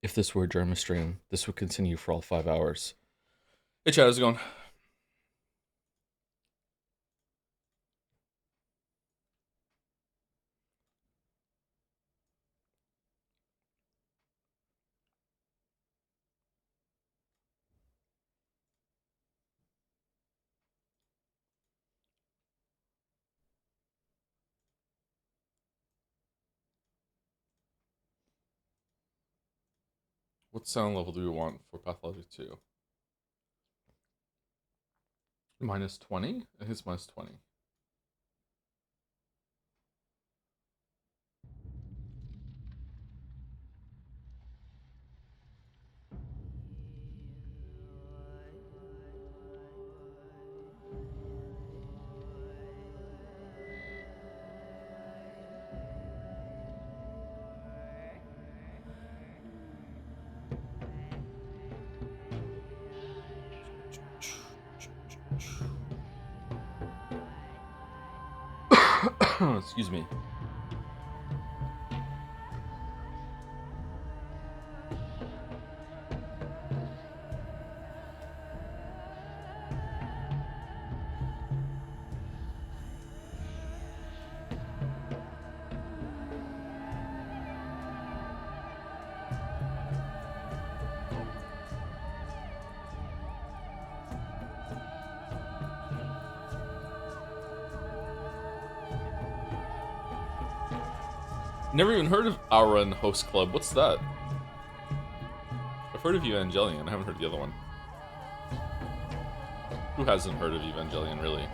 If this were a German stream, this would continue for all 5 hours. Hey Chad, how's it going? What sound level do we want for Pathologic 2? Minus 20? I think it's minus 20. Excuse me. Never even heard of Aura and Host Club. What's that? I've heard of Evangelion. I haven't heard of the other one. Who hasn't heard of Evangelion, really?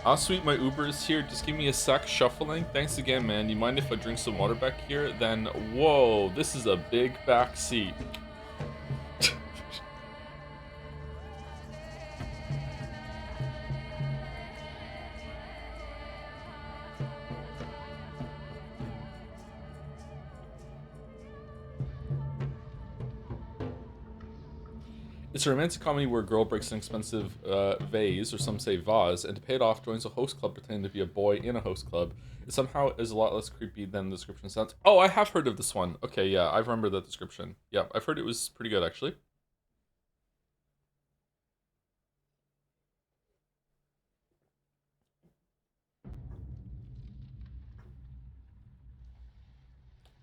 Ah, sweet, my Uber is here. Just give me a sec. Shuffling. Thanks again, man. You mind if I drink some water back here? Then, whoa, this is a big back seat. It's a romantic comedy where a girl breaks an expensive vase, or some say vase, and to pay it off joins a host club pretending to be a boy in a host club. It somehow is a lot less creepy than the description sounds. Oh, I have heard of this one. Okay, yeah, I remember that description. Yeah, I've heard it was pretty good, actually.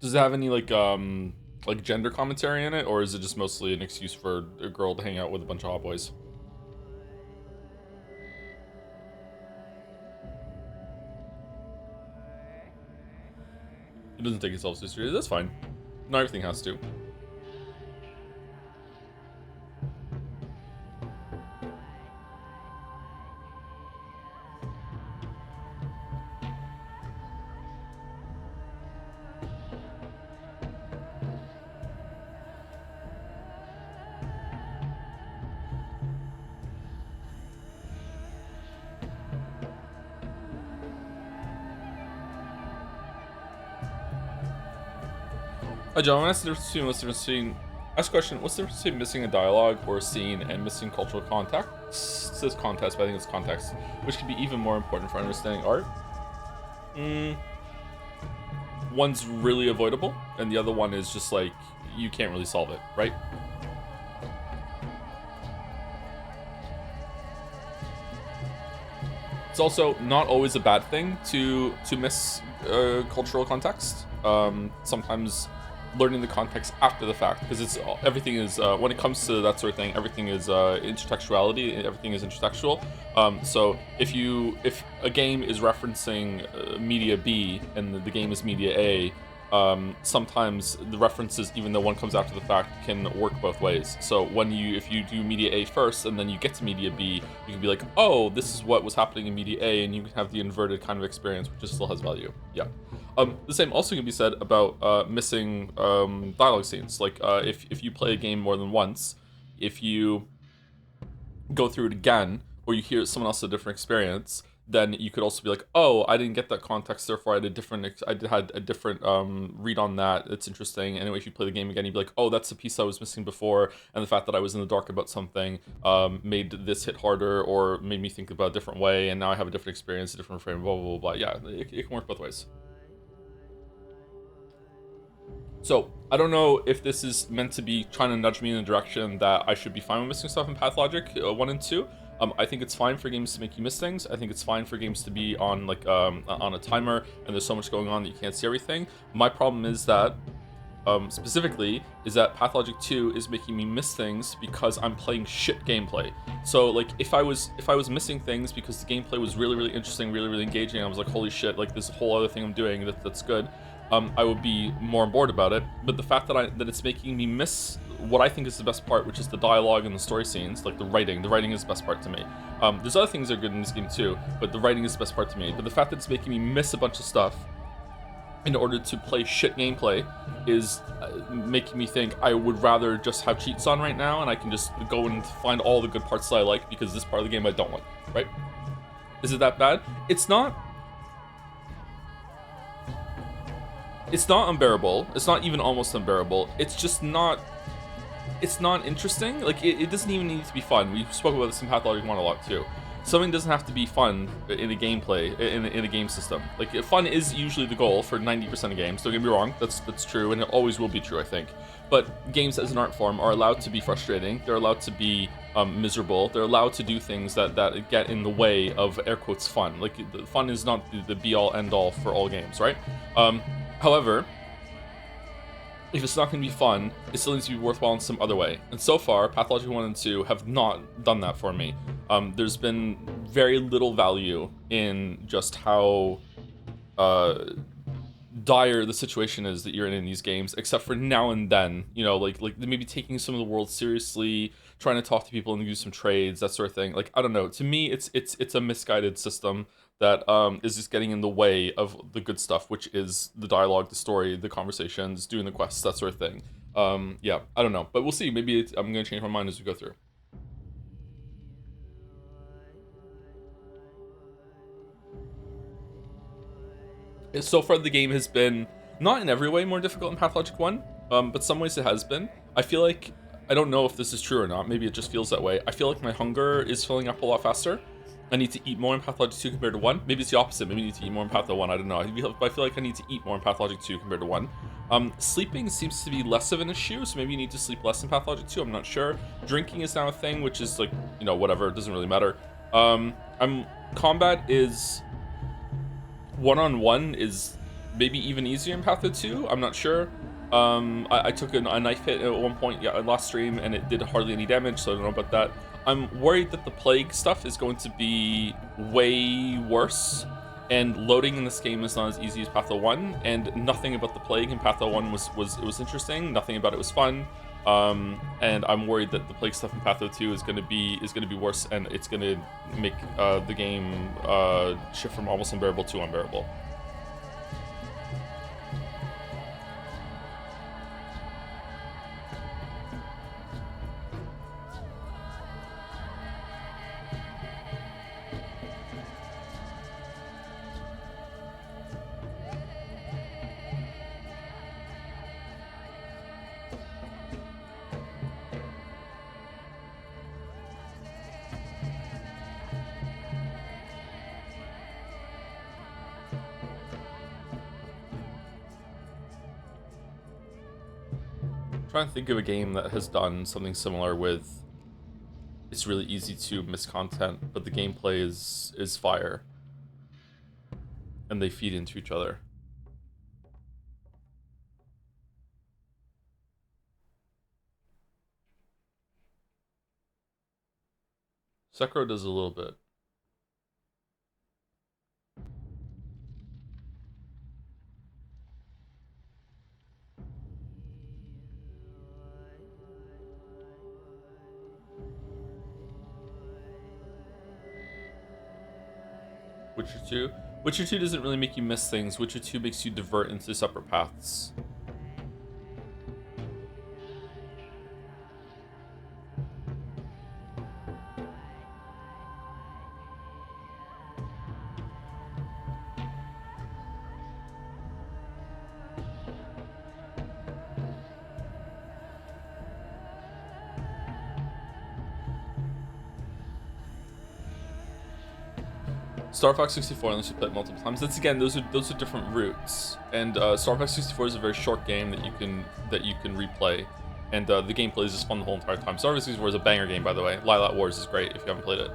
Does it have any, like gender commentary in it, or is it just mostly an excuse for a girl to hang out with a bunch of hot boys? It doesn't take itself so seriously. That's fine. Not everything has to. John, what's the difference between ask a question, what's the difference between missing a dialogue or a scene and missing cultural context? It says context, but I think it's context, which can be even more important for understanding art. One's really avoidable, and the other one is just like, you can't really solve it, right? It's also not always a bad thing to miss cultural context. Sometimes learning the context after the fact, because it's everything is when it comes to that sort of thing, everything is intertextuality. Everything is intertextual. So if a game is referencing media B and the game is media A, sometimes the references, even though one comes after the fact, can work both ways. So if you do media A first and then you get to media B, you can be like, oh, this is what was happening in media A, and you can have the inverted kind of experience, which just still has value. Yeah. The same also can be said about missing dialogue scenes. Like if you play a game more than once, if you go through it again, or you hear someone else a different experience, then you could also be like, oh, I didn't get that context, therefore I had a different read on that. It's interesting. Anyway, if you play the game again, you'd be like, oh, that's the piece I was missing before, and the fact that I was in the dark about something made this hit harder or made me think about a different way, and now I have a different experience, a different frame, blah, blah, blah, blah. Yeah, it can work both ways. So, I don't know if this is meant to be trying to nudge me in the direction that I should be fine with missing stuff in Pathologic 1 and 2. I think it's fine for games to make you miss things. I think it's fine for games to be on like on a timer and there's so much going on that you can't see everything. My problem is that specifically is that Pathologic 2 is making me miss things because I'm playing shit gameplay. So like if I was missing things because the gameplay was really, really interesting, really, really engaging, I was like, holy shit, like this whole other thing I'm doing that's good, I would be more on board about it. But the fact that it's making me miss what I think is the best part, which is the dialogue and the story scenes, like the writing is the best part to me. There's other things that are good in this game too, but the writing is the best part to me. But the fact that it's making me miss a bunch of stuff in order to play shit gameplay is making me think I would rather just have cheats on right now and I can just go and find all the good parts that I like because this part of the game I don't like, right? Is it that bad? It's not unbearable. It's not even almost unbearable. It's just not interesting. Like it doesn't even need to be fun. We spoke about this in Pathologic 1 a lot too. Something doesn't have to be fun in a gameplay, in a game system. Like fun is usually the goal for 90% of games. Don't get me wrong, that's true, and it always will be true, I think. But games as an art form are allowed to be frustrating. They're allowed to be miserable. They're allowed to do things that get in the way of air quotes fun. Like fun is not the be all end all for all games, right? However, if it's not going to be fun, it still needs to be worthwhile in some other way. And so far, Pathologic 1 and 2 have not done that for me. There's been very little value in just how dire the situation is that you're in these games, except for now and then, you know, like maybe taking some of the world seriously, trying to talk to people and do some trades, that sort of thing. Like, I don't know. To me, it's a misguided system that is just getting in the way of the good stuff, which is the dialogue, the story, the conversations, doing the quests, that sort of thing. Yeah, I don't know, but we'll see. Maybe I'm gonna change my mind as we go through. So far, the game has been not in every way more difficult in Pathologic 1, but some ways it has been. I feel like, I don't know if this is true or not, maybe it just feels that way. I feel like my hunger is filling up a lot faster. I need to eat more in Pathologic 2 compared to 1. Maybe it's the opposite. Maybe I need to eat more in Patho 1. I don't know. I feel like I need to eat more in Pathologic 2 compared to 1. Sleeping seems to be less of an issue, so maybe you need to sleep less in Pathologic 2. I'm not sure. Drinking is now a thing, which is like, you know, whatever. It doesn't really matter. Combat is one-on-one is maybe even easier in Patho 2. I'm not sure. I took a knife hit at one point, yeah, last stream, and it did hardly any damage, so I don't know about that. I'm worried that the plague stuff is going to be way worse, and loading in this game is not as easy as Patho 1, and nothing about the plague in Patho 1 was interesting. Nothing about it was fun. And I'm worried that the plague stuff in Patho 2 is gonna be worse, and it's gonna make the game shift from almost unbearable to unbearable. Trying to think of a game that has done something similar with it's really easy to miss content, but the gameplay is fire. And they feed into each other. Sekiro does a little bit. Witcher 2? Witcher 2 doesn't really make you miss things. Witcher 2 makes you divert into separate paths. Star Fox 64 unless you play it multiple times. That's again, those are different routes. And Star Fox 64 is a very short game that you can replay, and the gameplay is just fun the whole entire time. Star Fox 64 is a banger game, by the way. Lilat Wars is great if you haven't played it.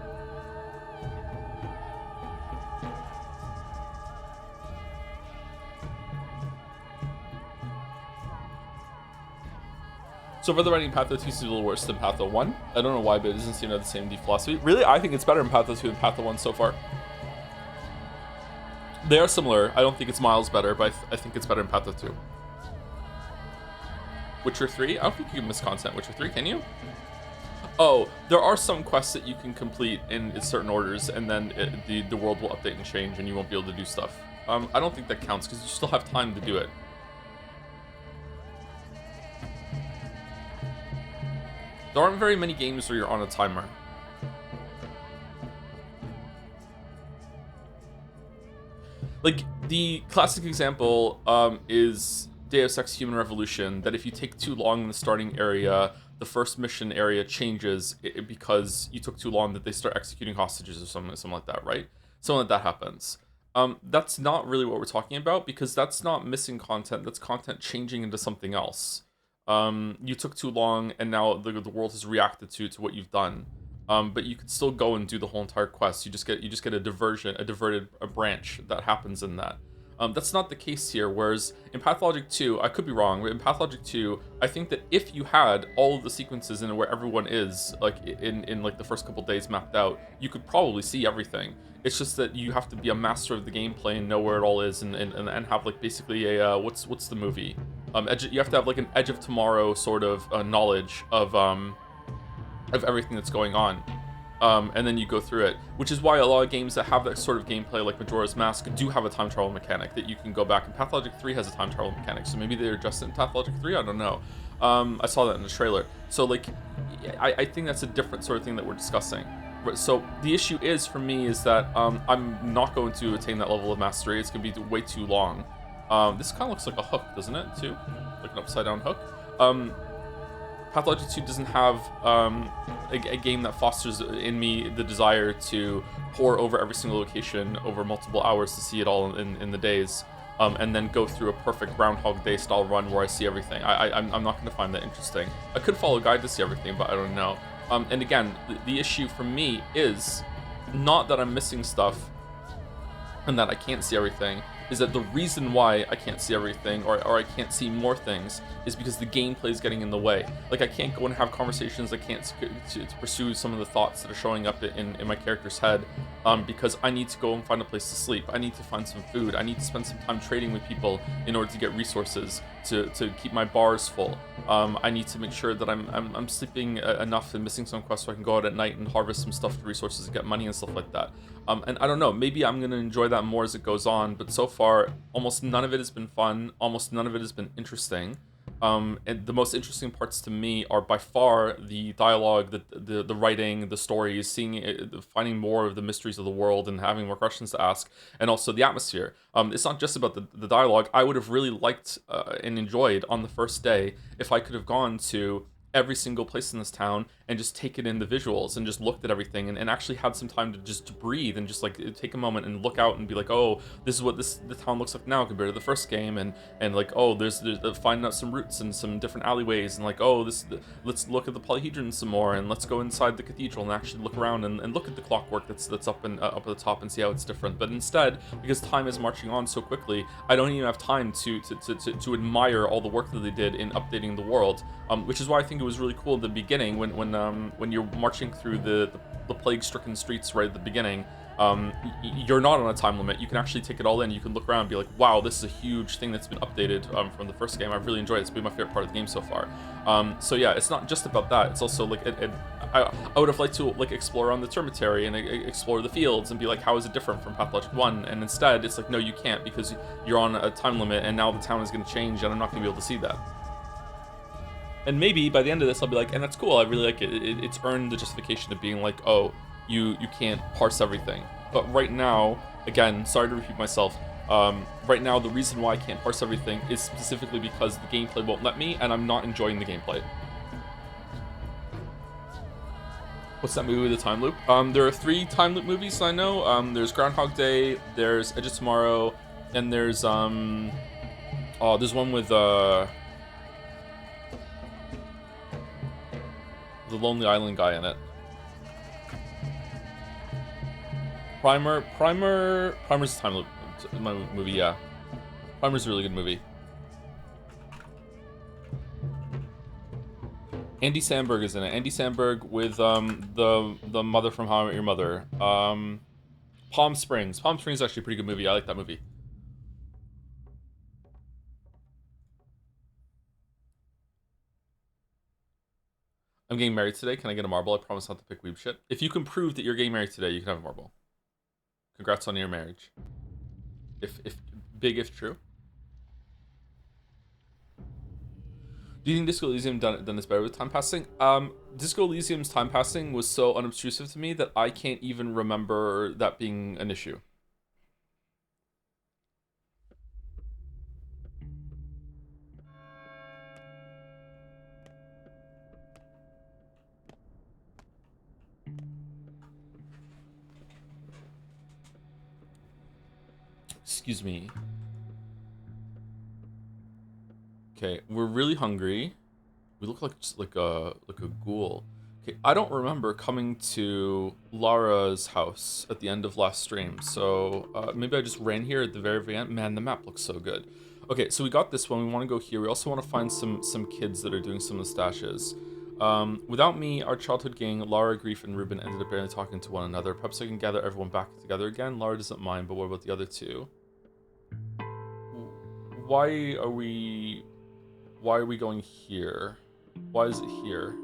So for the writing, Patho 2 is a little worse than Patho 1. I don't know why, but it doesn't seem to have the same deep philosophy. Really, I think it's better in Patho 2 than Patho 1 so far. They are similar. I don't think it's miles better, but I think it's better in Patho 2. Witcher 3? I don't think you can miss content. Witcher 3, can you? Oh, there are some quests that you can complete in certain orders, and then the world will update and change, and you won't be able to do stuff. I don't think that counts, because you still have time to do it. There aren't very many games where you're on a timer. Like, the classic example is Deus Ex Human Revolution, that if you take too long in the starting area, the first mission area changes because you took too long, that they start executing hostages or something like that, right? Something like that happens. That's not really what we're talking about, because that's not missing content, that's content changing into something else. You took too long, and now the world has reacted to what you've done. But you could still go and do the whole entire quest. You just get a diverted branch that happens in that. That's not the case here. Whereas in Pathologic 2, I could be wrong, but in Pathologic 2, I think that if you had all of the sequences in where everyone is, like in like the first couple days mapped out, you could probably see everything. It's just that you have to be a master of the gameplay and know where it all is, and have like basically a what's the movie? You have to have like an Edge of Tomorrow sort of knowledge of everything that's going on. And then you go through it, which is why a lot of games that have that sort of gameplay, like Majora's Mask, do have a time travel mechanic that you can go back. And Pathologic 3 has a time travel mechanic, so maybe they adjusted in Pathologic 3, I don't know. I saw that in the trailer. So like, I think that's a different sort of thing that we're discussing. So the issue is, for me, is that I'm not going to attain that level of mastery. It's going to be way too long. This kind of looks like a hook, doesn't it, too? Like an upside down hook. Pathologic 2 doesn't have a game that fosters in me the desire to pour over every single location over multiple hours to see it all in the days, and then go through a perfect Groundhog Day style run where I see everything. I'm not going to find that interesting. I could follow a guide to see everything, but I don't know. And again, the issue for me is not that I'm missing stuff and that I can't see everything, is that the reason why I can't see everything, or I can't see more things, is because the gameplay is getting in the way. Like, I can't go and have conversations, I can't to pursue some of the thoughts that are showing up in my character's head, because I need to go and find a place to sleep, I need to find some food, I need to spend some time trading with people in order to get resources, to keep my bars full. I need to make sure that I'm sleeping enough and missing some quests so I can go out at night and harvest some stuff for resources and get money and stuff like that. And I don't know, maybe I'm going to enjoy that more as it goes on, but so far, almost none of it has been fun, almost none of it has been interesting. And the most interesting parts to me are by far the dialogue, the writing, the stories, finding more of the mysteries of the world and having more questions to ask, and also the atmosphere. It's not just about the dialogue. I would have really liked and enjoyed on the first day if I could have gone to every single place in this town and just taken in the visuals and just looked at everything and actually had some time to breathe and just like take a moment and look out and be like, oh, this is what the town looks like now compared to the first game, and like, oh, there's finding out some routes and some different alleyways, and like, oh, let's look at the polyhedron some more, and let's go inside the cathedral and actually look around and look at the clockwork that's up at the top and see how it's different. But instead, because time is marching on so quickly, I don't even have time to admire all the work that they did in updating the world, which is why I think it was really cool at the beginning when you're marching through the plague-stricken streets right at the beginning. You're not on a time limit. You can actually take it all in. You can look around and be like, wow, this is a huge thing that's been updated from the first game. I've really enjoyed it. It's been my favorite part of the game so far. So yeah, it's not just about that. It's also like I would have liked to like explore around the Termitary and explore the fields and be like, how is it different from Pathologic 1? And instead, it's like, no, you can't, because you're on a time limit, and now the town is going to change, and I'm not going to be able to see that. And maybe by the end of this, I'll be like, and that's cool, I really like it. It's earned the justification of being like, oh, you can't parse everything. But right now, again, sorry to repeat myself, right now the reason why I can't parse everything is specifically because the gameplay won't let me, and I'm not enjoying the gameplay. What's that movie with the time loop? There are 3 time loop movies I know. There's Groundhog Day, there's Edge of Tomorrow, and there's there's one with the Lonely Island guy in it. Primer's a time loop movie, yeah. Primer's a really good movie. Andy Samberg is in it. Andy Samberg with the mother from How I Met Your Mother. Palm Springs. Palm Springs is actually a pretty good movie. I like that movie. I'm getting married today. Can I get a marble? I promise not to pick weeb shit. If you can prove that you're getting married today, you can have a marble. Congrats on your marriage. If big if true. Do you think Disco Elysium done this better with time passing? Disco Elysium's time passing was so unobtrusive to me that I can't even remember that being an issue. Excuse me. Okay, we're really hungry. We look like just like a ghoul. Okay, I don't remember coming to Lara's house at the end of last stream, so maybe I just ran here at the very end. Man, the map looks so good. Okay, so we got this one. We want to go here. We also want to find some kids that are doing some of the stashes. Without me, our childhood gang, Lara, Grief, and Ruben ended up barely talking to one another. Perhaps I can gather everyone back together again. Lara doesn't mind, but what about the other two? Why are we going here? Why is it here?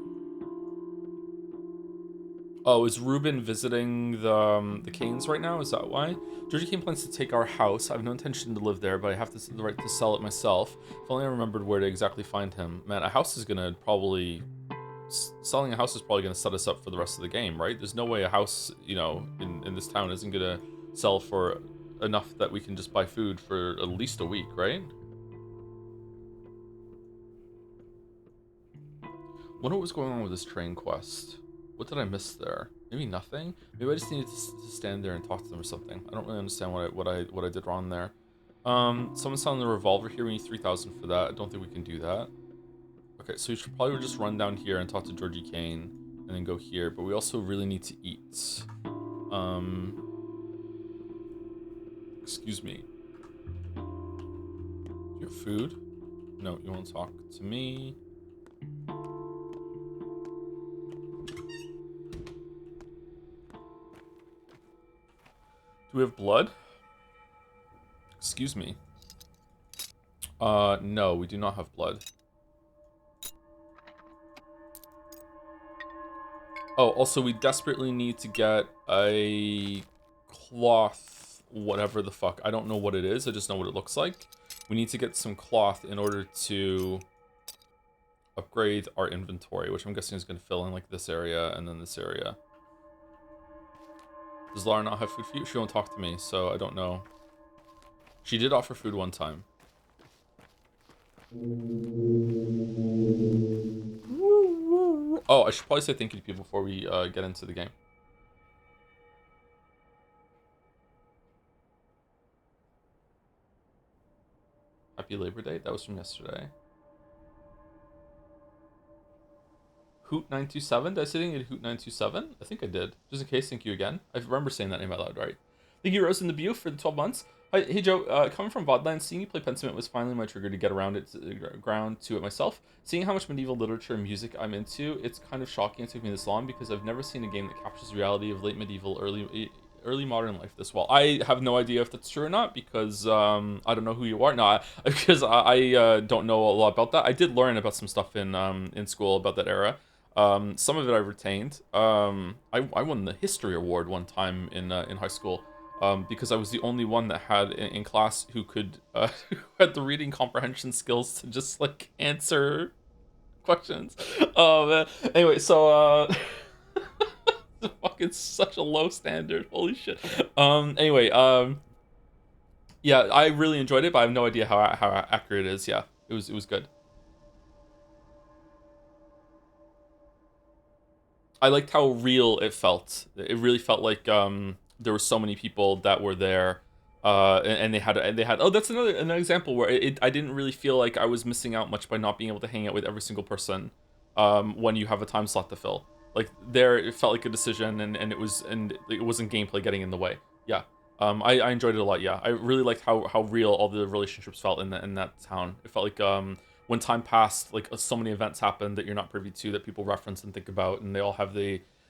Oh, is Ruben visiting the Canes right now? Is that why? Georgie Kane plans to take our house. I have no intention to live there, but I have the right to sell it myself. If only I remembered where to exactly find him. Man, a house is gonna probably... Selling a house is probably gonna set us up for the rest of the game, right? There's no way a house, you know, in this town isn't gonna sell for enough that we can just buy food for at least a week, right? Wonder what was going on with this train quest. What did I miss there? Maybe nothing? Maybe I just needed to stand there and talk to them or something. I don't really understand what I did wrong there. Someone's selling the revolver here. We need 3,000 for that. I don't think we can do that. Okay, so we should probably just run down here and talk to Georgie Kane and then go here. But we also really need to eat. Excuse me. Your food? No, you won't talk to me. Do we have blood? Excuse me. No, we do not have blood. Oh, also we desperately need to get a cloth, whatever the fuck. I don't know what it is, I just know what it looks like. We need to get some cloth in order to upgrade our inventory, which I'm guessing is going to fill in like this area and then this area. Does Lara not have food for you? She won't talk to me, so I don't know. She did offer food one time. Oh, I should probably say thank you to people before we get into the game. Happy Labor Day? That was from yesterday. Hoot927? Did I say anything at Hoot927? I think I did. Just in case, thank you again. I remember saying that name out loud, right? Thank you, Rose in the Beau, for the 12 months. Hi, hey, Joe. Coming from Vodland, seeing you play Pentiment was finally my trigger to get around to it myself. Seeing how much medieval literature and music I'm into, it's kind of shocking it took me this long because I've never seen a game that captures the reality of late medieval, early modern life this well. I have no idea if that's true or not because I don't know who you are. No, because I don't know a lot about that. I did learn about some stuff in school about that era. Some of it I retained. I won the history award one time in high school because I was the only one that had in class who could who had the reading comprehension skills to just like answer questions. Oh man. Anyway, so fucking such a low standard. Holy shit. Anyway, yeah, I really enjoyed it, but I have no idea how accurate it is. Yeah, it was good. I liked how real it felt. It really felt like there were so many people that were there, and they had. Oh, that's another example where I didn't really feel like I was missing out much by not being able to hang out with every single person, when you have a time slot to fill. Like there, it felt like a decision, and it wasn't gameplay getting in the way. Yeah. I enjoyed it a lot. Yeah, I really liked how real all the relationships felt in that town. It felt like when time passed, like so many events happened that you're not privy to that people reference and think about, and they all have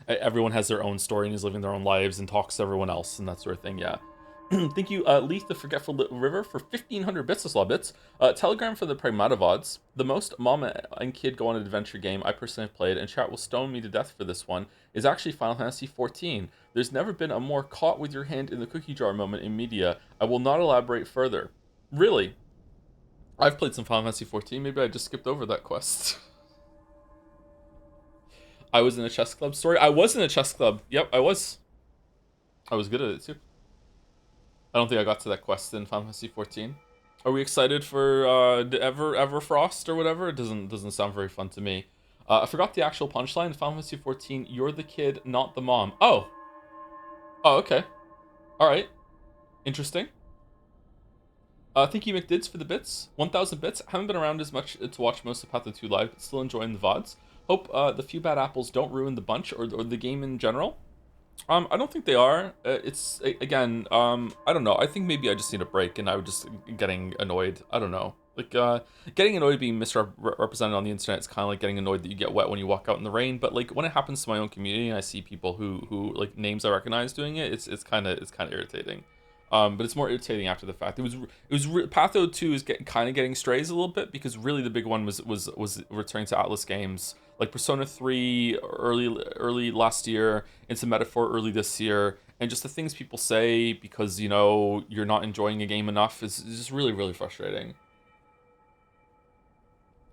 everyone has their own story and is living their own lives and talks to everyone else and that sort of thing. Yeah. Thank you, Leaf the Forgetful River, for 1,500 bits. That's a lot of bits. Telegram for the Pragmata VODs. The most mom and kid go on an adventure game I personally have played, and chat will stone me to death for this one, is actually Final Fantasy XIV. There's never been a more caught with your hand in the cookie jar moment in media. I will not elaborate further. Really? I've played some Final Fantasy XIV. Maybe I just skipped over that quest. I was in a chess club story. I was in a chess club. Yep, I was. I was good at it too. I don't think I got to that quest in Final Fantasy XIV. Are we excited for Everfrost or whatever? It doesn't sound very fun to me. I forgot the actual punchline in Final Fantasy XIV. You're the kid, not the mom. Oh. Oh, okay. All right. Interesting. Thank you, McDids, for the bits. 1,000 bits. Haven't been around as much to watch most of Patho 2 live, but still enjoying the VODs. Hope the few bad apples don't ruin the bunch or the game in general. I don't think they are. It's again, I don't know. I think maybe I just need a break, and I was just getting annoyed. I don't know. Like getting annoyed being misrepresented on the internet is kind of like getting annoyed that you get wet when you walk out in the rain. But like when it happens to my own community, and I see people who like names I recognize doing it, it's kind of irritating. But it's more irritating after the fact. Patho 2 is getting strays a little bit, because really the big one was returning to Atlas games. Like Persona 3 early last year, into Metaphor early this year, and just the things people say because, you know, you're not enjoying a game enough is just really, really frustrating.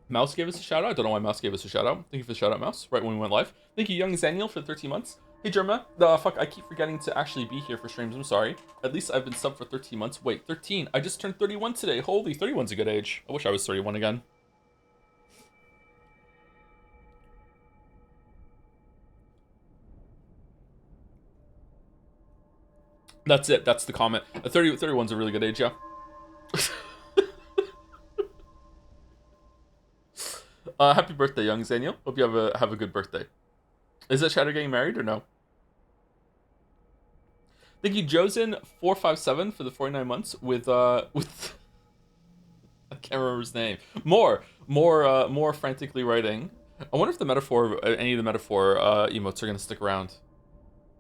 Mouse gave us a shout out. I don't know why Mouse gave us a shout out. Thank you for the shout out, Mouse, right when we went live. Thank you, Young Zaniel, for the 13 months. Hey, Germa. Fuck, I keep forgetting to actually be here for streams. I'm sorry. At least I've been subbed for 13 months. Wait, 13. I just turned 31 today. Holy, 31's a good age. I wish I was 31 again. That's it. That's the comment. 31's a really good age, yeah. Happy birthday, young Zaniel. Hope you have a good birthday. Is that Shadow getting married or no? Thank you, Josen457, for the 49 months with I can't remember his name. More frantically writing. I wonder if any of the metaphor emotes are gonna stick around.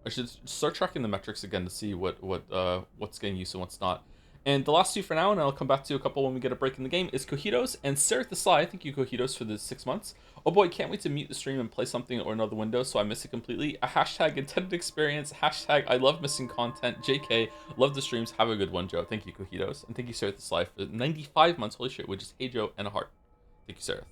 I should start tracking the metrics again to see what's getting used and what's not. And the last two for now, and I'll come back to a couple when we get a break in the game, is Cojitos and Sereth the Sly. Thank you, Cojitos, for the 6 months. Oh boy, can't wait to mute the stream and play something or another window so I miss it completely. A hashtag intended experience, hashtag I love missing content, JK, love the streams, have a good one, Joe. Thank you, Cojitos. And thank you, Sereth the Sly, for 95 months, holy shit, which is Hey Joe and a heart. Thank you, Sereth.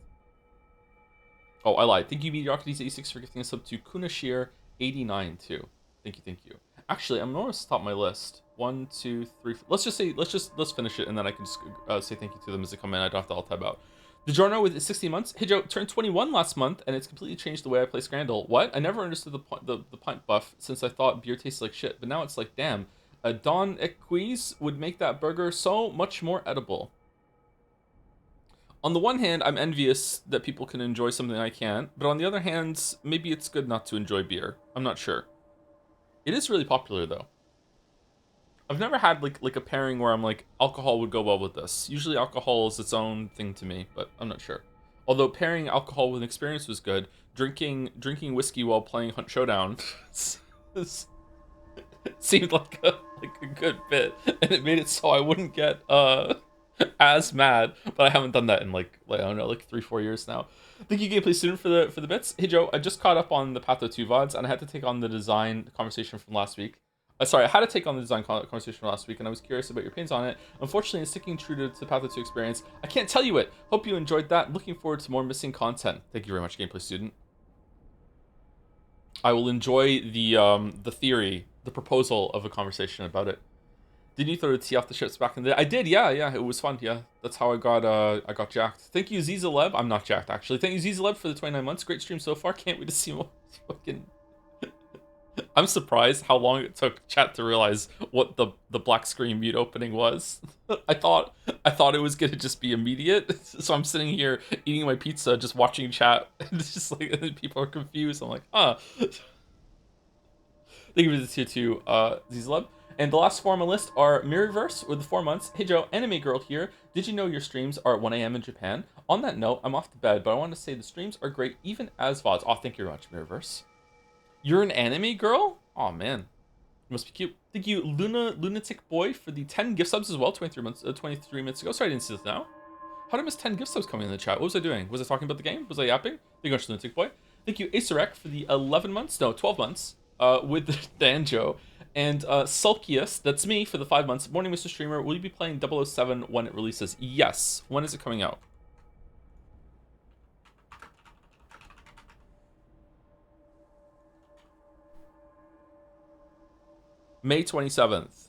Oh, I lied. Thank you, Mediocrities86, for gifting a sub to Kunashir89 too. Thank you. Actually, I'm gonna stop my list. 1, 2, 3. Let's finish it, and then I can just say thank you to them as they come in. I don't have to all tab out. DiGiorno with 16 months. Hey Joe, turned 21 last month, and it's completely changed the way I play Scrandle. What? I never understood the pint buff, since I thought beer tasted like shit, but now it's like, damn, a Don Equise would make that burger so much more edible. On the one hand, I'm envious that people can enjoy something I can't, but on the other hand, maybe it's good not to enjoy beer. I'm not sure. It is really popular, though. I've never had like a pairing where I'm like, alcohol would go well with this. Usually alcohol is its own thing to me, but I'm not sure. Although pairing alcohol with an experience was good, drinking whiskey while playing Hunt Showdown seemed like a good bit, and it made it so I wouldn't get as mad. But I haven't done that in like I don't know, like 3-4 years now. Thank you, Gameplay Student, for the bits. Hey Joe, I just caught up on the Patho 2 VODs, and I had to take on the design conversation from last week. Sorry, I had to take on the design conversation from last week, and I was curious about your opinions on it. Unfortunately, in sticking true to the Patho 2 experience, I can't tell you it. Hope you enjoyed that. Looking forward to more missing content. Thank you very much, Gameplay Student. I will enjoy the theory, the proposal of a conversation about it. Did you throw the tea off the ships back in the day? I did, yeah, it was fun, yeah. That's how I got jacked. Thank you, Zizaleb. I'm not jacked, actually. Thank you, Zizaleb, for the 29 months. Great stream so far. Can't wait to see more fucking I'm surprised how long it took chat to realize what the black screen mute opening was. I thought it was gonna just be immediate. So I'm sitting here eating my pizza, just watching chat, and it's just like and people are confused. I'm like, huh. Thank you for the tier 2, Zizlub. And the last four on my list are Mirrorverse with the 4 months. Hey Joe, Anime Girl here. Did you know your streams are at 1 a.m. in Japan? On that note, I'm off to bed, but I want to say the streams are great even as VODs. Oh, thank you very much, Mirrorverse. You're an anime girl? Oh man. You must be cute. Thank you, Lunatic Boy, for the 10 gift subs as well, 23 minutes ago. Sorry I didn't see this now. How did I miss 10 gift subs coming in the chat? What was I doing? Was I talking about the game? Was I yapping? Thank you much, Lunatic Boy. Thank you, Acerek, for the 11 months. No, 12 months. With Danjo. And Sulkius, that's me, for the 5 months. Morning, Mr. Streamer. Will you be playing 007 when it releases? Yes. When is it coming out? May 27th.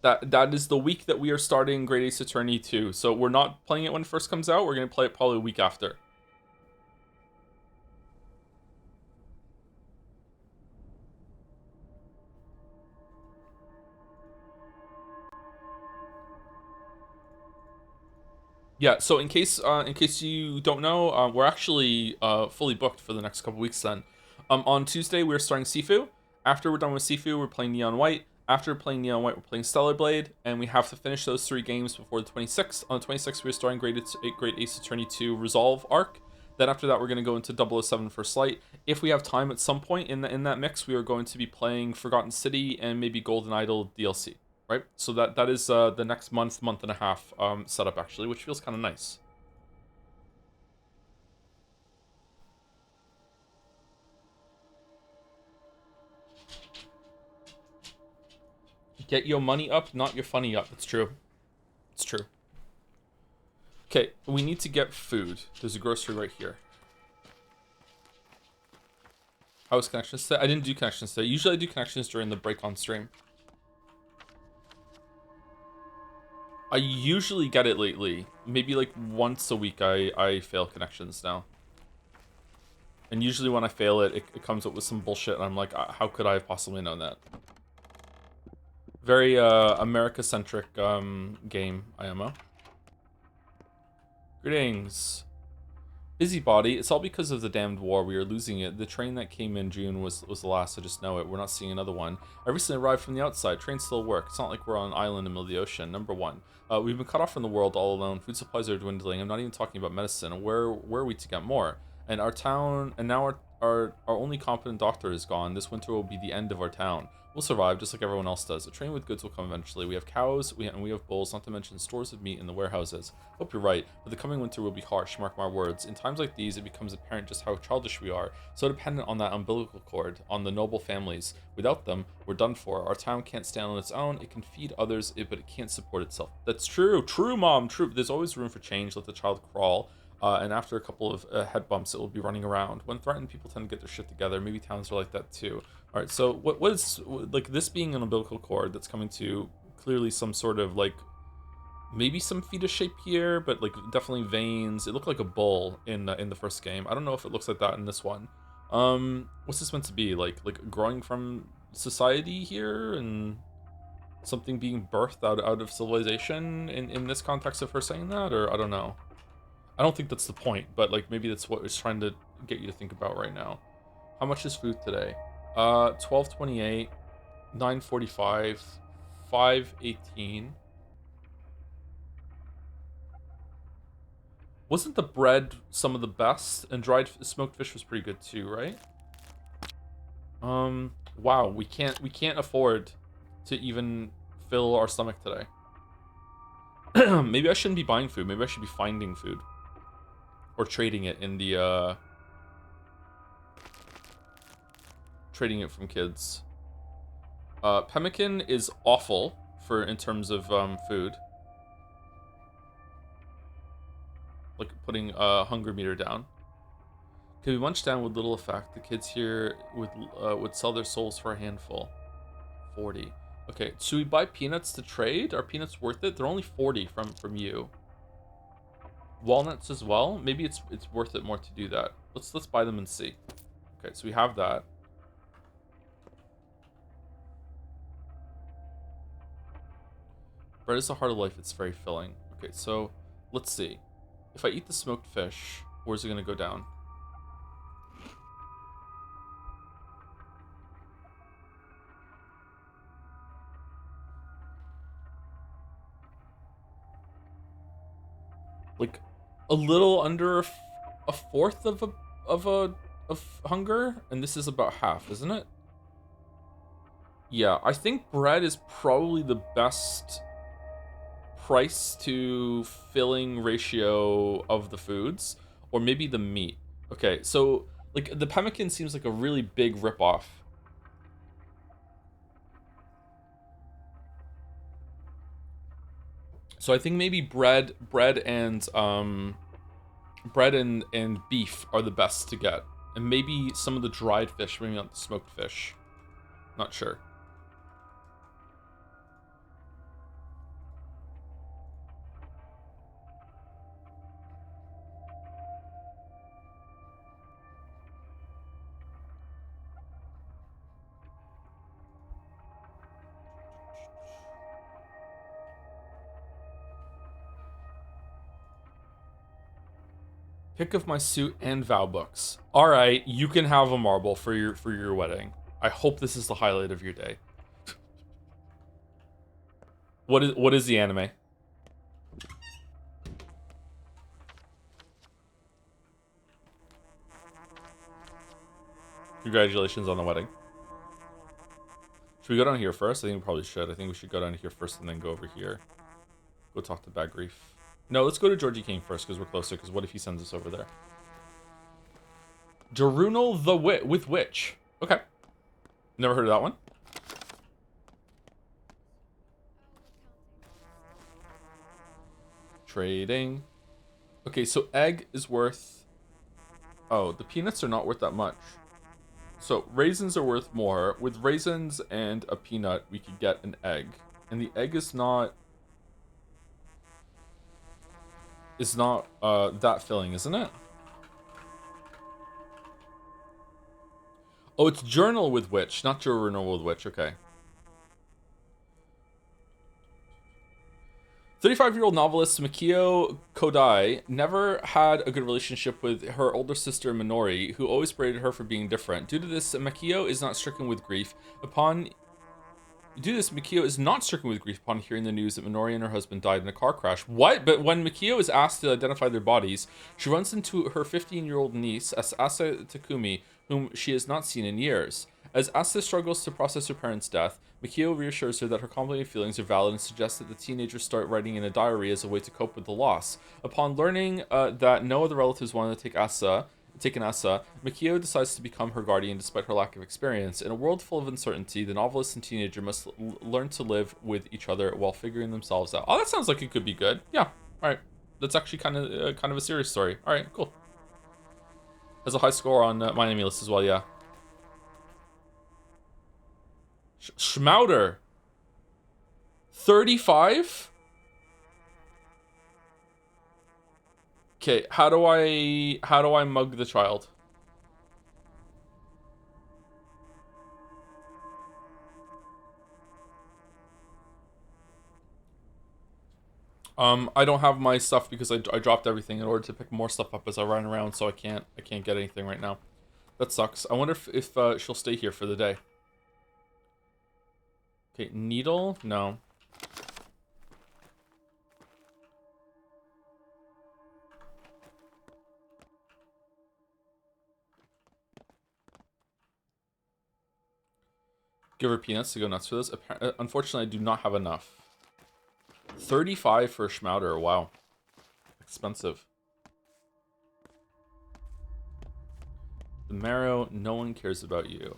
That is the week that we are starting Great Ace Attorney 2. So we're not playing it when it first comes out. We're going to play it probably a week after. Yeah, so in case you don't know, we're actually fully booked for the next couple weeks then. On Tuesday, we're starting Sifu. After we're done with Sifu, we're playing Neon White. After playing Neon White, we're playing Stellar Blade, and we have to finish those 3 games before the 26th. On the 26th, we're starting Great Ace Attorney 2 Resolve arc. Then after that, we're going to go into 007 First Light. If we have time at some point in that mix, we are going to be playing Forgotten City and maybe Golden Idol DLC. Right, so that is the next month and a half setup actually, which feels kind of nice. Get your money up, not your funny up. It's true. It's true. Okay, we need to get food. There's a grocery right here. How was connections today? I didn't do connections today. Usually I do connections during the break on stream. I usually get it lately. Maybe like once a week I fail connections now. And usually when I fail it comes up with some bullshit and I'm like, how could I have possibly known that? Very America-centric game, IMO. Greetings. Busybody, it's all because of the damned war. We are losing it. The train that came in June was the last, I just know it. We're not seeing another one. I recently arrived from the outside. Trains still work. It's not like we're on an island in the middle of the ocean. Number 1. We've been cut off from the world all alone. Food supplies are dwindling. I'm not even talking about medicine. Where are we to get more? And our town, and now our only competent doctor is gone. This winter will be the end of our town. We'll survive just like everyone else does. A train with goods will come eventually. We have cows, and we have bulls, not to mention stores of meat in the warehouses. Hope you're right, but the coming winter will be harsh, mark my words. In times like these, it becomes apparent just how childish we are, so dependent on that umbilical cord, on the noble families. Without them, we're done for. Our town can't stand on its own. It can feed others, but it can't support itself. That's true. True, Mom. True. There's always room for change. Let the child crawl. And after a couple of head bumps, it will be running around. When threatened, people tend to get their shit together. Maybe towns are like that too. All right, so what is, like, this being an umbilical cord that's coming to clearly some sort of, like, maybe some fetus shape here, but, like, definitely veins. It looked like a bull in the first game. I don't know if it looks like that in this one. What's this meant to be? Like growing from society here and something being birthed out of civilization in this context of her saying that? Or I don't know. I don't think that's the point, but, like, maybe that's what it's trying to get you to think about right now. How much is food today? 12.28, 9.45, 5.18. Wasn't the bread some of the best? And dried smoked fish was pretty good too, right? Wow, we can't afford to even fill our stomach today. Maybe I shouldn't be buying food. Maybe I should be finding food. Or trading it in the, trading it from kids. Pemmican is awful in terms of food. Like putting a hunger meter down. Could be munched down with little effect. The kids here would sell their souls for a handful. 40. Okay, should we buy peanuts to trade? Are peanuts worth it? They're only 40 from you. Walnuts as well. Maybe it's worth it more to do that. Let's buy them and see. Okay, so we have that. Bread is the heart of life. It's very filling. Okay, so let's see. If I eat the smoked fish, where's it gonna go down? Like a little under a fourth of hunger, and this is about half, isn't it? Yeah, I think bread is probably the best price to filling ratio of the foods, or maybe the meat. Okay, so like the pemmican seems like a really big ripoff. So I think maybe bread and beef are the best to get, and maybe some of the dried fish, maybe not the smoked fish. Not sure. Pick of my suit and vow books. All right, you can have a marble for your wedding. I hope this is the highlight of your day. What is the anime? Congratulations on the wedding. Should we go down here first? I think we probably should. I think we should go down here first and then go over here. Go talk to Bad Grief. No, let's go to Georgie King first because we're closer. Because what if he sends us over there? Darunal the Wit with Witch. Okay. Never heard of that one. Trading. Okay, so egg is worth... Oh, the peanuts are not worth that much. So raisins are worth more. With raisins and a peanut, we could get an egg. And the egg is not that filling, isn't it? Oh, it's Journal with Witch, not Journal with Witch. Okay. 35-year-old novelist Mikio Kodai never had a good relationship with her older sister Minori, who always berated her for being different. Due to this, Mikio is not stricken with grief upon hearing the news that Minori and her husband died in a car crash. What? But when Mikio is asked to identify their bodies, she runs into her 15-year-old niece, Asa Takumi, whom she has not seen in years. As Asa struggles to process her parents' death, Mikio reassures her that her complicated feelings are valid and suggests that the teenager start writing in a diary as a way to cope with the loss. Upon learning that no other relatives wanted to take Asa, Mikio decides to become her guardian despite her lack of experience. In a world full of uncertainty, the novelist and teenager must learn to live with each other while figuring themselves out. Oh, that sounds like it could be good. Yeah. All right. That's actually kind of a serious story. All right. Cool. Has a high score on my enemy list as well. Yeah. Schmouder. 35. Okay, how do I mug the child? I don't have my stuff because I dropped everything in order to pick more stuff up as I ran around, so I can't get anything right now. That sucks. I wonder if she'll stay here for the day. Okay, needle? No. Give her peanuts to go nuts for this. Unfortunately, I do not have enough. 35 for a Schmouder. Wow. Expensive. The marrow, no one cares about you.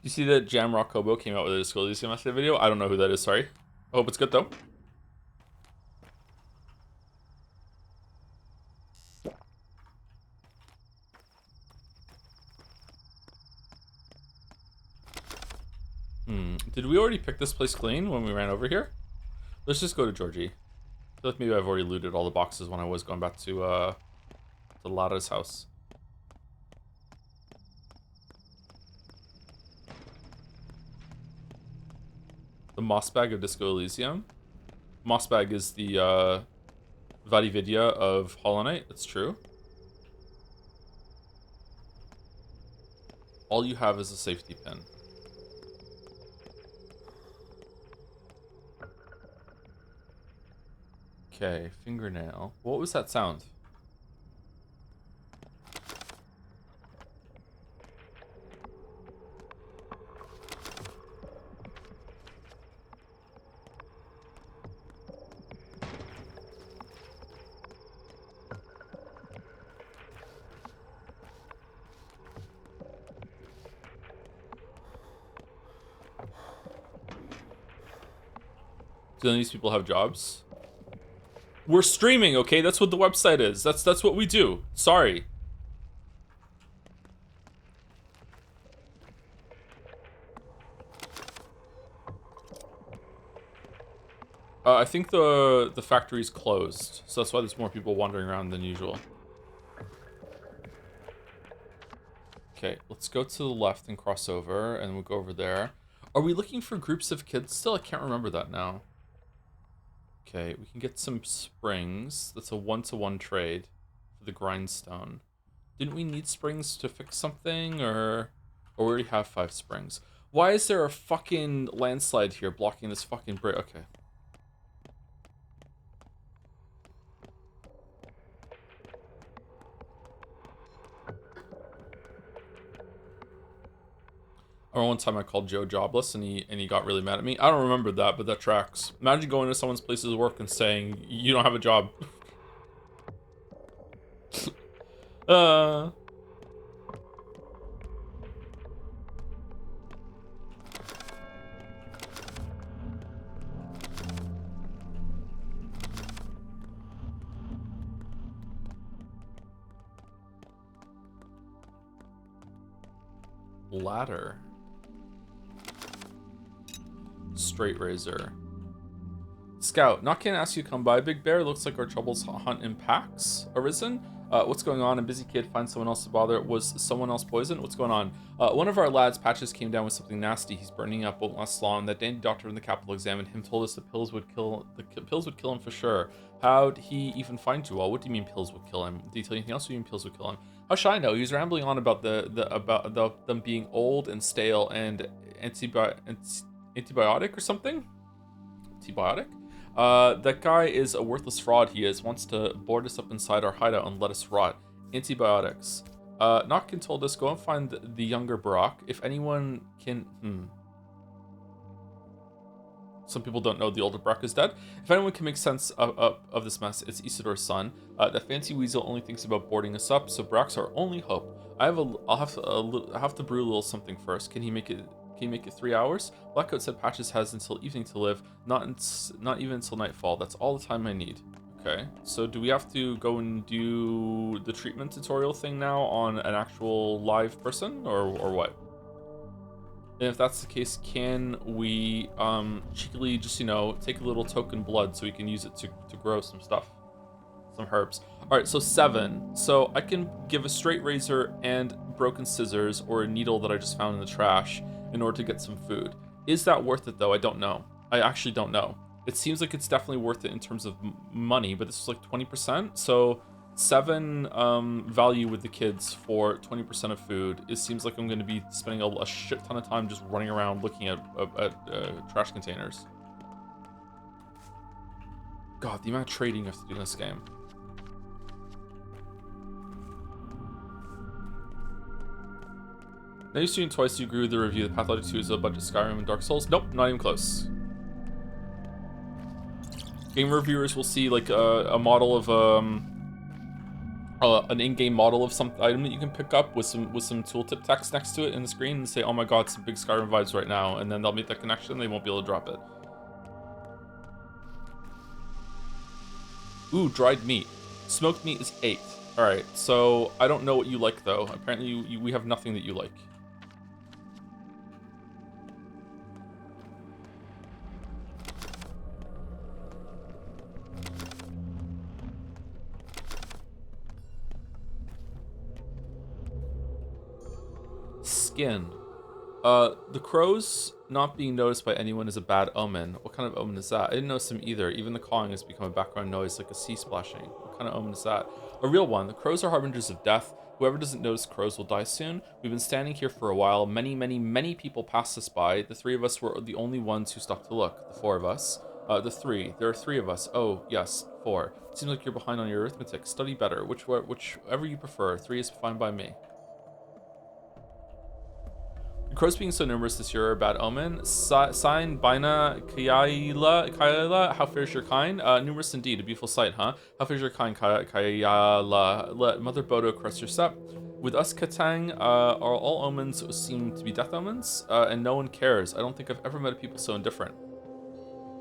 You see that Jamrock Kobo came out with a Discord yesterday video? I don't know who that is, sorry. I hope it's good though. Did we already pick this place clean when we ran over here? Let's just go to Georgie. I feel like maybe I've already looted all the boxes when I was going back to Lara's house. The Moss Bag of Disco Elysium. Moss Bag is the Vadividya of Hollow Knight. That's true. All you have is a safety pin. Okay, fingernail. What was that sound? Do any of these people have jobs? We're streaming, okay? That's what the website is. That's what we do. Sorry. I think the factory's closed, so that's why there's more people wandering around than usual. Okay, let's go to the left and cross over, and we'll go over there. Are we looking for groups of kids still? I can't remember that now. Okay, we can get some springs. That's a 1-to-1 trade for the grindstone. Didn't we need springs to fix something, or we already have 5 springs? Why is there a fucking landslide here blocking this fucking bridge? Okay. Or one time I called Joe jobless and he got really mad at me. I don't remember that, but that tracks. Imagine going to someone's place of work and saying, you don't have a job. Ladder. Straight razor. Scout, not can ask you to come by, Big Bear. Looks like our troubles hunt in packs arisen. What's going on? A busy kid finds someone else to bother. Was someone else poisoned? What's going on? One of our lads, Patches, came down with something nasty. He's burning up, won't last long. That dandy doctor in the capital examined him, told us the pills would kill him for sure. How'd he even find you all? What do you mean pills would kill him? Did he tell you anything else? What do you mean pills would kill him? How should I know? He was rambling on about them being old and stale and antibiotic or something. Antibiotic. That guy is a worthless fraud. He wants to board us up inside our hideout and let us rot. Antibiotics. Notkin told us, go and find the younger Barack. If anyone can... Some people don't know the older Barack is dead. If anyone can make sense of this mess, it's Isidore's son. That fancy weasel only thinks about boarding us up, so Barack's our only hope. I'll have to brew a little something first. Can you make it 3 hours? Blackcoat said Patches has until evening to live, not even until nightfall. That's all the time I need. Okay, so do we have to go and do the treatment tutorial thing now on an actual live person, or what? And if that's the case, can we cheekily just, take a little token blood so we can use it to grow some stuff, some herbs? All right, so 7. So I can give a straight razor and broken scissors or a needle that I just found in the trash in order to get some food. Is that worth it though? I don't know. I actually don't know. It seems like it's definitely worth it in terms of money, but this is like 20%. So 7 value with the kids for 20% of food. It seems like I'm going to be spending a shit ton of time just running around looking at trash containers. God, the amount of trading you have to do in this game. Now you've seen twice, you agree with the review. The Pathologic 2 is a bunch of Skyrim and Dark Souls. Nope, not even close. Game reviewers will see like a model of an in-game model of some item that you can pick up with some tooltip text next to it in the screen and say, oh my god, some big Skyrim vibes right now, and then they'll make that connection and they won't be able to drop it. Ooh, dried meat. Smoked meat is 8. Alright, so I don't know what you like though. Apparently we have nothing that you like. Skin. The crows not being noticed by anyone is a bad omen. What kind of omen is that? I didn't notice them either. Even the cawing has become a background noise like a sea splashing. What kind of omen is that? A real one. The crows are harbingers of death. Whoever doesn't notice crows will die soon. We've been standing here for a while. Many, many, many people passed us by. The three of us were the only ones who stopped to look. The four of us. The three. There are three of us. Oh, yes, four. Seems like you're behind on your arithmetic. Study better. Whichever you prefer. Three is fine by me. The crows being so numerous this year are a bad omen. Sign Bina Kaila, how fares your kind? Numerous indeed, a beautiful sight, huh? How fares your kind, Kaila? Let Mother Bodo caress your step. With us, Katang, are all omens seem to be death omens, and no one cares. I don't think I've ever met a people so indifferent.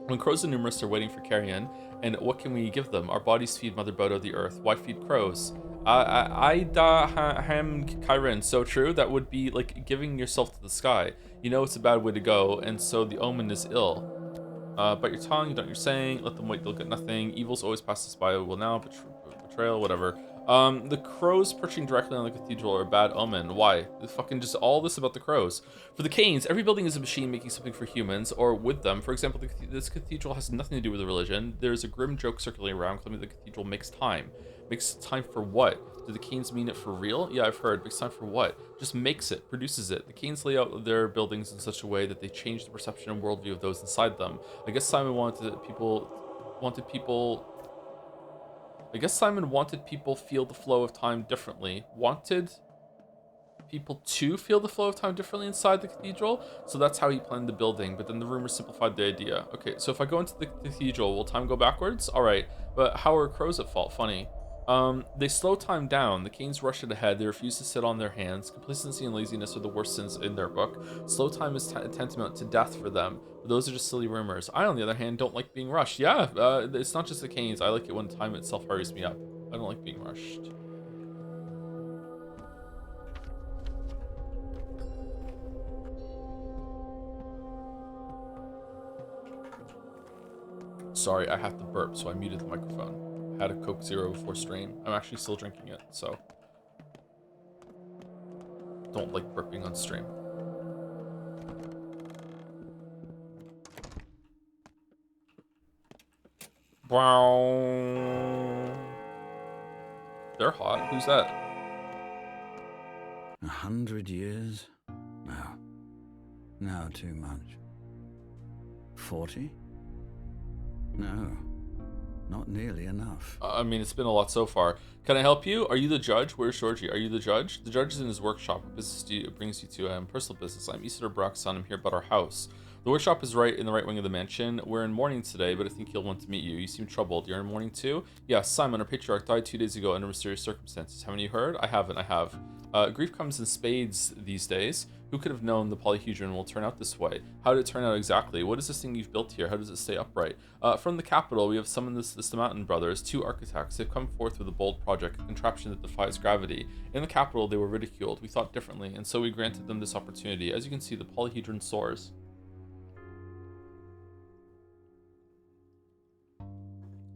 When crows are numerous, they're waiting for carrion, and what can we give them? Our bodies feed Mother Bodo the earth. Why feed crows? Aida ham Kyren, so true. That would be like giving yourself to the sky. You know it's a bad way to go, and so the omen is ill. Bite your tongue, you don't know what you're saying. Let them wait, they'll get nothing. Evils always pass us by. Well, now betrayal, whatever. The crows perching directly on the cathedral are a bad omen. Why? Fucking just all this about the crows. For the Canes, every building is a machine making something for humans, or with them. For example, this cathedral has nothing to do with the religion. There's a grim joke circulating around claiming the cathedral makes time. Makes time for what? Do the Canes mean it for real? Yeah, I've heard. Makes time for what? Just makes it, produces it. The Canes lay out their buildings in such a way that they change the perception and worldview of those inside them. I guess Simon wanted people feel the flow of time differently. Wanted people to feel the flow of time differently inside the cathedral, so that's how he planned the building, but then the rumors simplified the idea. Okay, so if I go into the cathedral, will time go backwards? Alright, but how are crows at fault? Funny. They slow time down. The Canes rush it ahead. They refuse to sit on their hands. Complacency and laziness are the worst sins in their book. Slow time is tantamount to death for them. But those are just silly rumors. I, on the other hand, don't like being rushed. Yeah, it's not just the Canes. I like it when time itself hurries me up. I don't like being rushed. Sorry, I have to burp, so I muted the microphone. I had a Coke Zero before stream. I'm actually still drinking it, so don't like burping on stream. Wow. They're hot. Who's that? 100 years? No. No, too much. 40? No. Not nearly enough. I mean, it's been a lot so far. Can I help you? Are you the judge? Where's Georgie? Are you the judge? The judge is in his workshop. What business brings you to? Personal business. I'm Isidore Brock's son. I'm here about our house. The workshop is right in the right wing of the mansion. We're in mourning today, but I think he'll want to meet you. You seem troubled. You're in mourning too? Yes, Simon, our patriarch, died 2 days ago under mysterious circumstances. Haven't you heard? I haven't. I have. Grief comes in spades these days. Who could have known the polyhedron will turn out this way? How did it turn out exactly? What is this thing you've built here? How does it stay upright? From the capital, we have summoned the Mountain brothers, 2 architects. They've come forth with a bold project, a contraption that defies gravity. In the capital, they were ridiculed. We thought differently, and so we granted them this opportunity. As you can see, the polyhedron soars.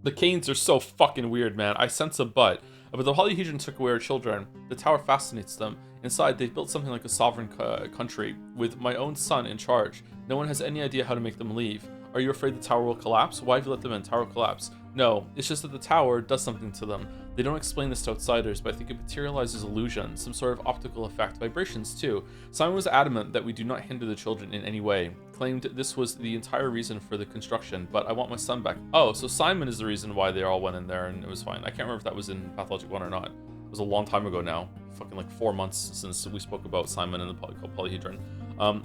The Canes are so fucking weird, man. I sense a butt. But the polyhedron took away our children. The tower fascinates them. Inside, they've built something like a sovereign country, with my own son in charge. No one has any idea how to make them leave. Are you afraid the tower will collapse? Why have you let them in? Tower will collapse. No, it's just that the tower does something to them. They don't explain this to outsiders, but I think it materializes illusion, some sort of optical effect, vibrations too. Simon was adamant that we do not hinder the children in any way, claimed this was the entire reason for the construction, but I want my son back. Oh, so Simon is the reason why they all went in there and it was fine. I can't remember if that was in Pathologic 1 or not. It was a long time ago now. Fucking like 4 months since we spoke about Simon and the polyhedron.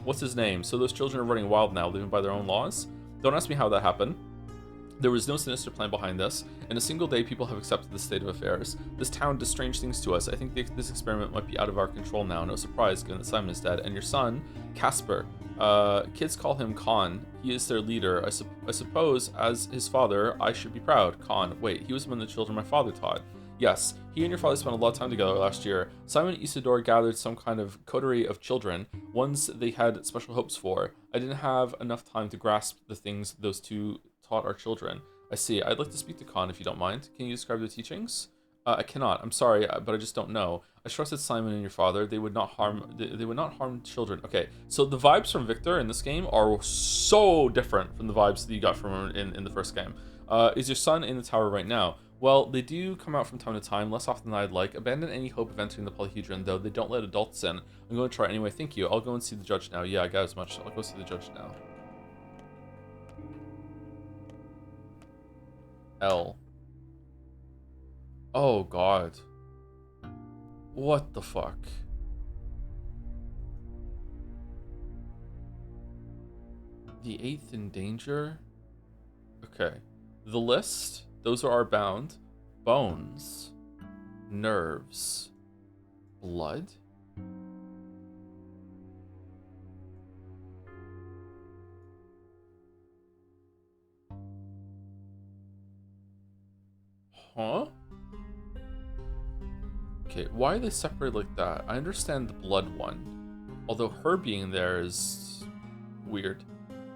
What's his name? So those children are running wild now, living by their own laws? Don't ask me how that happened. There was no sinister plan behind this. In a single day, people have accepted this state of affairs. This town does strange things to us. I think this experiment might be out of our control now. No surprise, given that Simon is dead. And your son, Casper. Kids call him Khan. He is their leader. I suppose, as his father, I should be proud. Khan. Wait, he was one of the children my father taught. Yes, he and your father spent a lot of time together last year. Simon and Isidore gathered some kind of coterie of children, ones they had special hopes for. I didn't have enough time to grasp the things those two taught our children. I see. I'd like to speak to Khan if you don't mind. Can you describe the teachings? I cannot. I'm sorry, but I just don't know. I trusted Simon and your father. They would not harm. They would not harm children. Okay, so the vibes from Victor in this game are so different from the vibes that you got from him in the first game. Is your son in the tower right now? Well, they do come out from time to time, less often than I'd like. Abandon any hope of entering the polyhedron, though. They don't let adults in. I'm going to try anyway. Thank you. I'll go and see the judge now. Yeah, I got as much. I'll go see the judge now. L. Oh, God. What the fuck? The 8th in danger? Okay. The list, those are our bound. Bones. Nerves. Blood? Huh? Okay, why are they separated like that? I understand the blood one. Although her being there is weird.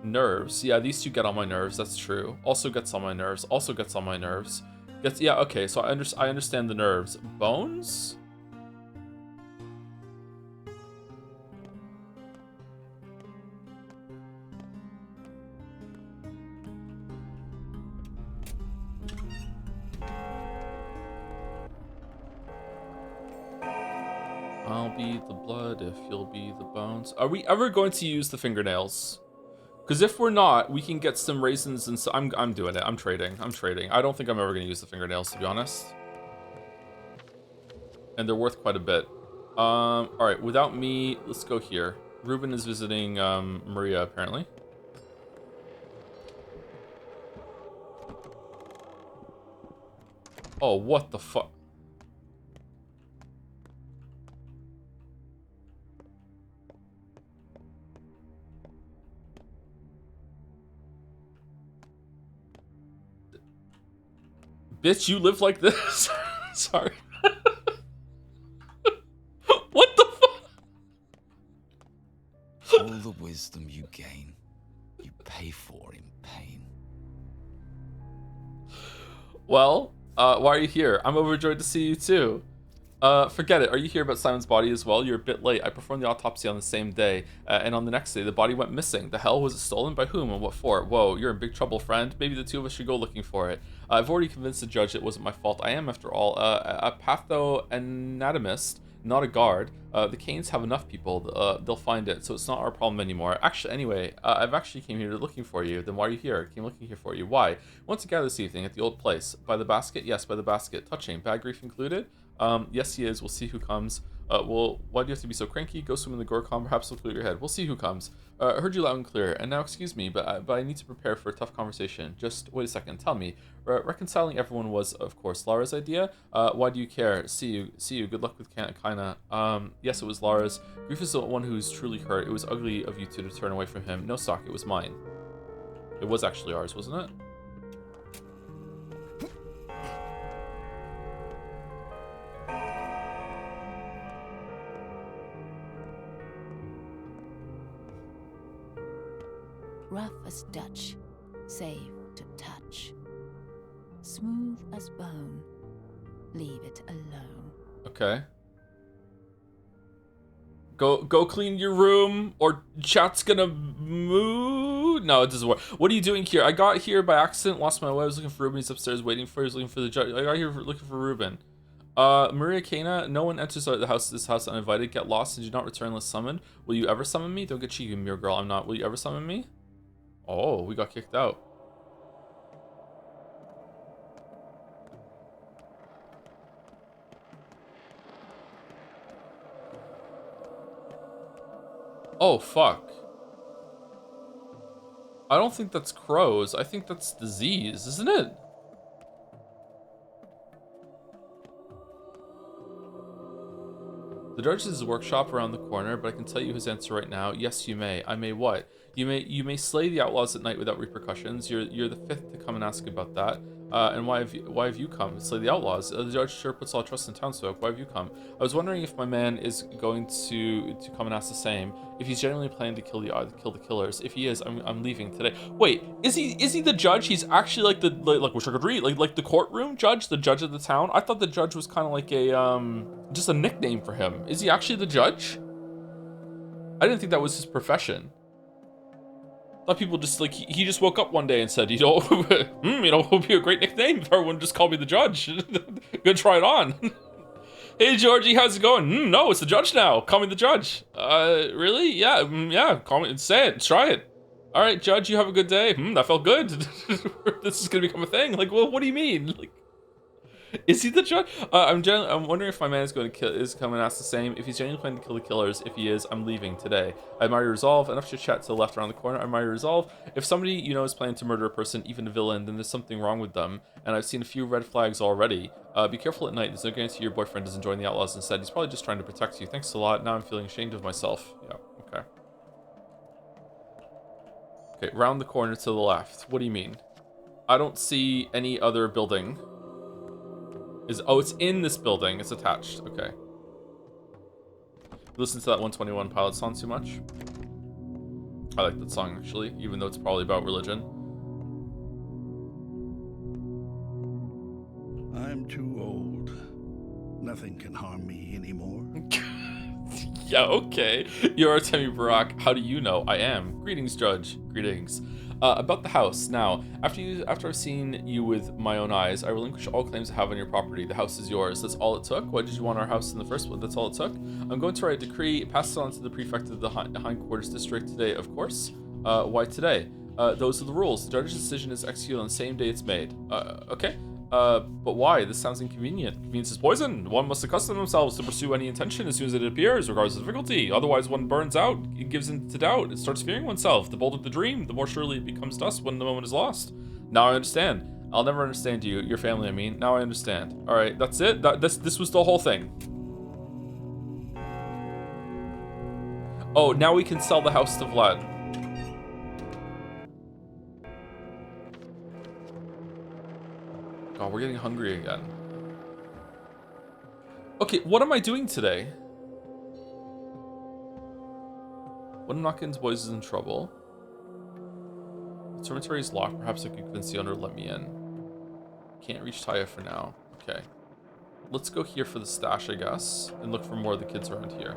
Nerves. Yeah, these two get on my nerves, that's true. Also gets on my nerves. Also gets on my nerves. Gets, yeah, okay, so I understand the nerves. Bones? I'll be the blood if you'll be the bones. Are we ever going to use the fingernails? Because if we're not, we can get some raisins and so I'm doing it. I'm trading. I don't think I'm ever going to use the fingernails, to be honest. And they're worth quite a bit. All right, without me, let's go here. Ruben is visiting Maria, apparently. Oh, what the fuck? Bitch, you live like this? Sorry. What the fuck? All the wisdom you gain, you pay for in pain. Well, why are you here? I'm overjoyed to see you too. Forget it. Are you here about Simon's body as well? You're a bit late. I performed the autopsy on the same day, and on the next day, the body went missing. The hell? Was it stolen? By whom and what for? Whoa, you're in big trouble, friend. Maybe the two of us should go looking for it. I've already convinced the judge it wasn't my fault. I am, after all, a pathoanatomist, not a guard. The Canes have enough people. They'll find it, so it's not our problem anymore. Actually, anyway, I've actually came here looking for you. Then why are you here? Came looking here for you. Why? Want to gather this evening at the old place. By the basket? Yes, by the basket. Touching. Bad grief included? Yes, he is. We'll see who comes. Well, why do you have to be so cranky? Go swim in the Gorkon. Perhaps it'll clear your head. We'll see who comes. Heard you loud and clear. And now, excuse me, but I need to prepare for a tough conversation. Just wait a second. Tell me. Reconciling everyone was, of course, Lara's idea. Why do you care? See you. Good luck with Kaina. Yes, it was Lara's. Grief is the one who's truly hurt. It was ugly of you two to turn away from him. No, Sock, it was mine. It was actually ours, wasn't it? Rough as Dutch, safe to touch. Smooth as bone, leave it alone. Okay. Go clean your room, or chat's gonna move. No, it doesn't work. What are you doing here? I got here by accident, lost my way. I was looking for Ruben. He's upstairs waiting for. He's looking for the judge. I got here looking for Ruben. Maria Kana, no one enters this house uninvited. Get lost and do not return unless summoned. Will you ever summon me? Don't get cheeky, mirror girl. I'm not. Will you ever summon me? Oh, we got kicked out. Oh, fuck. I don't think that's crows. I think that's disease, isn't it? The judge's workshop around the corner, but I can tell you his answer right now. Yes, you may. I may what? You may slay the outlaws at night without repercussions. You're the fifth to come and ask about that. And why have you come? It's like the outlaws. The judge sure puts all trust in townsfolk. Why have you come? I was wondering if my man is going to come and ask the same. If he's genuinely planning to kill the killers. If he is, I'm leaving today. Wait, is he the judge? He's actually like the like wish I could read like the courtroom judge, the judge of the town. I thought the judge was kind of like a just a nickname for him. Is he actually the judge? I didn't think that was his profession. A lot of people just like he just woke up one day and said, it would be a great nickname if everyone just called me the judge. Gonna try it on. Hey Georgie, how's it going? No, it's the judge now. Call me the judge. Really? Yeah, yeah. Call me. Say it. Try it. All right, judge. You have a good day. That felt good. This is gonna become a thing. Like, well, what do you mean? Like, is he the judge? I'm wondering if my man is going to come and ask the same. If he's genuinely planning to kill the killers, if he is, I'm leaving today. I admire your resolve. Enough to chat to the left around the corner. I admire your resolve. If somebody you know is planning to murder a person, even a villain, then there's something wrong with them. And I've seen a few red flags already. Be careful at night. There's no guarantee your boyfriend doesn't join the outlaws instead. He's probably just trying to protect you. Thanks a lot. Now I'm feeling ashamed of myself. Yeah. Okay. Okay. Round the corner to the left. What do you mean? I don't see any other building. It's in this building. It's attached. Okay. Listen to that 121 Pilot song too much? I like that song, actually, even though it's probably about religion. I'm too old. Nothing can harm me anymore. Yeah, okay. You're Artemi Barak. How do you know? I am. Greetings, Judge. Greetings. About the house. Now, after I've seen you with my own eyes, I relinquish all claims I have on your property. The house is yours. That's all it took. Why did you want our house in the first place? That's all it took. I'm going to write a decree, pass it on to the prefect of the hindquarters district today, of course. Why today? Those are the rules. The judge's decision is executed on the same day it's made. Okay. But why? This sounds inconvenient. Convenience is poison. One must accustom themselves to pursue any intention as soon as it appears, regardless of difficulty. Otherwise, one burns out, it gives in to doubt, it starts fearing oneself. The bolder the dream, the more surely it becomes dust when the moment is lost. Now I understand. I'll never understand you, your family, I mean. Now I understand. Alright, that's it? This was the whole thing. Oh, now we can sell the house to Vlad. Oh, we're getting hungry again. Okay, what am I doing today? When Knockins boys is in trouble. The dormitory is locked. Perhaps I could convince the owner to let me in. Can't reach Taya for now. Okay. Let's go here for the stash, I guess, and look for more of the kids around here.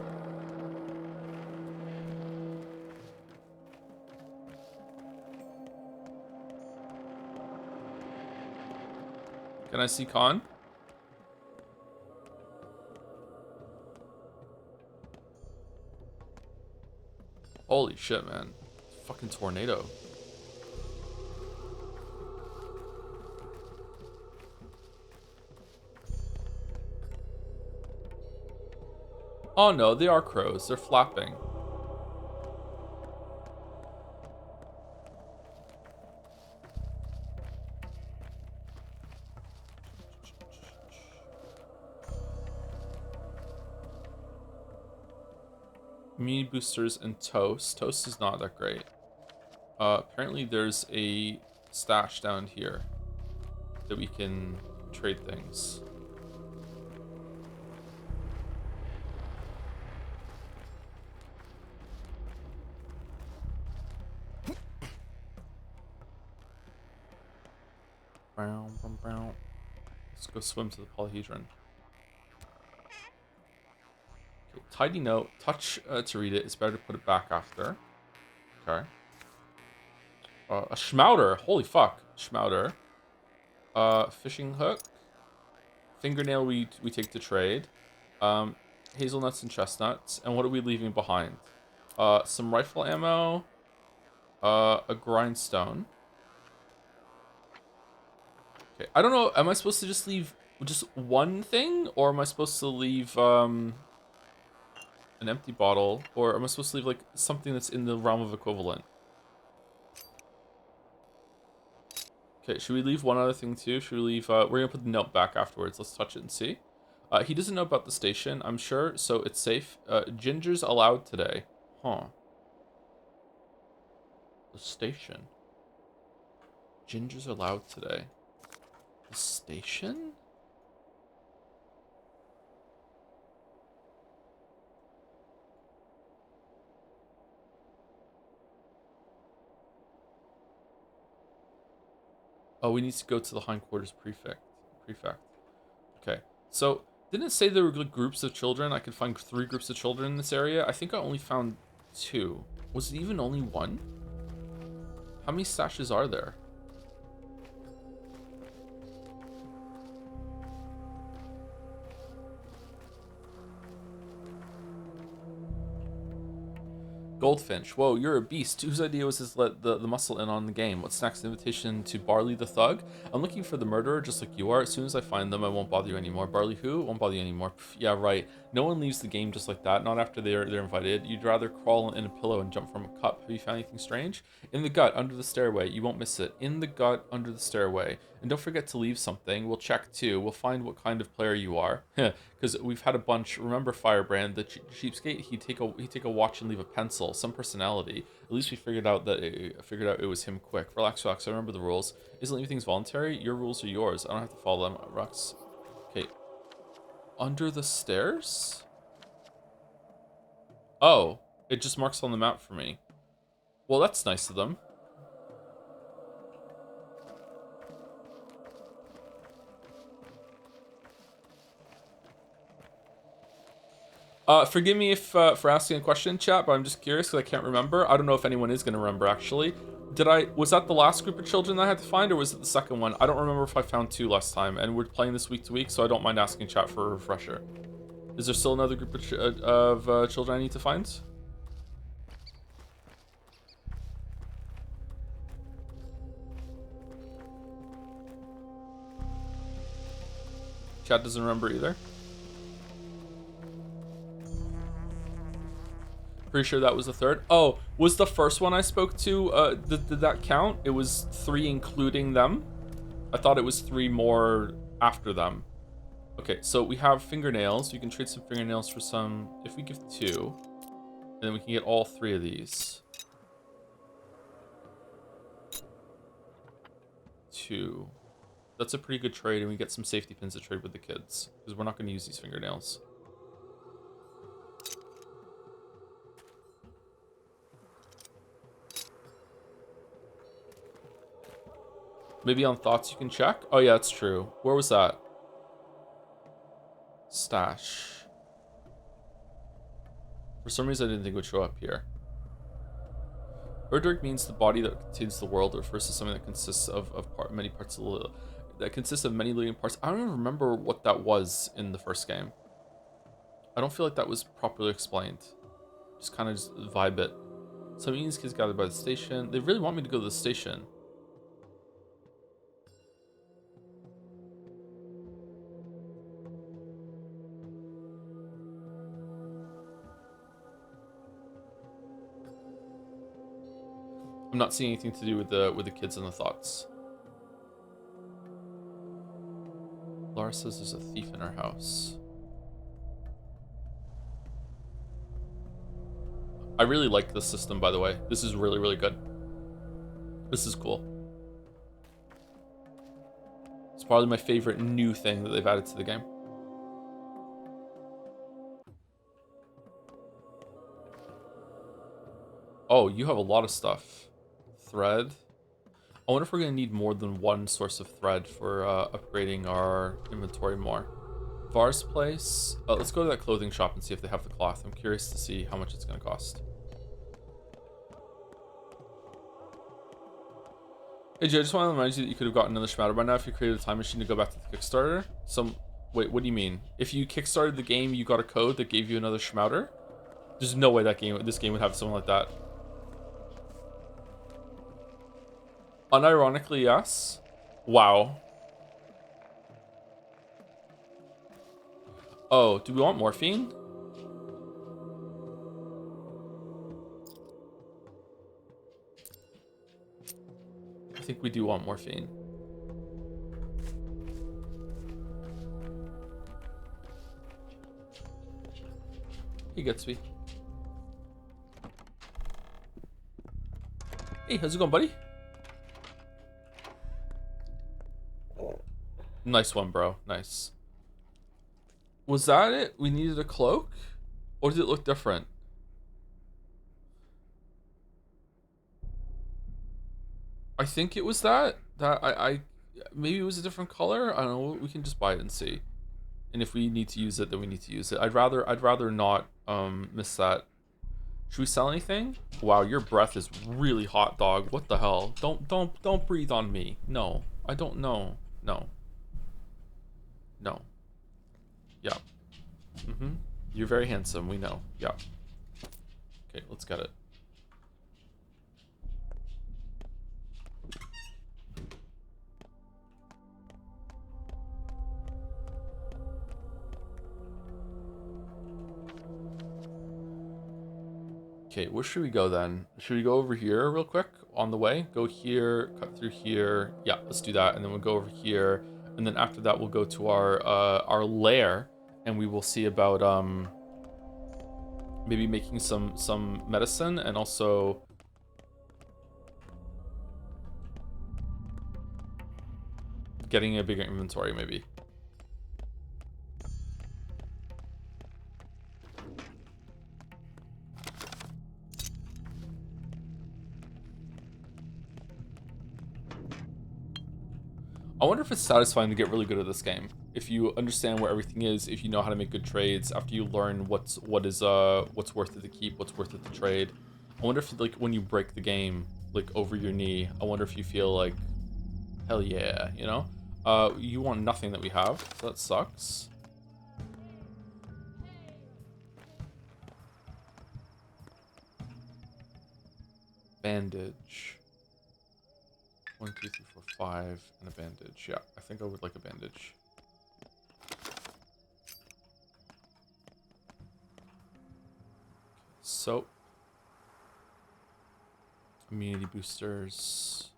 Can I see Khan? Holy shit, man. Fucking tornado. Oh no, they are crows. They're flapping. Immunity boosters and toast. Toast is not that great. Apparently there's a stash down here that we can trade things. Let's go swim to the polyhedron. Okay, tidy note. Touch to read it. It's better to put it back after. Okay. A schmouder. Holy fuck. Schmouder. Fishing hook. Fingernail we take to trade. Hazelnuts and chestnuts. And what are we leaving behind? Some rifle ammo. A grindstone. Okay, I don't know. Am I supposed to just leave just one thing? Or am I supposed to leave an empty bottle? Or am I supposed to leave like something that's in the realm of equivalent? Okay, should we leave one other thing too? Should we leave, we're gonna put the note back afterwards. Let's touch it and see. He doesn't know about the station, I'm sure, so it's safe. Gingers allowed today. Huh. The station. Gingers allowed today. The station? Oh, we need to go to the hindquarters prefect. Okay. So, didn't it say there were like groups of children? I could find 3 groups of children in this area. I think I only found 2. Was it even only 1? How many stashes are there? Goldfinch. Whoa, you're a beast. Whose idea was this let the muscle in on the game? What's next? Invitation to Barley the Thug? I'm looking for the murderer just like you are. As soon as I find them, I won't bother you anymore. Barley who? Won't bother you anymore. Pff, yeah, right. No one leaves the game just like that. Not after they're invited. You'd rather crawl in a pillow and jump from a cup. Have you found anything strange? In the gut, under the stairway. You won't miss it. In the gut, under the stairway. And don't forget to leave something. We'll check too. We'll find what kind of player you are. Because we've had a bunch. Remember Firebrand, the cheapskate? He'd take a watch and leave a pencil. Some personality. At least we figured out it was him quick. Relax. I remember the rules. Isn't leaving things voluntary? Your rules are yours. I don't have to follow them. Rux. Okay. Under the stairs? Oh, it just marks on the map for me. Well, that's nice of them. Forgive me if for asking a question, chat, but I'm just curious because I can't remember. I don't know if anyone is going to remember, actually. Was that the last group of children that I had to find, or was it the second one? I don't remember if I found 2 last time, and we're playing this week to week, so I don't mind asking chat for a refresher. Is there still another group of children I need to find? Chat doesn't remember either. Pretty sure that was the third. Oh, was the first one I spoke to, did that count? It was 3 including them? I thought it was 3 more after them. Okay, so we have fingernails. We can trade some fingernails for some, if we give 2, and then we can get all 3 of these. 2. That's a pretty good trade, and we get some safety pins to trade with the kids, because we're not going to use these fingernails. Maybe on thoughts you can check? Oh yeah, that's true. Where was that? Stash. For some reason I didn't think it would show up here. Erdrick means the body that contains the world. It refers to something that consists of many parts of the... That consists of many living parts. I don't even remember what that was in the first game. I don't feel like that was properly explained. Just kind of just vibe it. Some Eaton's kids gathered by the station. They really want me to go to the station. I'm not seeing anything to do with the kids and the thoughts. Laura says there's a thief in her house. I really like this system, by the way. This is really, really good. This is cool. It's probably my favorite new thing that they've added to the game. Oh, you have a lot of stuff. Thread. I wonder if we're going to need more than 1 source of thread for upgrading our inventory more. Var's place. Let's go to that clothing shop and see if they have the cloth. I'm curious to see how much it's going to cost. Hey Jay, I just want to remind you that you could have gotten another Schmatter by now if you created a time machine to go back to the Kickstarter. Wait, what do you mean? If you kickstarted the game, you got a code that gave you another Schmatter? There's no way this game would have something like that. Unironically, yes. Wow. Oh, do we want morphine? I think we do want morphine. He gets me. Hey, how's it going, buddy? Nice one, bro. Nice. Was that it? We needed a cloak? Or did it look different? I think it was that. I maybe it was a different color. I don't know. We can just buy it and see. And if we need to use it, then we need to use it. I'd rather not miss that. Should we sell anything? Wow, your breath is really hot, dog. What the hell? Don't breathe on me. No. I don't know. No. No. Yeah. You're very handsome, we know. Yeah. Okay, let's get it. Okay, where should we go then? Should we go over here real quick on the way? Go here, cut through here. Yeah, let's do that. And then we'll go over here. And then after that, we'll go to our lair, and we will see about maybe making some medicine, and also getting a bigger inventory maybe. I wonder if it's satisfying to get really good at this game. If you understand where everything is, if you know how to make good trades, after you learn what's worth it to keep, what's worth it to trade. I wonder if like when you break the game like over your knee, I wonder if you feel like hell yeah, you know? You want nothing that we have, so that sucks. Bandage. 1, 2, 3, 4, 5, and a bandage. Yeah, I think I would like a bandage. Soap. Immunity boosters.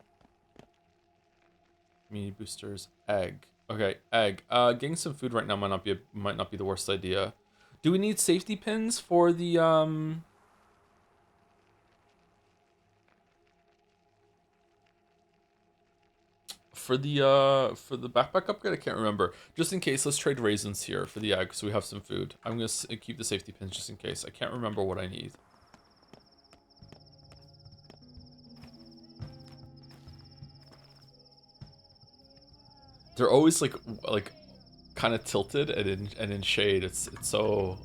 Immunity boosters. Egg. Okay, egg. Getting some food right now might not be the worst idea. Do we need safety pins for the for the backpack upgrade? I can't remember. Just in case, let's trade raisins here for the egg so we have some food. I'm gonna keep the safety pins just in case. I can't remember what I need. They're always like kind of tilted and in shade. It's so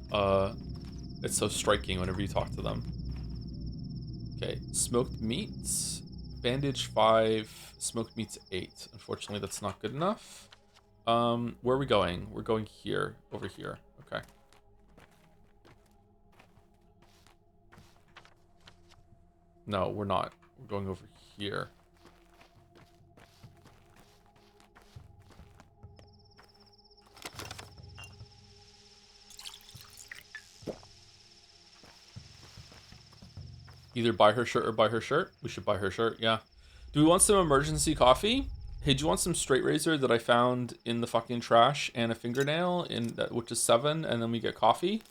striking whenever you talk to them. Okay, smoked meats, bandage 5, smoked meats 8. Unfortunately, that's not good enough. Where are we going? We're going here, over here. Okay. No, we're not. We're going over here. Either buy her shirt or buy her shirt. We should buy her shirt, yeah. Do we want some emergency coffee? Hey, do you want some straight razor that I found in the fucking trash and a fingernail, which is 7, and then we get coffee?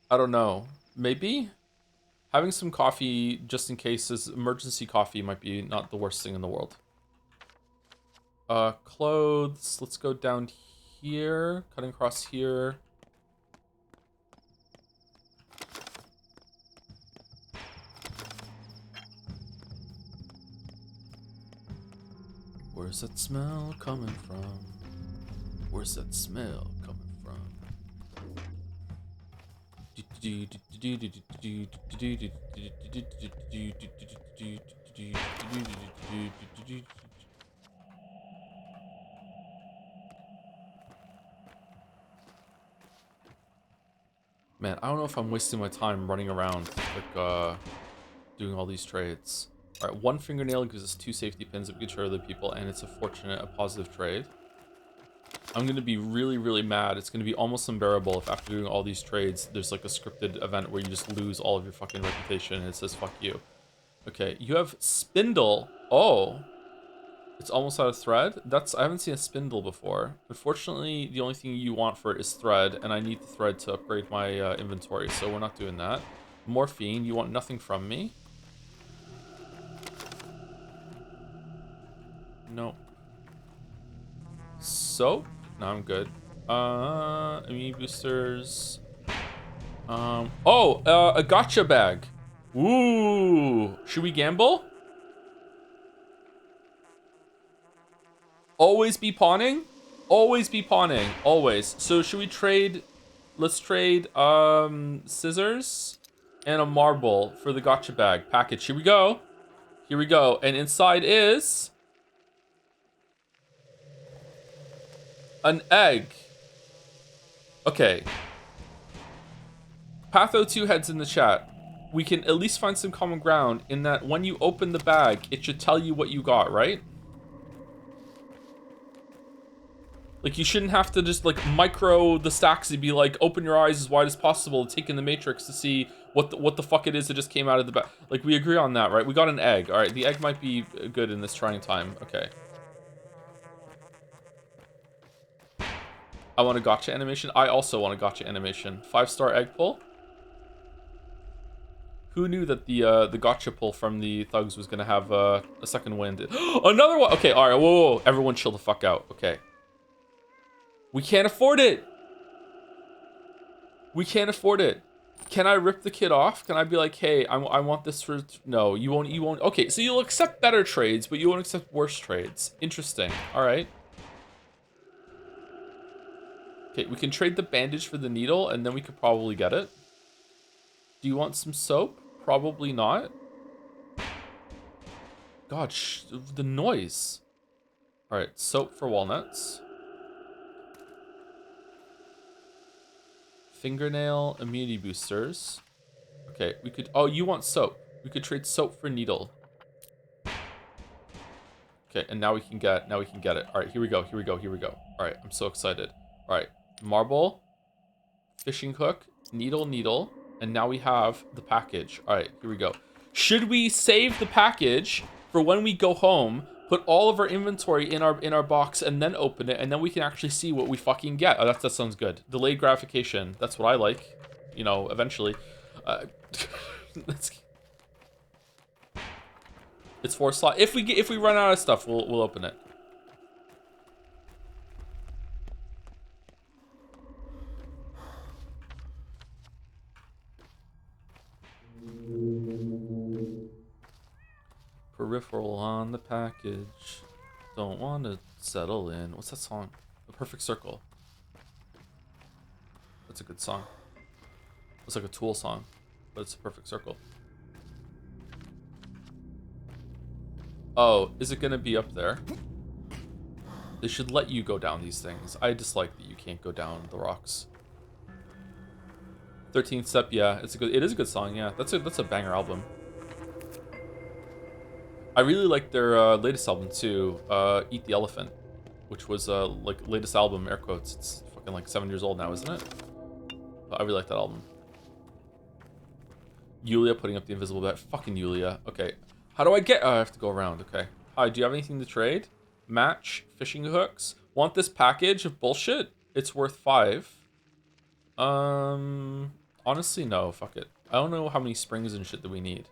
I don't know. Maybe? Having some coffee just in case is emergency coffee might be not the worst thing in the world. Clothes. Let's go down here, cutting across here. Where's that smell coming from? Where's that smell coming from? Man, I don't know if I'm wasting my time running around like doing all these trades. Alright, 1 fingernail gives us 2 safety pins that we can trade other people, and it's a positive trade. I'm gonna be really, really mad. It's gonna be almost unbearable if after doing all these trades, there's like a scripted event where you just lose all of your fucking reputation and it says fuck you. Okay, you have spindle. Oh. It's almost out of thread? I haven't seen a spindle before. Unfortunately, the only thing you want for it is thread, and I need the thread to upgrade my inventory, so we're not doing that. Morphine, you want nothing from me? No. soap? No, I'm good. Immune boosters. A gotcha bag. Ooh, should we gamble? Always be pawning? Always be pawning, always. So should we trade, let's trade scissors and a marble for the gotcha bag package. Here we go. Here we go. And inside is an egg. Okay. Patho2 heads in the chat. We can at least find some common ground in that when you open the bag, it should tell you what you got, right? Like, you shouldn't have to just, like, micro the stacks and be like, open your eyes as wide as possible, take in the matrix to see what the fuck it is that just came out of the bag. Like, we agree on that, right? We got an egg. All right, the egg might be good in this trying time. Okay. I want a gotcha animation. I also want a gotcha animation. 5-star egg pull. Who knew that the gotcha pull from the thugs was gonna have a second wind? Another one. Okay, all right. Whoa. Everyone, chill the fuck out. Okay. We can't afford it. We can't afford it. Can I rip the kid off? Can I be like, hey, I want this for... No, you won't. You won't. Okay, so you'll accept better trades, but you won't accept worse trades. Interesting. All right. Okay, we can trade the bandage for the needle, and then we could probably get it. Do you want some soap? Probably not. God, the noise. All right, soap for walnuts. Fingernail immunity boosters. Okay, we could... Oh, you want soap. We could trade soap for needle. Okay, and now we can get it. All right, here we go. Here we go. Here we go. All right, I'm so excited. All right, marble, fishing hook, needle, and now we have the package. All right, here we go. Should we save the package for when we go home, put all of our inventory in our box, and then open it, and then we can actually see what we fucking get? Oh, that sounds good. Delayed gratification. That's what I like. You know, eventually. It's 4 slot. If we run out of stuff, we'll open it. Peripheral on the package. Don't want to settle in. What's that song? The Perfect Circle. That's a good song. It's like a Tool song, but it's a Perfect Circle. Oh, is it gonna be up there? They should let you go down these things. I dislike that you can't go down the rocks. 13th Step, yeah, it is a good song, yeah. That's a banger album. I really like their latest album too, Eat the Elephant, which was like latest album, air quotes. It's fucking like 7 years old now, isn't it? But I really like that album. Yulia putting up the invisible bet. Fucking Yulia. Okay. How do I get... Oh, I have to go around. Okay. Hi, do you have anything to trade? Match. Fishing hooks. Want this package of bullshit? It's worth 5. Honestly, no. Fuck it. I don't know how many springs and shit that we need.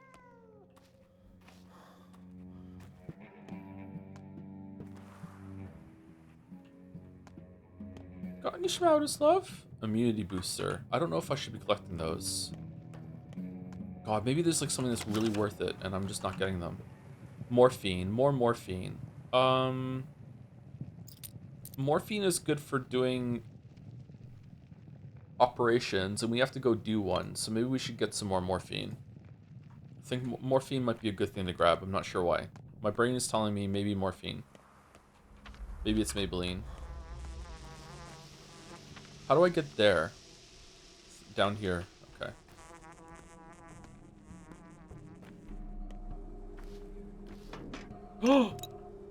Got any Shroudus, love? Immunity booster. I don't know if I should be collecting those. God, maybe there's like something that's really worth it and I'm just not getting them. Morphine. More morphine. Morphine is good for doing operations and we have to go do one. So maybe we should get some more morphine. I think morphine might be a good thing to grab. I'm not sure why. My brain is telling me maybe morphine. Maybe it's Maybelline. How do I get there? Down here. Okay.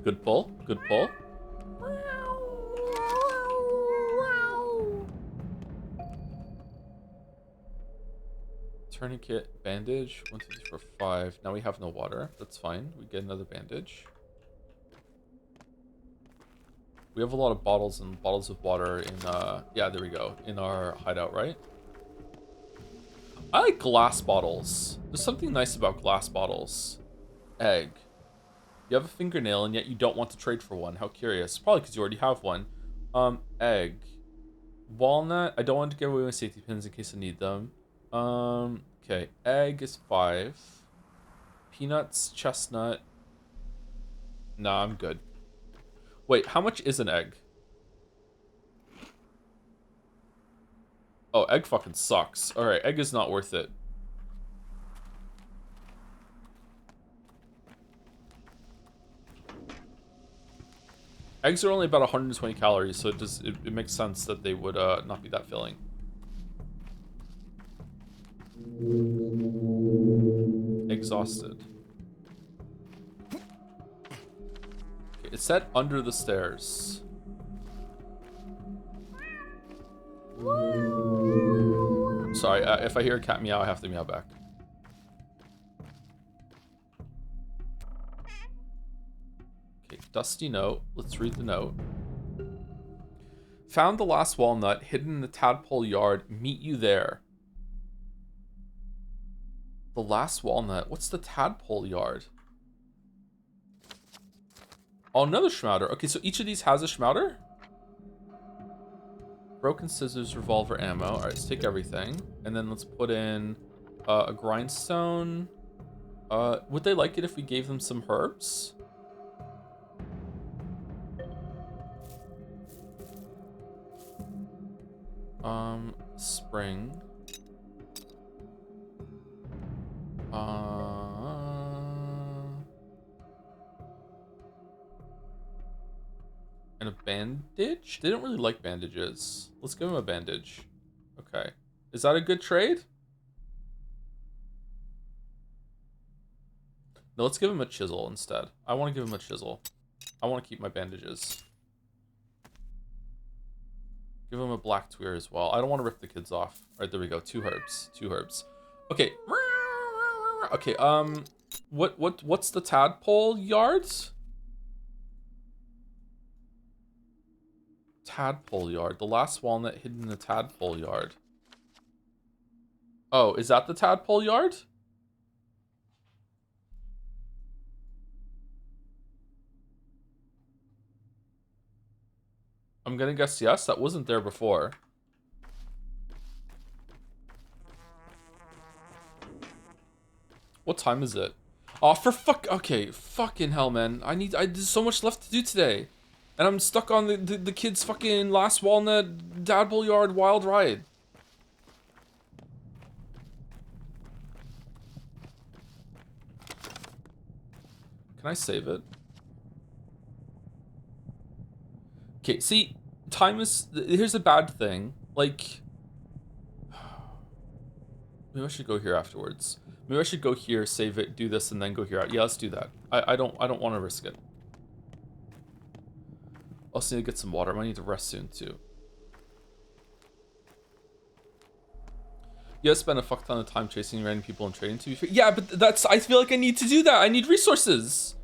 Good pull. Good pull. Tourniquet, bandage. 1, 2, 3, 4, 5. Now we have no water. That's fine. We get another bandage. We have a lot of bottles and bottles of water in, yeah, there we go. In our hideout, right? I like glass bottles. There's something nice about glass bottles. Egg. You have a fingernail and yet you don't want to trade for one. How curious. Probably because you already have one. Egg. Walnut. I don't want to give away my safety pins in case I need them. Okay. Egg is 5. Peanuts, chestnut. Nah, I'm good. Wait, how much is an egg? Oh, egg fucking sucks. Alright, egg is not worth it. Eggs are only about 120 calories, so it makes sense that they would not be that filling. Exhausted. Okay, it's set under the stairs. Sorry, if I hear a cat meow, I have to meow back. Okay, dusty note. Let's read the note. Found the last walnut hidden in the tadpole yard. Meet you there. The last walnut. What's the tadpole yard? Oh, another schmouder. Okay, so each of these has a schmouder? Broken scissors, revolver ammo. All right, let's take everything. And then let's put in a grindstone. Would they like it if we gave them some herbs? Spring. And a bandage? They don't really like bandages. Let's give them a bandage. Okay. Is that a good trade? No, let's give him a chisel instead. I want to give him a chisel. I want to keep my bandages. Give him a black tweer as well. I don't want to rip the kids off. All right, there we go. 2 herbs. 2 herbs. Okay. Okay, what's the tadpole yards? Tadpole yard. The last walnut hidden in the tadpole yard. Oh, is that the tadpole yard? I'm gonna guess yes. That wasn't there before. What time is it? Oh, for fuck. Okay, fucking hell, man. There's so much left to do today, and I'm stuck on the kid's fucking last walnut tadpole yard wild ride. Can I save it? Okay, see, time is... Here's a bad thing. Like... Maybe I should go here afterwards. Maybe I should go here, save it, do this, and then go here. Yeah, let's do that. I don't want to risk it. Also need to get some water. I might need to rest soon, too. You guys spend a fuck ton of time chasing random people and trading, to be fair. Yeah, but that's... I feel like I need to do that. I need resources.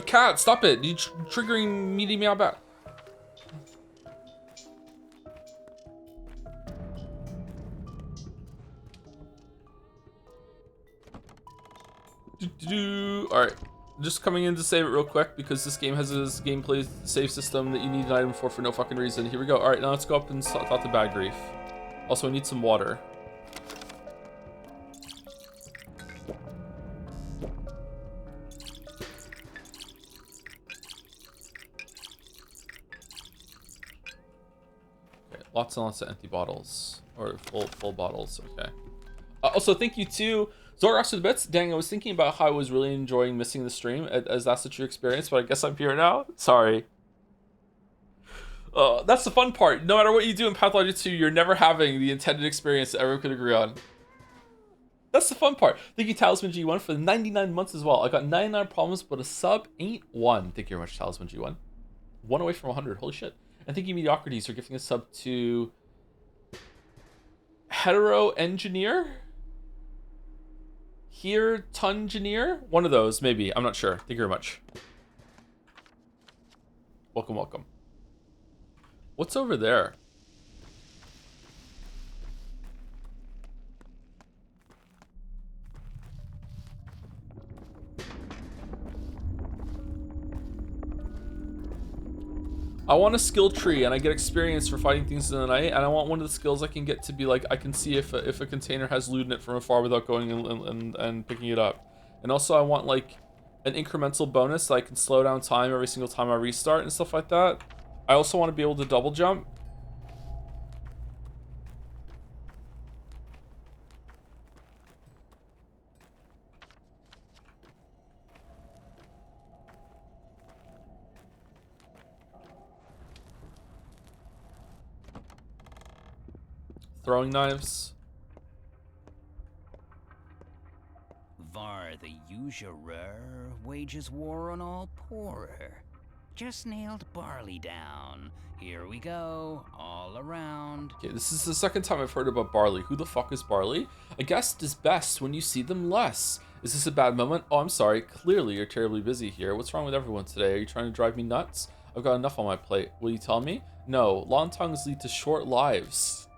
Cat, stop it. You're triggering me to meow back. Alright. Just coming in to save it real quick because this game has this gameplay save system that you need an item for no fucking reason. Here we go. Alright, now let's go up and talk to Bad Grief. Also, I need some water. Lots and lots of empty bottles. Or full bottles, okay. Also, thank you to Zorax for the bits. Dang, I was thinking about how I was really enjoying missing the stream, as that's a true experience, but I guess I'm here now. Sorry. That's the fun part. No matter what you do in Pathologic 2, you're never having the intended experience that everyone could agree on. That's the fun part. Thank you, Talisman G1, for the 99 months as well. I got 99 problems, but a sub ain't one. Thank you very much, Talisman G1. 1 away from 100. Holy shit. And thank you, Mediocrities, for gifting a sub to Hetero Engineer? Here, Tungineer? One of those, maybe. I'm not sure. Thank you very much. Welcome, welcome. What's over there? I want a skill tree, and I get experience for fighting things in the night, and I want one of the skills I can get to be like, I can see if a container has loot in it from afar without going and picking it up. And also I want like an incremental bonus so I can slow down time every single time I restart and stuff like that. I also want to be able to double jump. Throwing knives. Var the usurer wages war on all poorer. Just nailed barley down. Here we go, all around. Okay, this is the second time I've heard about barley. Who the fuck is barley? A guest is best when you see them less. Is this a bad moment? Oh, I'm sorry. Clearly you're terribly busy here. What's wrong with everyone today? Are you trying to drive me nuts? I've got enough on my plate. Will you tell me? No. Long tongues lead to short lives.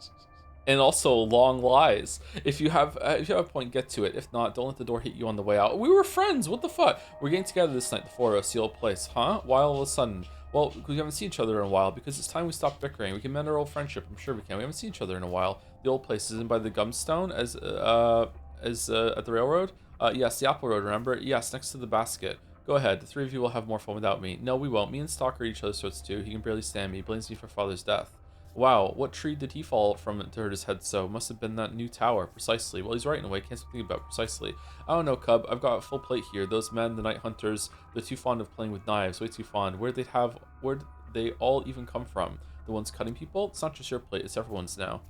And also long lies. If you have a point, get to it. If not, don't let the door hit you on the way out. We were friends. What the fuck? We're getting together this night, the four of us, the old place, huh? Why all of a sudden? Well, we haven't seen each other in a while. Because it's time we stop bickering. We can mend our old friendship. I'm sure we can. We haven't seen each other in a while. The old place isn't by the Gumstone as at the railroad. Yes, the Apple Road. Remember? Yes, next to the basket. Go ahead. The three of you will have more fun without me. No, we won't. Me and Stock are each other's sorts too. He can barely stand me. He blames me for father's death. Wow, what tree did he fall from to hurt his head so? Must have been that new tower. Precisely. Well, he's right in a way. Can't stop thinking about precisely. I don't know, Cub. I've got a full plate here. Those men, the night hunters, they're too fond of playing with knives. Way too fond. Where'd they all even come from? The ones cutting people? It's not just your plate. It's everyone's now.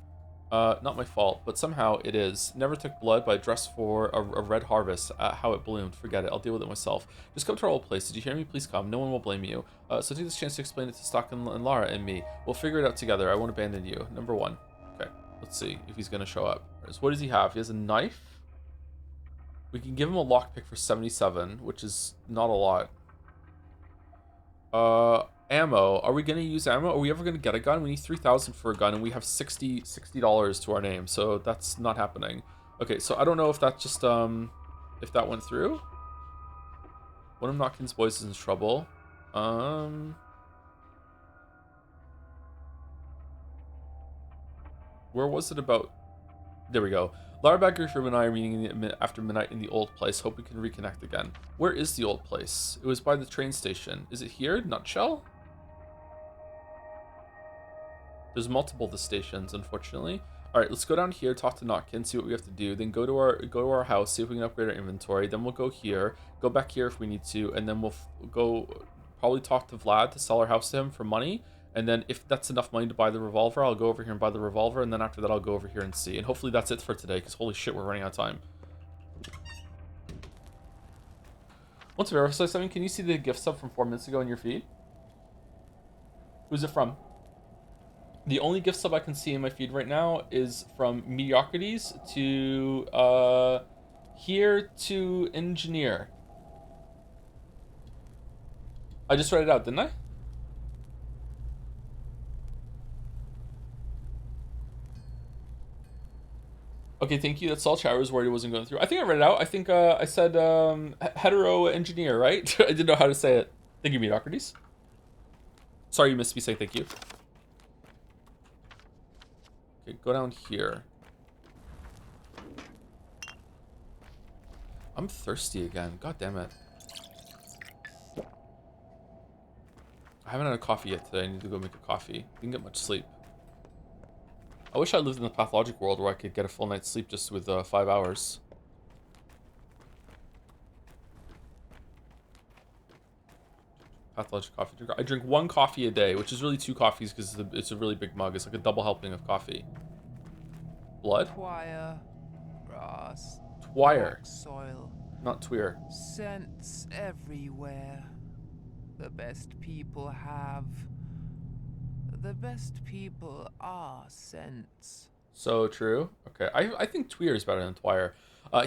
Not my fault, but somehow it is. Never took blood, but I dressed for a red harvest. How it bloomed. Forget it. I'll deal with it myself. Just come to our old place. Did you hear me? Please come. No one will blame you. So take this chance to explain it to Stock and Lara and me. We'll figure it out together. I won't abandon you. Number one. Okay, let's see if he's gonna show up. What does he have? He has a knife. We can give him a lockpick for 77, which is not a lot. Ammo. Are we going to use ammo? Are we ever going to get a gun? We need 3,000 for a gun, and we have $60 to our name, so that's not happening. Okay, so I don't know if that just, if that went through. One of Notkin's boys is in trouble. Where was it about? There we go. Lara Baggerford and I are meeting after midnight in the old place. Hope we can reconnect again. Where is the old place? It was by the train station. Is it here? Nutshell? There's multiple the stations, unfortunately. All right, let's go down here, talk to Notkin, see what we have to do. Then go to our house, see if we can upgrade our inventory. Then we'll go here, go back here if we need to, and then we'll go probably talk to Vlad to sell our house to him for money. And then if that's enough money to buy the revolver, I'll go over here and buy the revolver. And then after that, I'll go over here and see. And hopefully that's it for today, because holy shit, we're running out of time. Once we verify something, can you see the gift sub from 4 minutes ago in your feed? Who's it from? The only gift sub I can see in my feed right now is from Mediocrities to here to Engineer. I just read it out, didn't I? Okay, thank you. That's all. Chat was worried it wasn't going through. I think I read it out. I think I said hetero engineer, right? I didn't know how to say it. Thank you, Mediocrities. Sorry you missed me saying thank you. Okay, go down here. I'm thirsty again. God damn it. I haven't had a coffee yet today. I need to go make a coffee. Didn't get much sleep. I wish I lived in the pathologic world where I could get a full night's sleep just with 5 hours. Pathologic coffee drinker. I drink 1 coffee a day, which is really 2 coffees because it's a really big mug. It's like a double helping of coffee. Blood? Twire, grass, Twire. soil, Not Tweer. scents everywhere. The best people have. The best people are scents. So true. Okay, I think Tweer is better than Twire.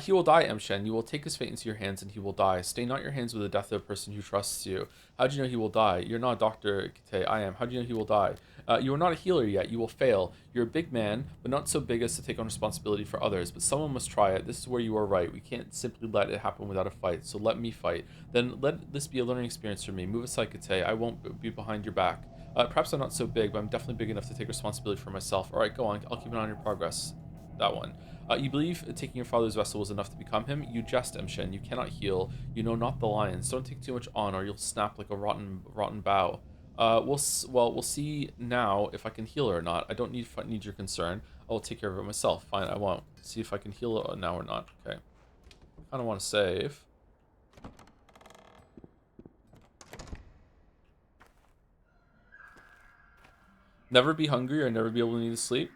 He will die, Emshen. You will take his fate into your hands and he will die. Stain not your hands with the death of a person who trusts you. How do you know he will die? You're not a doctor, Kite. I am. How do you know he will die? You are not a healer yet. You will fail. You're a big man, but not so big as to take on responsibility for others. But someone must try it. This is where you are right. We can't simply let it happen without a fight. So let me fight. Then let this be a learning experience for me. Move aside, Kite. I won't be behind your back. Perhaps I'm not so big, but I'm definitely big enough to take responsibility for myself. All right, go on. I'll keep an eye on your progress. That one. You believe taking your father's vessel was enough to become him? You jest, Emshin. You cannot heal. You know not the lions. Don't take too much on, or you'll snap like a rotten bough. We'll see now if I can heal her or not. I don't need your concern. I will take care of it myself. Fine, I won't. See if I can heal her now or not. Okay. I kind of want to save. Never be hungry or never be able to need to sleep.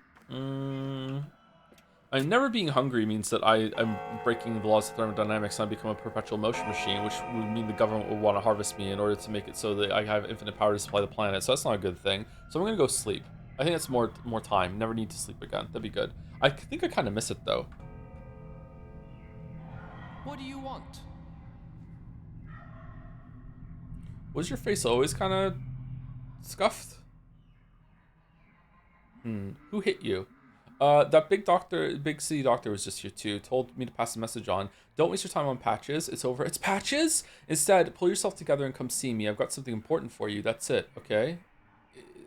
Never being hungry means that I'm breaking the laws of thermodynamics and I become a perpetual motion machine, which would mean the government would want to harvest me in order to make it so that I have infinite power to supply the planet. So that's not a good thing. So I'm gonna go sleep. I think that's more time. Never need to sleep again. That'd be good. I think I kind of miss it though. What do you want? Was your face always kind of scuffed? Who hit you? That big city doctor was just here too. Told me to pass the message on. Don't waste your time on Patches. It's over. It's Patches? Instead, pull yourself together and come see me. I've got something important for you. That's it, okay?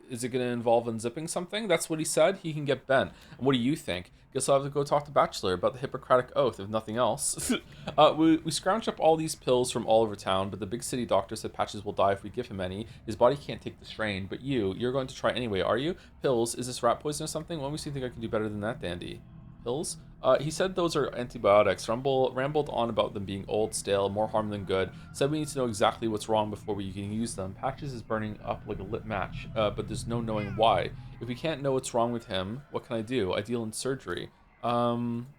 Is it going to involve unzipping something? That's what he said. He can get bent. And what do you think? Guess I'll have to go talk to Bachelor about the Hippocratic Oath, if nothing else. We scrounged up all these pills from all over town, but the big city doctor said Patches will die if we give him any. His body can't take the strain, but you're going to try anyway, are you? Pills? Is this rat poison or something? When we see think I can do better than that, Dandy? Pills? He said those are antibiotics. Rambled on about them being old, stale, more harm than good. Said we need to know exactly what's wrong before we can use them. Patches is burning up like a lit match, but there's no knowing why. If we can't know what's wrong with him, what can I do? I deal in surgery.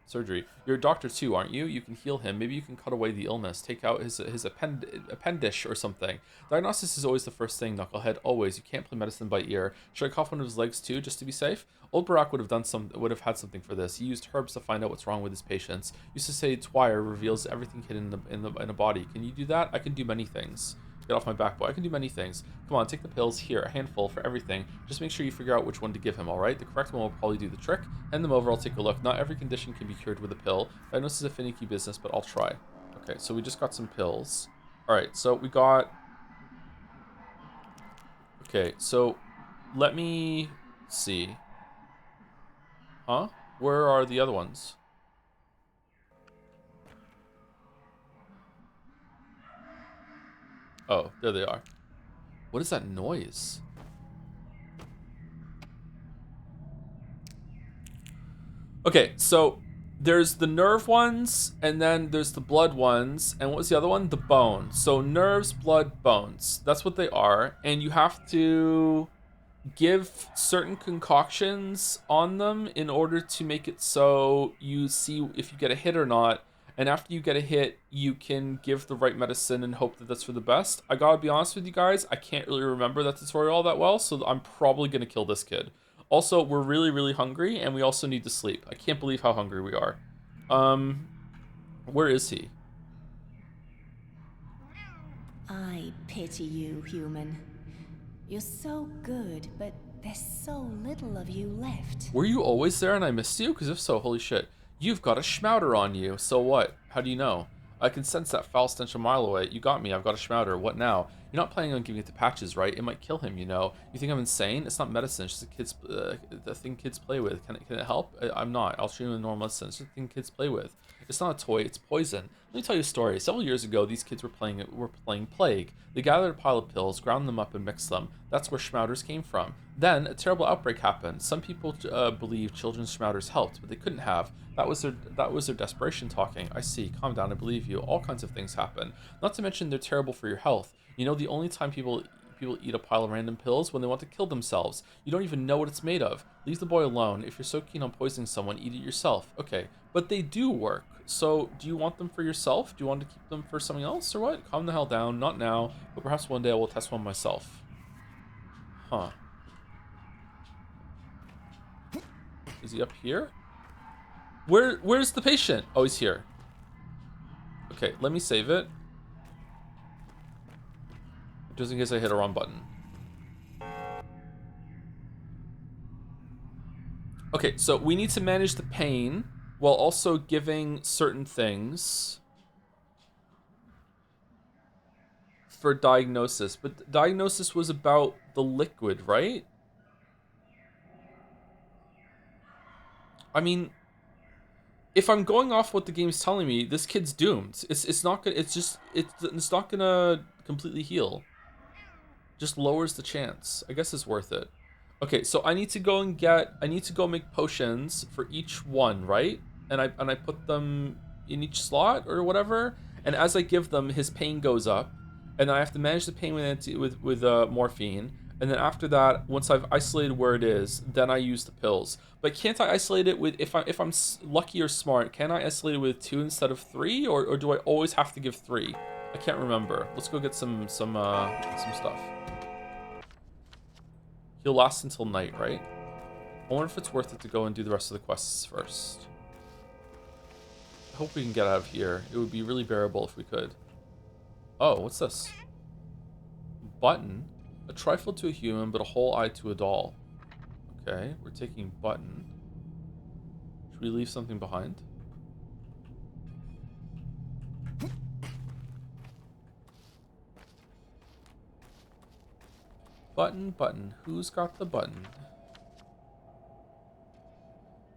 Surgery. You're a doctor too, aren't you? You can heal him. Maybe you can cut away the illness. Take out his appendage or something. Diagnosis is always the first thing, Knucklehead. Always. You can't play medicine by ear. Should I cough one of his legs too, just to be safe? Old Barack would have had something for this. He used herbs to find out what's wrong with his patients. Used to say Twire reveals everything hidden in a body. Can you do that? I can do many things. Get off my back, boy. I can do many things. Come on, take the pills. Here, a handful for everything. Just make sure you figure out which one to give him, alright? The correct one will probably do the trick. Hand them over, I'll take a look. Not every condition can be cured with a pill. I know this is a finicky business, but I'll try. Okay, so we just got some pills. Alright, so we got... Okay, so let me see. Huh? Where are the other ones? Oh, there they are. What is that noise? Okay, so there's the nerve ones, and then there's the blood ones, and what was the other one? The bone. So nerves, blood, bones. That's what they are, and you have to give certain concoctions on them in order to make it so you see if you get a hit or not. And after you get a hit, you can give the right medicine and hope that that's for the best. I gotta be honest with you guys, I can't really remember that tutorial all that well, so I'm probably gonna kill this kid. Also, we're really, really hungry, and we also need to sleep. I can't believe how hungry we are. Where is he? I pity you, human. You're so good, but there's so little of you left. Were you always there and I missed you? Because if so, holy shit. You've got a schmouter on you. So what? How do you know? I can sense that foul stench a mile away. You got me. I've got a schmouter. What now? You're not planning on giving it to Patches, right? It might kill him, you know. You think I'm insane? It's not medicine. It's just the thing kids play with. Can it help? I'm not. I'll show you a normal medicine. It's just the thing kids play with. It's not a toy. It's poison. Let me tell you a story. Several years ago, these kids were playing Plague. They gathered a pile of pills, ground them up, and mixed them. That's where schmouters came from. Then a terrible outbreak happened. Some people believe children's schmouters helped, but they couldn't have. That was their desperation talking. I see. Calm down. I believe you. All kinds of things happen. Not to mention they're terrible for your health. You know, the only time people eat a pile of random pills when they want to kill themselves. You don't even know what it's made of. Leave the boy alone. If you're so keen on poisoning someone, eat it yourself. Okay, but they do work. So do you want them for yourself? Do you want to keep them for something else or what? Calm the hell down. Not now, but perhaps one day I will test one myself. Huh. Is he up here? Where's the patient? Oh, he's here. Okay, let me save it. Just in case I hit a wrong button. Okay, so we need to manage the pain while also giving certain things. for diagnosis, but diagnosis was about the liquid, right? I mean, if I'm going off what the game's telling me, this kid's doomed. It's not gonna. It's not gonna completely heal. Just lowers the chance. I guess it's worth it. Okay, so I need to go make potions for each one, right? And I put them in each slot or whatever. And as I give them, his pain goes up, and I have to manage the pain with morphine. And then after that, once I've isolated where it is, then I use the pills. But can't I isolate it with if I'm lucky or smart? Can I isolate it with 2 instead of 3, or do I always have to give 3? I can't remember. Let's go get some stuff. He'll last until night, right? I wonder if it's worth it to go and do the rest of the quests first. I hope we can get out of here. It would be really bearable if we could. Oh, what's this? Button. A trifle to a human, but a whole eye to a doll. Okay, we're taking button. Should we leave something behind? Button, button. Who's got the button?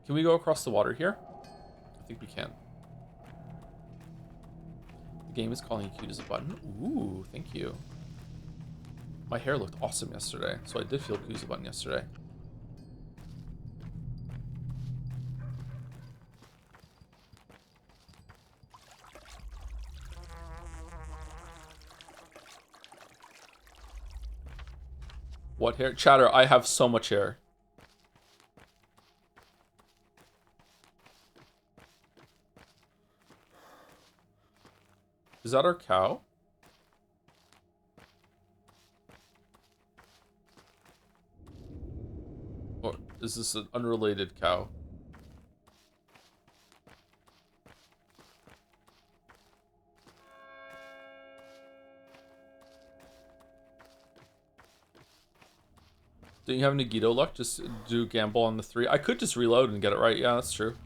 Can we go across the water here? I think we can. The game is calling you cute as a button. Ooh, thank you. My hair looked awesome yesterday, so I did feel cute as a button yesterday. What hair? Chatter, I have so much hair. Is that our cow? Or is this an unrelated cow? Don't you have Nagito luck? Just do gamble on the 3. I could just reload and get it right. Yeah, that's true.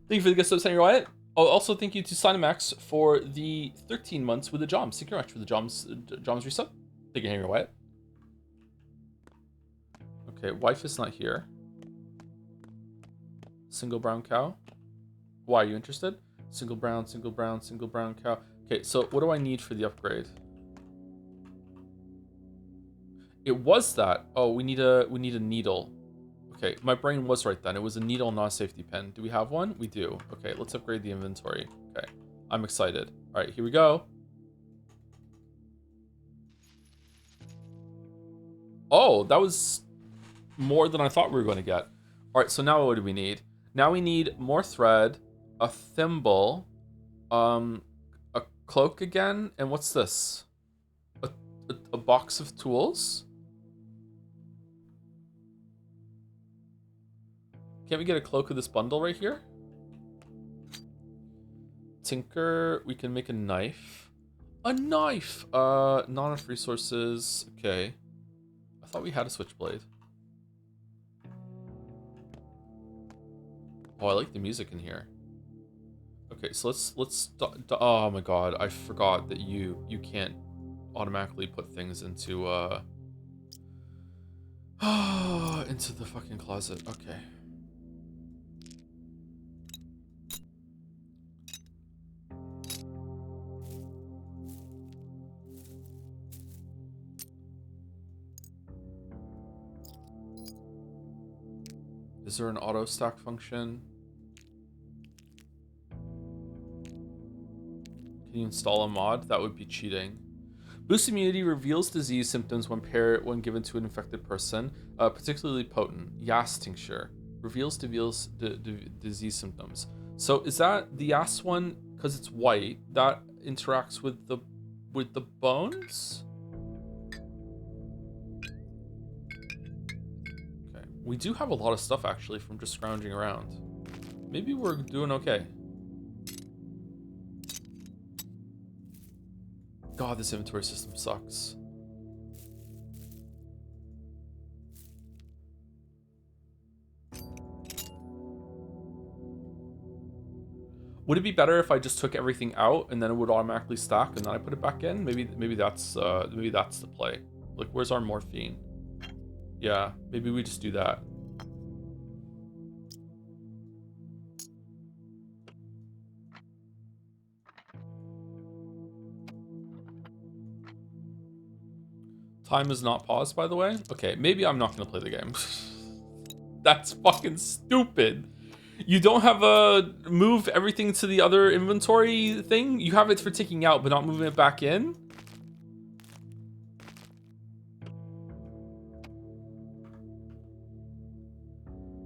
Thank you for the gift sub, Senator Wyatt. Oh, also thank you to Cinemax for the 13 months with the Joms. Thank you very much for the Joms resub. Thank you, Henry Wyatt. Okay, wife is not here. Single brown cow. Why are you interested? Single brown cow. Okay, so what do I need for the upgrade? It was that. Oh, we need a needle. Okay, my brain was right then. It was a needle, not a safety pin. Do we have one? We do. Okay, let's upgrade the inventory. Okay, I'm excited. All right, here we go. Oh, that was more than I thought we were going to get. All right, so now what do we need? Now we need more thread, a thimble, a cloak again, and what's this? A box of tools? Can't we get a cloak of this bundle right here? Tinker, we can make a knife. A knife! Not enough resources. Okay. I thought we had a switchblade. Oh, I like the music in here. Okay, so let's oh my god, I forgot that you can't automatically put things into into the fucking closet. Okay. Is there an auto stack function? Can you install a mod? That would be cheating. Boost immunity reveals disease symptoms when given to an infected person, particularly potent. Yas tincture reveals disease symptoms. So is that the Yas one? Because it's white, that interacts with the bones. Okay, we do have a lot of stuff actually from just scrounging around. Maybe we're doing okay. God, this inventory system sucks. Would it be better if I just took everything out and then it would automatically stack and then I put it back in? Maybe that's the play. Like, where's our morphine? Yeah, maybe we just do that. Time is not paused, by the way. Okay, maybe I'm not gonna play the game. That's fucking stupid. You don't have a move everything to the other inventory thing? You have it for taking out, but not moving it back in?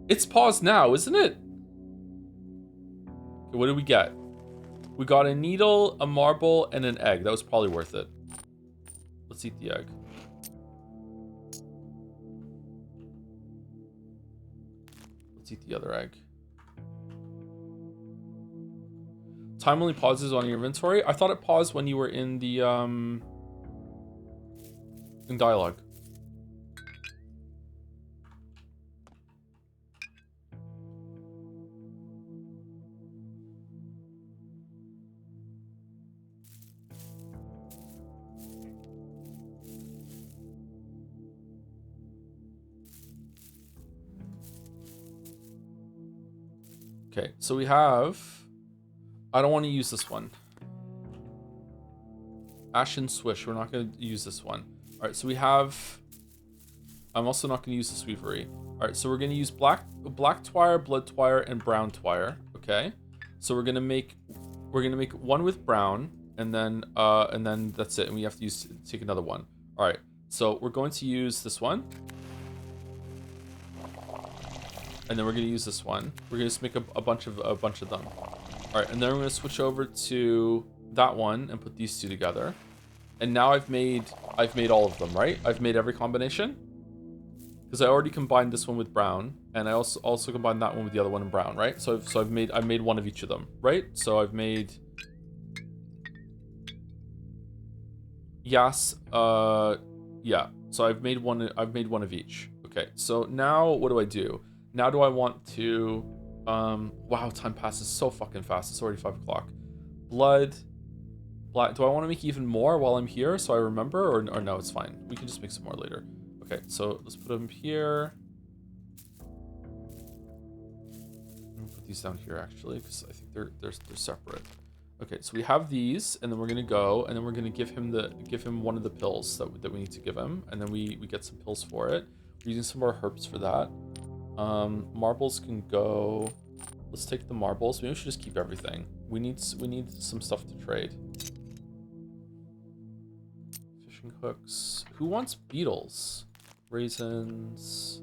It's paused now, isn't it? Okay, what did we get? We got a needle, a marble, and an egg. That was probably worth it. Let's eat the egg. Let's eat the other egg. Time only pauses on your inventory. I thought it paused when you were in the in dialogue. Okay, so we have... I don't want to use this one. Ashen Swish, we're not going to use this one. Alright, so we have... I'm also not going to use the Sweevery. Alright, so we're going to use black twire, blood twire, and brown twire. Okay, so we're going to make one with brown, and then that's it, and we have to take another one. Alright, so we're going to use this one. And then we're going to use this one. We're going to make a bunch of them. All right, and then we're going to switch over to that one and put these two together. And now I've made all of them, right? I've made every combination because I already combined this one with brown, and I also combined that one with the other one in brown, right? So I've made one of each of them, right? So I've made yes, yeah. So I've made one of each. Okay. So now what do? Now do I want to... wow, time passes so fucking fast. It's already 5 o'clock. Blood. Black. Do I want to make even more while I'm here so I remember? Or no, it's fine. We can just make some more later. Okay, so let's put them here. I'm going to put these down here, actually, because I think they're separate. Okay, so we have these, and then we're going to go, and then we're going to give him one of the pills that we need to give him, and then we get some pills for it. We're using some more herbs for that. Marbles can go. Let's take the marbles. Maybe we should just keep everything. We need some stuff to trade. Fishing hooks. Who wants beetles? Raisins.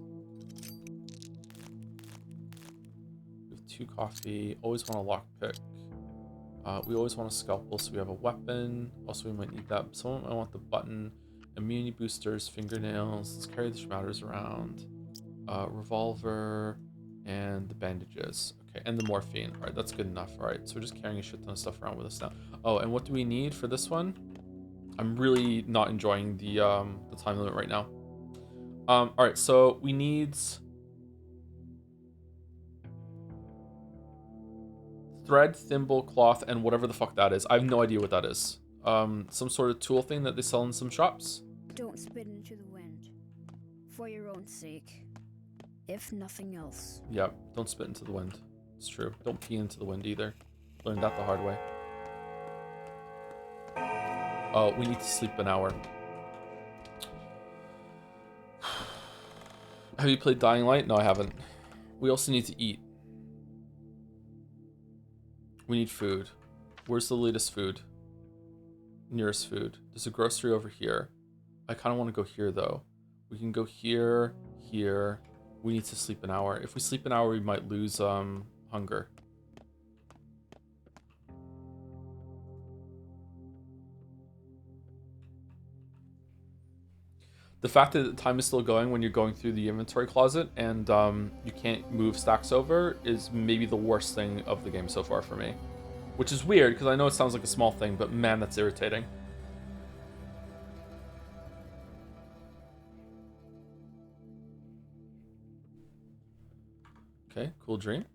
We have 2 coffee. Always want a lockpick. We always want a scalpel, so we have a weapon. Also, we might need that. Someone might want the button. Immunity boosters, fingernails. Let's carry the shatters around. Revolver, and the bandages. Okay, and the morphine. All right, that's good enough. All right, so we're just carrying a shit ton of stuff around with us now. Oh, and what do we need for this one? I'm really not enjoying the time limit right now. All right, so we need thread, thimble, cloth, and whatever the fuck that is. I have no idea what that is. Some sort of tool thing that they sell in some shops. Don't spit into the wind, for your own sake. If nothing else. Yeah, don't spit into the wind. It's true. Don't pee into the wind either. Learned that the hard way. Oh, we need to sleep an hour. Have you played Dying Light? No, I haven't. We also need to eat. We need food. Where's the latest food? Nearest food. There's a grocery over here. I kind of want to go here, though. We can go here, here. We need to sleep an hour. If we sleep an hour, we might lose hunger. The fact that time is still going when you're going through the inventory closet and you can't move stacks over is maybe the worst thing of the game so far for me. Which is weird, because I know it sounds like a small thing, but man, that's irritating. Okay, cool dream.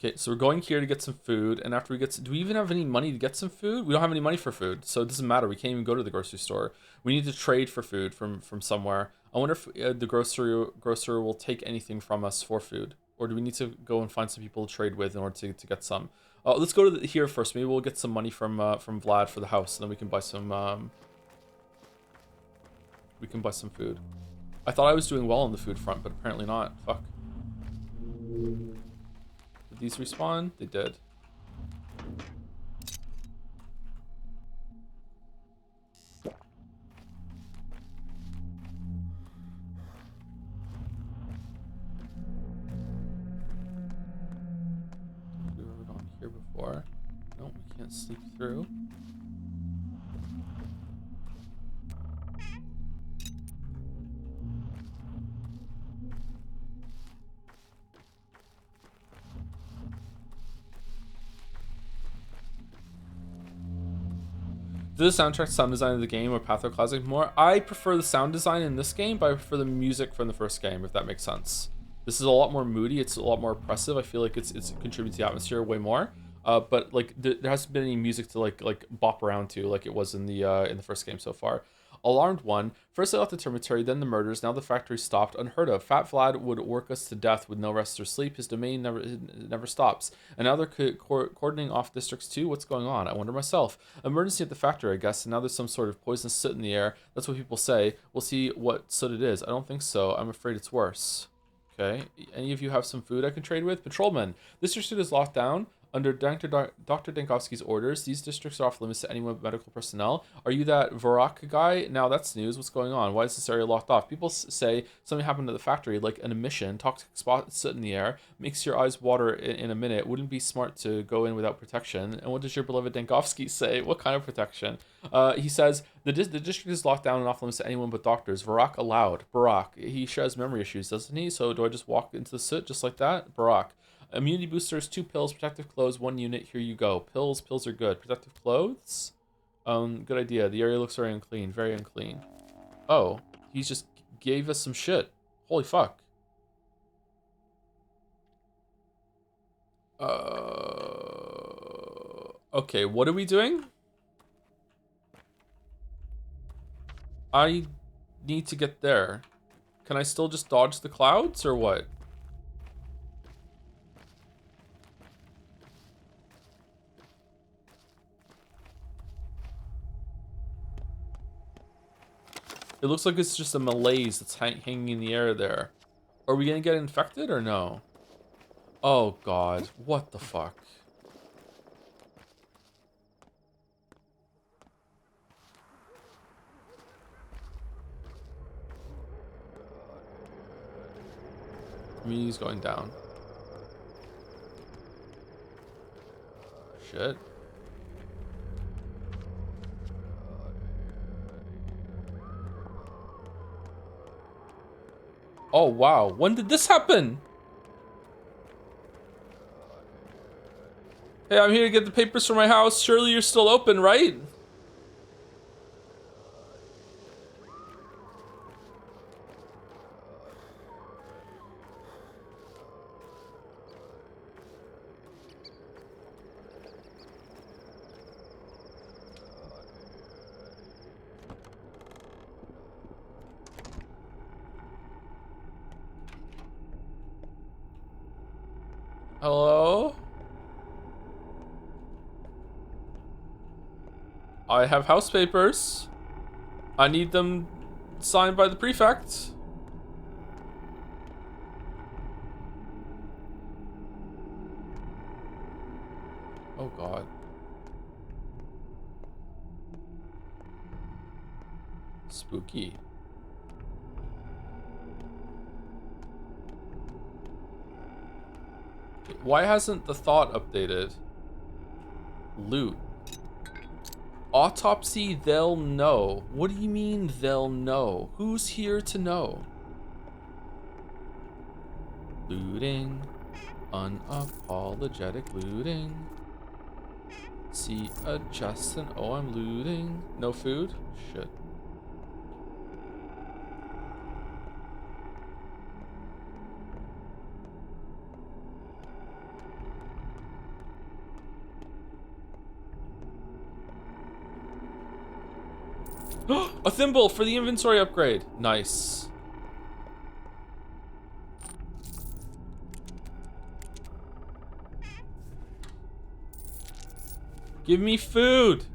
Okay, so we're going here to get some food, and after we get do we even have any money to get some food? We don't have any money for food, so it doesn't matter. We can't even go to the grocery store. We need to trade for food from somewhere. I wonder if the grocer will take anything from us for food, or do we need to go and find some people to trade with in order to get some? Let's go to here first. Maybe we'll get some money from Vlad for the house, and then we can buy some food. I thought I was doing well on the food front, but apparently not. Fuck. Did these respawn? They did. We've ever gone here before. No, we can't sleep through. Does the soundtrack sound design of the game or Pathologic more? I prefer the sound design in this game, but I prefer the music from the first game, if that makes sense. This is a lot more moody. It's a lot more oppressive. I feel like it's contributing to the atmosphere way more. But like there hasn't been any music to like bop around to like it was in the first game so far. Alarmed one. First I left the dormitory, then the murders. Now the factory stopped. Unheard of. Fat Vlad would work us to death with no rest or sleep. His domain never stops. And now they're cordoning off districts too. What's going on? I wonder myself. Emergency at the factory, I guess. And now there's some sort of poisonous soot in the air. That's what people say. We'll see what soot it is. I don't think so. I'm afraid it's worse. Okay. Any of you have some food I can trade with? Patrolman. This district is locked down. Under Dr. Dankovsky's orders, these districts are off limits to anyone but medical personnel. Are you that Vorak guy? Now that's news. What's going on? Why is this area locked off? People say something happened to the factory, like an emission, toxic spot sit in the air, makes your eyes water in a minute. Wouldn't be smart to go in without protection. And what does your beloved Dankovsky say? What kind of protection? He says, the district is locked down and off limits to anyone but doctors. Vorak allowed. Barak. He has memory issues, doesn't he? So do I just walk into the soot just like that? Barak. Immunity boosters, 2 pills, protective clothes, 1 unit. Here you go. Pills are good. Protective clothes? Good idea. The area looks very unclean. Very unclean. Oh, he just gave us some shit. Holy fuck. Okay, what are we doing? I need to get there. Can I still just dodge the clouds or what? It looks like it's just a malaise that's hanging in the air there. Are we gonna get infected or no? Oh god, what the fuck? Immunity's going down. Shit. Oh wow, when did this happen? Hey, I'm here to get the papers for my house. Surely you're still open, right? Hello? I have house papers. I need them signed by the prefect. Oh god. Spooky. Why hasn't the thought updated? Loot. Autopsy, they'll know. What do you mean they'll know? Who's here to know? Looting. Unapologetic looting. See a Justin. Oh, I'm looting. No food? Shit. A thimble for the inventory upgrade. Nice. Give me food.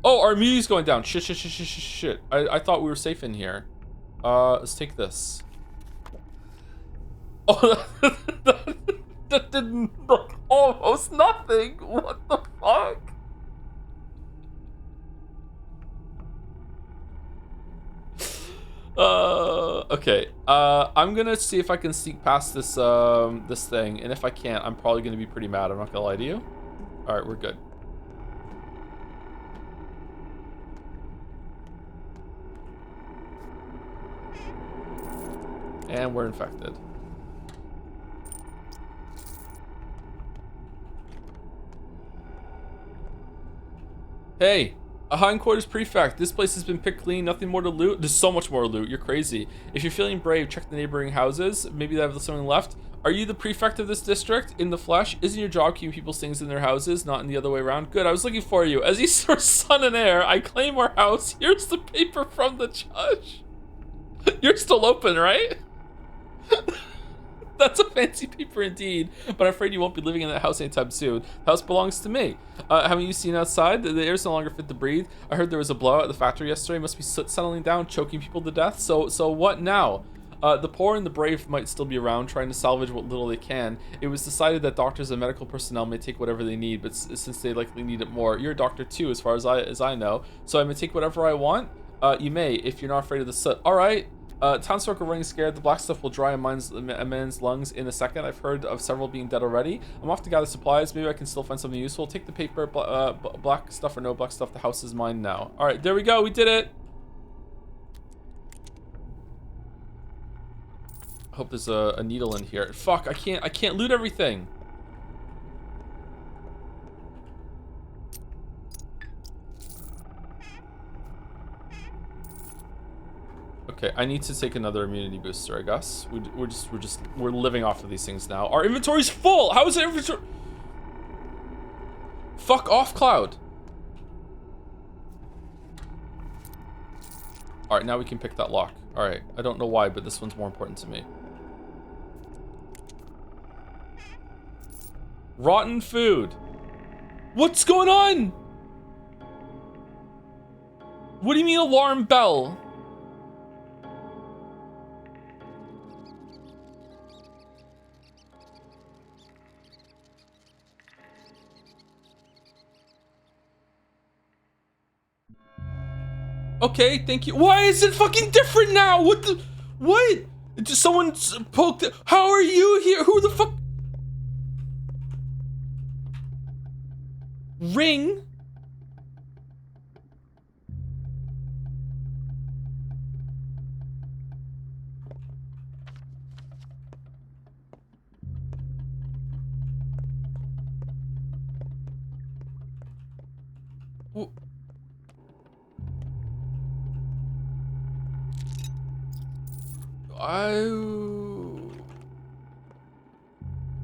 Oh, our immunity's going down. Shit. I thought we were safe in here. Let's take this. Oh, that didn't look almost nothing. What the fuck? Okay. I'm gonna see if I can sneak past this this thing, and if I can't, I'm probably gonna be pretty mad. I'm not gonna lie to you. All right, we're good. And we're infected. Hey, a hindquarters prefect. This place has been picked clean. Nothing more to loot. There's so much more to loot. You're crazy. If you're feeling brave, check the neighboring houses. Maybe they have something left. Are you the prefect of this district in the flesh? Isn't your job keeping people's things in their houses, not in the other way around? Good, I was looking for you. As Easter's son and heir, I claim our house. Here's the paper from the judge. You're still open, right? That's a fancy paper indeed, but I'm afraid you won't be living in that house anytime soon. The house belongs to me. Haven't you seen outside? The air's no longer fit to breathe. I heard there was a blowout at the factory yesterday. Must be soot settling down, choking people to death. So what now? The poor and the brave might still be around, trying to salvage what little they can. It was decided that doctors and medical personnel may take whatever they need, but since they likely need it more, you're a doctor too, as far as I know. So I may take whatever I want. You may, if you're not afraid of the soot. All right. Townsfolk are running scared. The black stuff will dry a man's lungs in a second. I've heard of several being dead already. I'm off to gather supplies. Maybe I can still find something useful. Take the paper, black stuff or no black stuff. The house is mine now. All right, there we go. We did it. I hope there's a needle in here. Fuck, I can't loot everything. Okay, I need to take another immunity booster, I guess. We're living off of these things now. Our inventory's full. How is it inventory? Fuck off, Cloud. All right, now we can pick that lock. All right, I don't know why, but this one's more important to me. Rotten food. What's going on? What do you mean alarm bell? Okay, thank you. Why is it fucking different now? What the? What? Just someone poked it. How are you here? Who the fuck? Ring?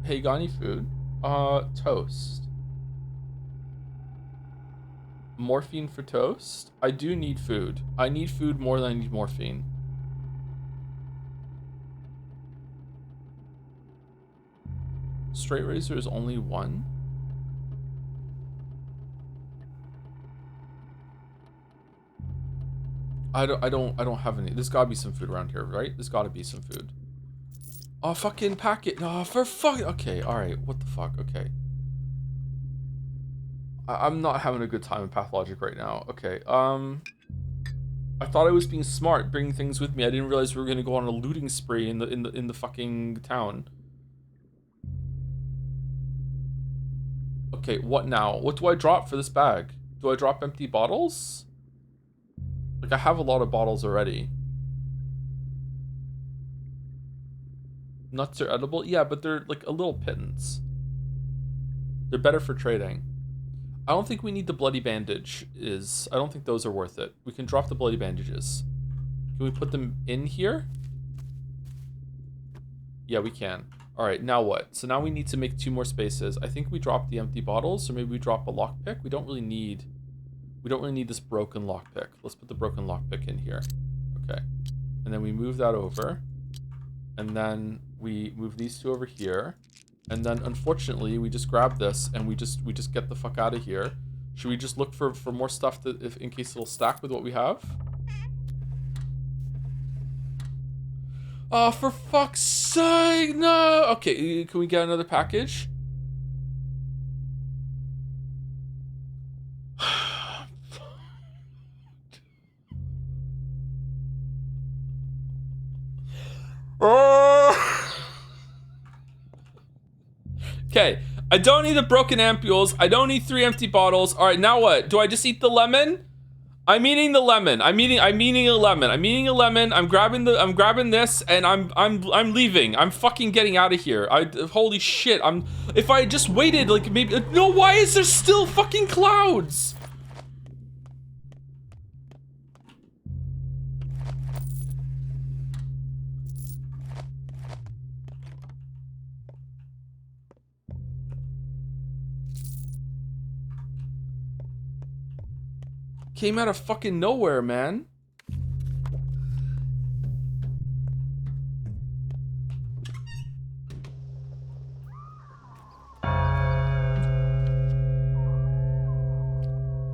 Hey, you got any food? Toast. Morphine for toast? I do need food. I need food more than I need morphine. Straight razor is only one? I don't have any. There's gotta be some food around here, right? There's gotta be some food. Oh, fucking packet. No, for fuck. Okay, alright. What the fuck? Okay. I'm not having a good time in Pathologic right now. Okay, I thought I was being smart, bringing things with me. I didn't realize we were gonna go on a looting spree in the fucking town. Okay, what now? What do I drop for this bag? Do I drop empty bottles? Like, I have a lot of bottles already. Nuts are edible? Yeah, but they're like a little pittance. They're better for trading. I don't think we need the bloody bandage. I don't think those are worth it. We can drop the bloody bandages. Can we put them in here? Yeah, we can. All right, now what? So now we need to make 2 more spaces. I think we drop the empty bottles, or maybe we drop a lockpick. We don't really need We don't really need this broken lockpick. Let's put the broken lockpick in here. Okay. And then we move that over. And then we move these two over here. And then unfortunately, we just grab this and we just get the fuck out of here. Should we just look for more stuff that in case it'll stack with what we have? Oh, for fuck's sake, no! Okay, can we get another package? Okay, I don't need the broken ampules. I don't need 3 empty bottles. All right, now what? Do I just eat the lemon? I'm eating the lemon. I'm eating a lemon. I'm eating a lemon. I'm grabbing this, and I'm leaving. I'm fucking getting out of here. Holy shit. If I just waited, like maybe. No, why is there still fucking clouds? Came out of fucking nowhere, man.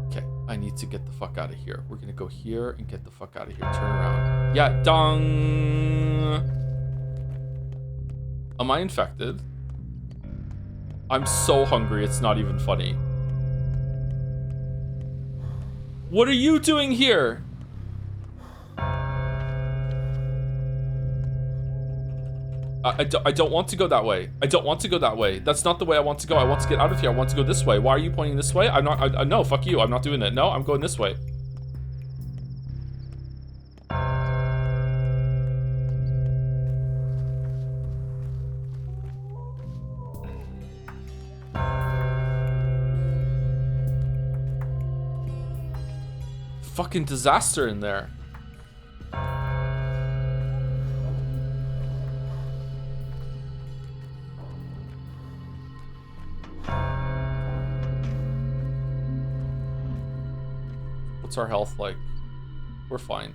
Okay, I need to get the fuck out of here. We're gonna go here and get the fuck out of here. Turn around. Yeah, dong. Am I infected? I'm so hungry, it's not even funny. What are you doing here? I don't want to go that way. I don't want to go that way. That's not the way I want to go. I want to get out of here. I want to go this way. Why are you pointing this way? I'm not. No, fuck you. I'm not doing it. No, I'm going this way. Fucking disaster in there. What's our health like? We're fine.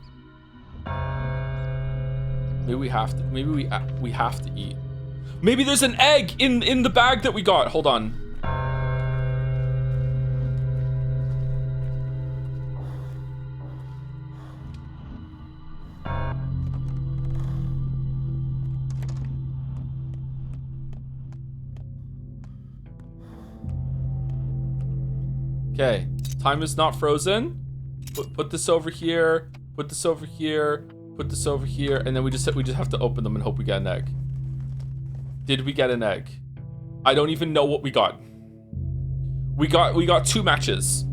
Maybe we have to. Maybe we have to eat. Maybe there's an egg in the bag that we got. Hold on. Okay, time is not frozen. Put this over here. Put this over here. Put this over here, and then we just have to open them and hope we get an egg. Did we get an egg? I don't even know what we got. We got 2 matches.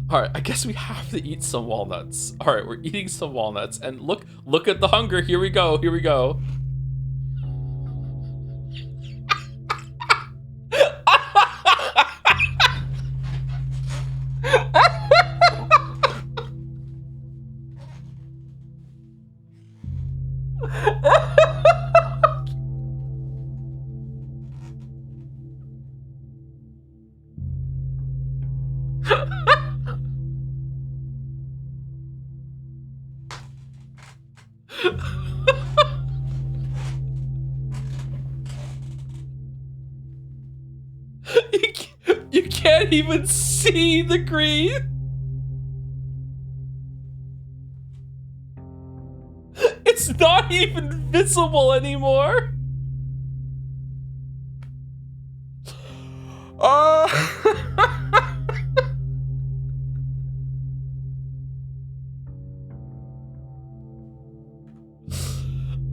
All right, I guess we have to eat some walnuts. All right, we're eating some walnuts, and look at the hunger. Here we go. Here we go. You can't even see the green. It's not even visible anymore.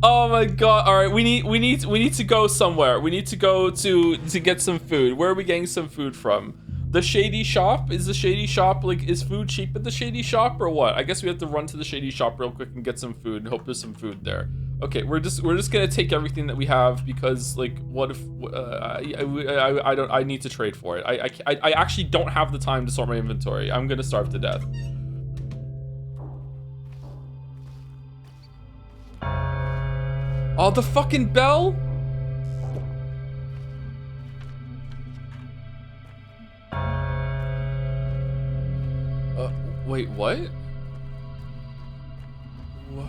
Oh my god. All right, we need to go somewhere. We need to go to get some food. Where are we getting some food from? The shady shop? Is the shady shop, like, is food cheap at the shady shop or what? I guess we have to run to the shady shop real quick and get some food and hope there's some food there. Okay, we're just gonna take everything that we have because like, what if I need to trade for it. I actually don't have the time to sort my inventory. I'm gonna starve to death. Oh, the fucking bell. Wait, what? What?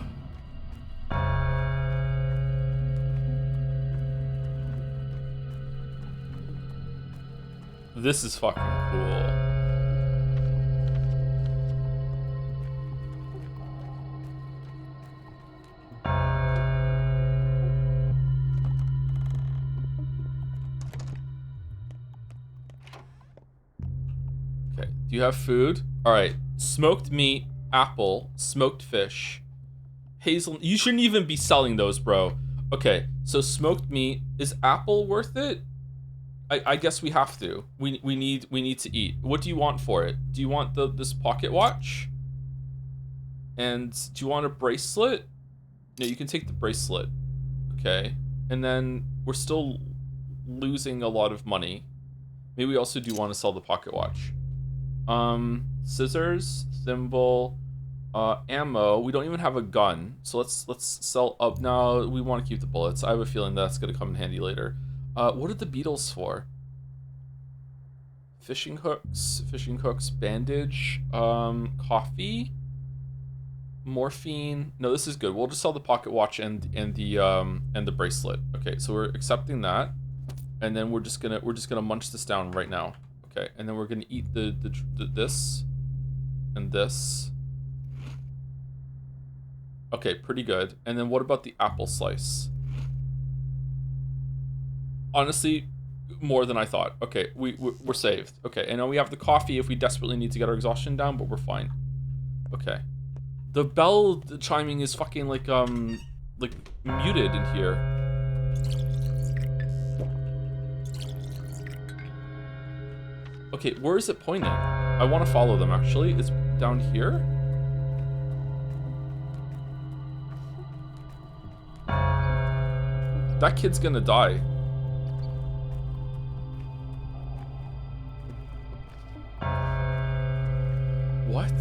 This is fucking cool. Okay, do you have food? All right, smoked meat, apple, smoked fish, hazel. You shouldn't even be selling those, bro. Okay, so smoked meat. Is apple worth it? I guess we have to. We need to eat. What do you want for it? Do you want this pocket watch? And do you want a bracelet? No, you can take the bracelet. Okay. And then we're still losing a lot of money. Maybe we also do want to sell the pocket watch. Scissors, thimble, ammo. We don't even have a gun, so let's sell up. No, we want to keep the bullets. I have a feeling that's gonna come in handy later. What are the beetles for? Fishing hooks, bandage, coffee, morphine. No, this is good. We'll just sell the pocket watch and the bracelet. Okay, so we're accepting that, and then we're just gonna munch this down right now. Okay, and then we're gonna eat the this and this. Okay, pretty good. And then what about the apple slice? Honestly, more than I thought. Okay, we're saved. Okay, and now we have the coffee if we desperately need to get our exhaustion down, but we're fine. Okay. The bell chiming is fucking like muted in here. Okay, where is it pointing? I want to follow them actually. It's down here. That kid's gonna die. What?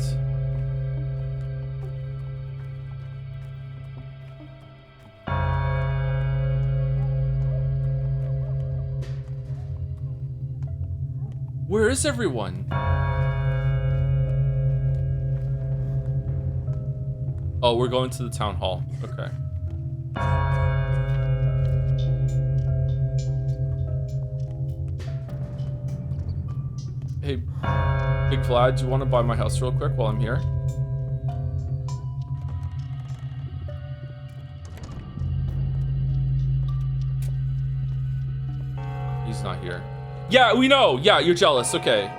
Where is everyone? Oh, we're going to the town hall. Okay. Hey, Big Vlad, do you want to buy my house real quick while I'm here? He's not here. Yeah, we know. Yeah, you're jealous. Okay.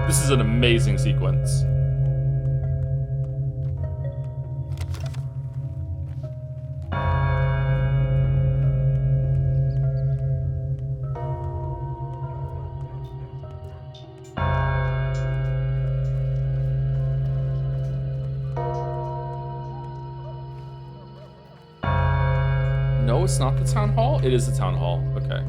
This is an amazing sequence. No, it's not the town hall? It is the town hall. Okay.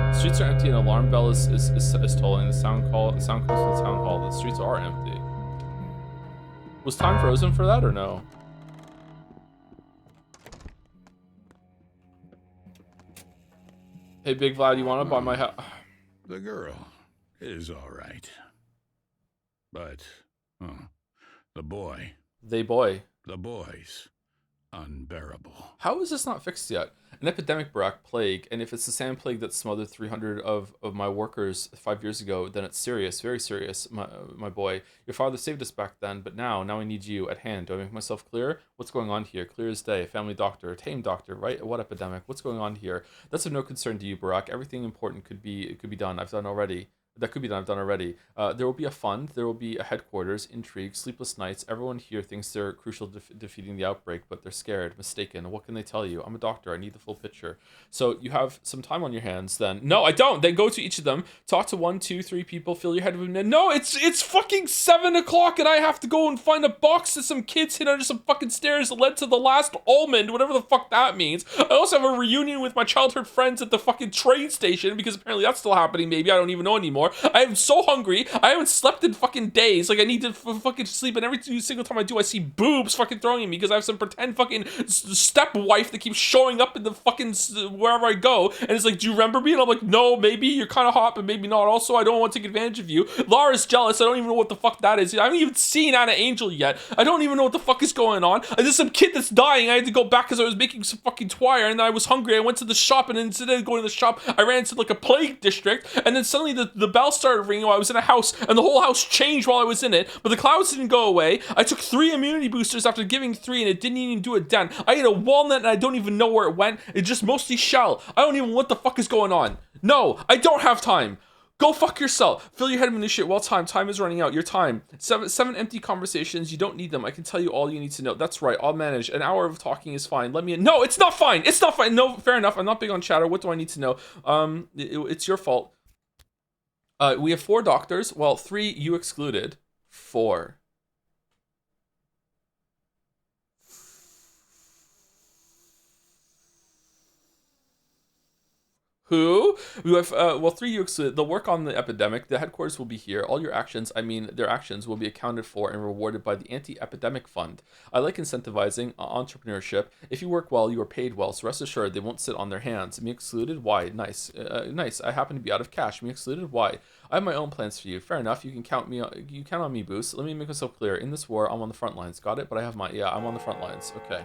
The streets are empty and alarm bell is tolling. The sound comes from the town hall. The streets are empty. Was time frozen for that or no? Hey, Big Vlad, you want to buy my house? The girl is all right. But, the boy. The boys. unbearable. How is this not fixed yet? An epidemic, Barack, plague, and if it's the same plague that smothered 300 of my workers 5 years ago, then it's serious, very serious, my boy. Your father saved us back then, but now I need you at hand. Do I make myself clear? What's going on here? Clear as day. Family doctor, tame doctor, right? What epidemic? What's going on here? That's of no concern to you, Barack. Everything important could be done. I've done already. That could be done. I've done already. There will be a fund. There will be a headquarters, intrigue, sleepless nights. Everyone here thinks they're crucial to defeating the outbreak, but they're scared, mistaken. What can they tell you? I'm a doctor. I need the full picture. So you have some time on your hands then. No, I don't. Then go to each of them. Talk to 1, 2, 3 people. Fill your head with them. No, it's fucking 7 o'clock and I have to go and find a box that some kids hid under some fucking stairs that led to the last almond, whatever the fuck that means. I also have a reunion with my childhood friends at the fucking train station because apparently that's still happening. Maybe I don't even know anymore. I am so hungry. I haven't slept in fucking days. Like, I need to fucking sleep, and every single time I do, I see boobs fucking throwing at me because I have some pretend fucking stepwife that keeps showing up in the fucking wherever I go, and it's like, do you remember me? And I'm like, no, maybe you're kind of hot, but maybe not. Also, I don't want to take advantage of you. Laura's jealous. I don't even know what the fuck that is. I haven't even seen Anna Angel yet. I don't even know what the fuck is going on. There's some kid that's dying. I had to go back because I was making some fucking twire, and then I was hungry. I went to the shop, and instead of going to the shop, I ran into like a plague district, and then suddenly the bell started ringing while I was in a house, and the whole house changed while I was in it, but the clouds didn't go away. I took 3 immunity boosters after giving 3, and it didn't even do a dent. I ate a walnut, and I don't even know where it went. It's just mostly shell. I don't even know what the fuck is going on. No, I don't have time. Go fuck yourself. Fill your head with new shit. Well, time is running out. Your time. Seven empty conversations. You don't need them. I can tell you all you need to know. That's right. I'll manage. An hour of talking is fine. Let me in. No, it's not fine. It's not fine. No, fair enough. I'm not big on chatter. What do I need to know? It's your fault. We have 4 doctors. Well, 3 you excluded. 4. Who? We have, 3 you excluded. They'll work on the epidemic. The headquarters will be here. All your actions, their actions, will be accounted for and rewarded by the Anti-Epidemic Fund. I like incentivizing entrepreneurship. If you work well, you are paid well, so rest assured they won't sit on their hands. Me excluded? Why? Nice. Nice. I happen to be out of cash. Me excluded? Why? I have my own plans for you. Fair enough. You can count on me, Boost. Let me make myself clear. In this war, I'm on the front lines. Got it? But I have I'm on the front lines. Okay.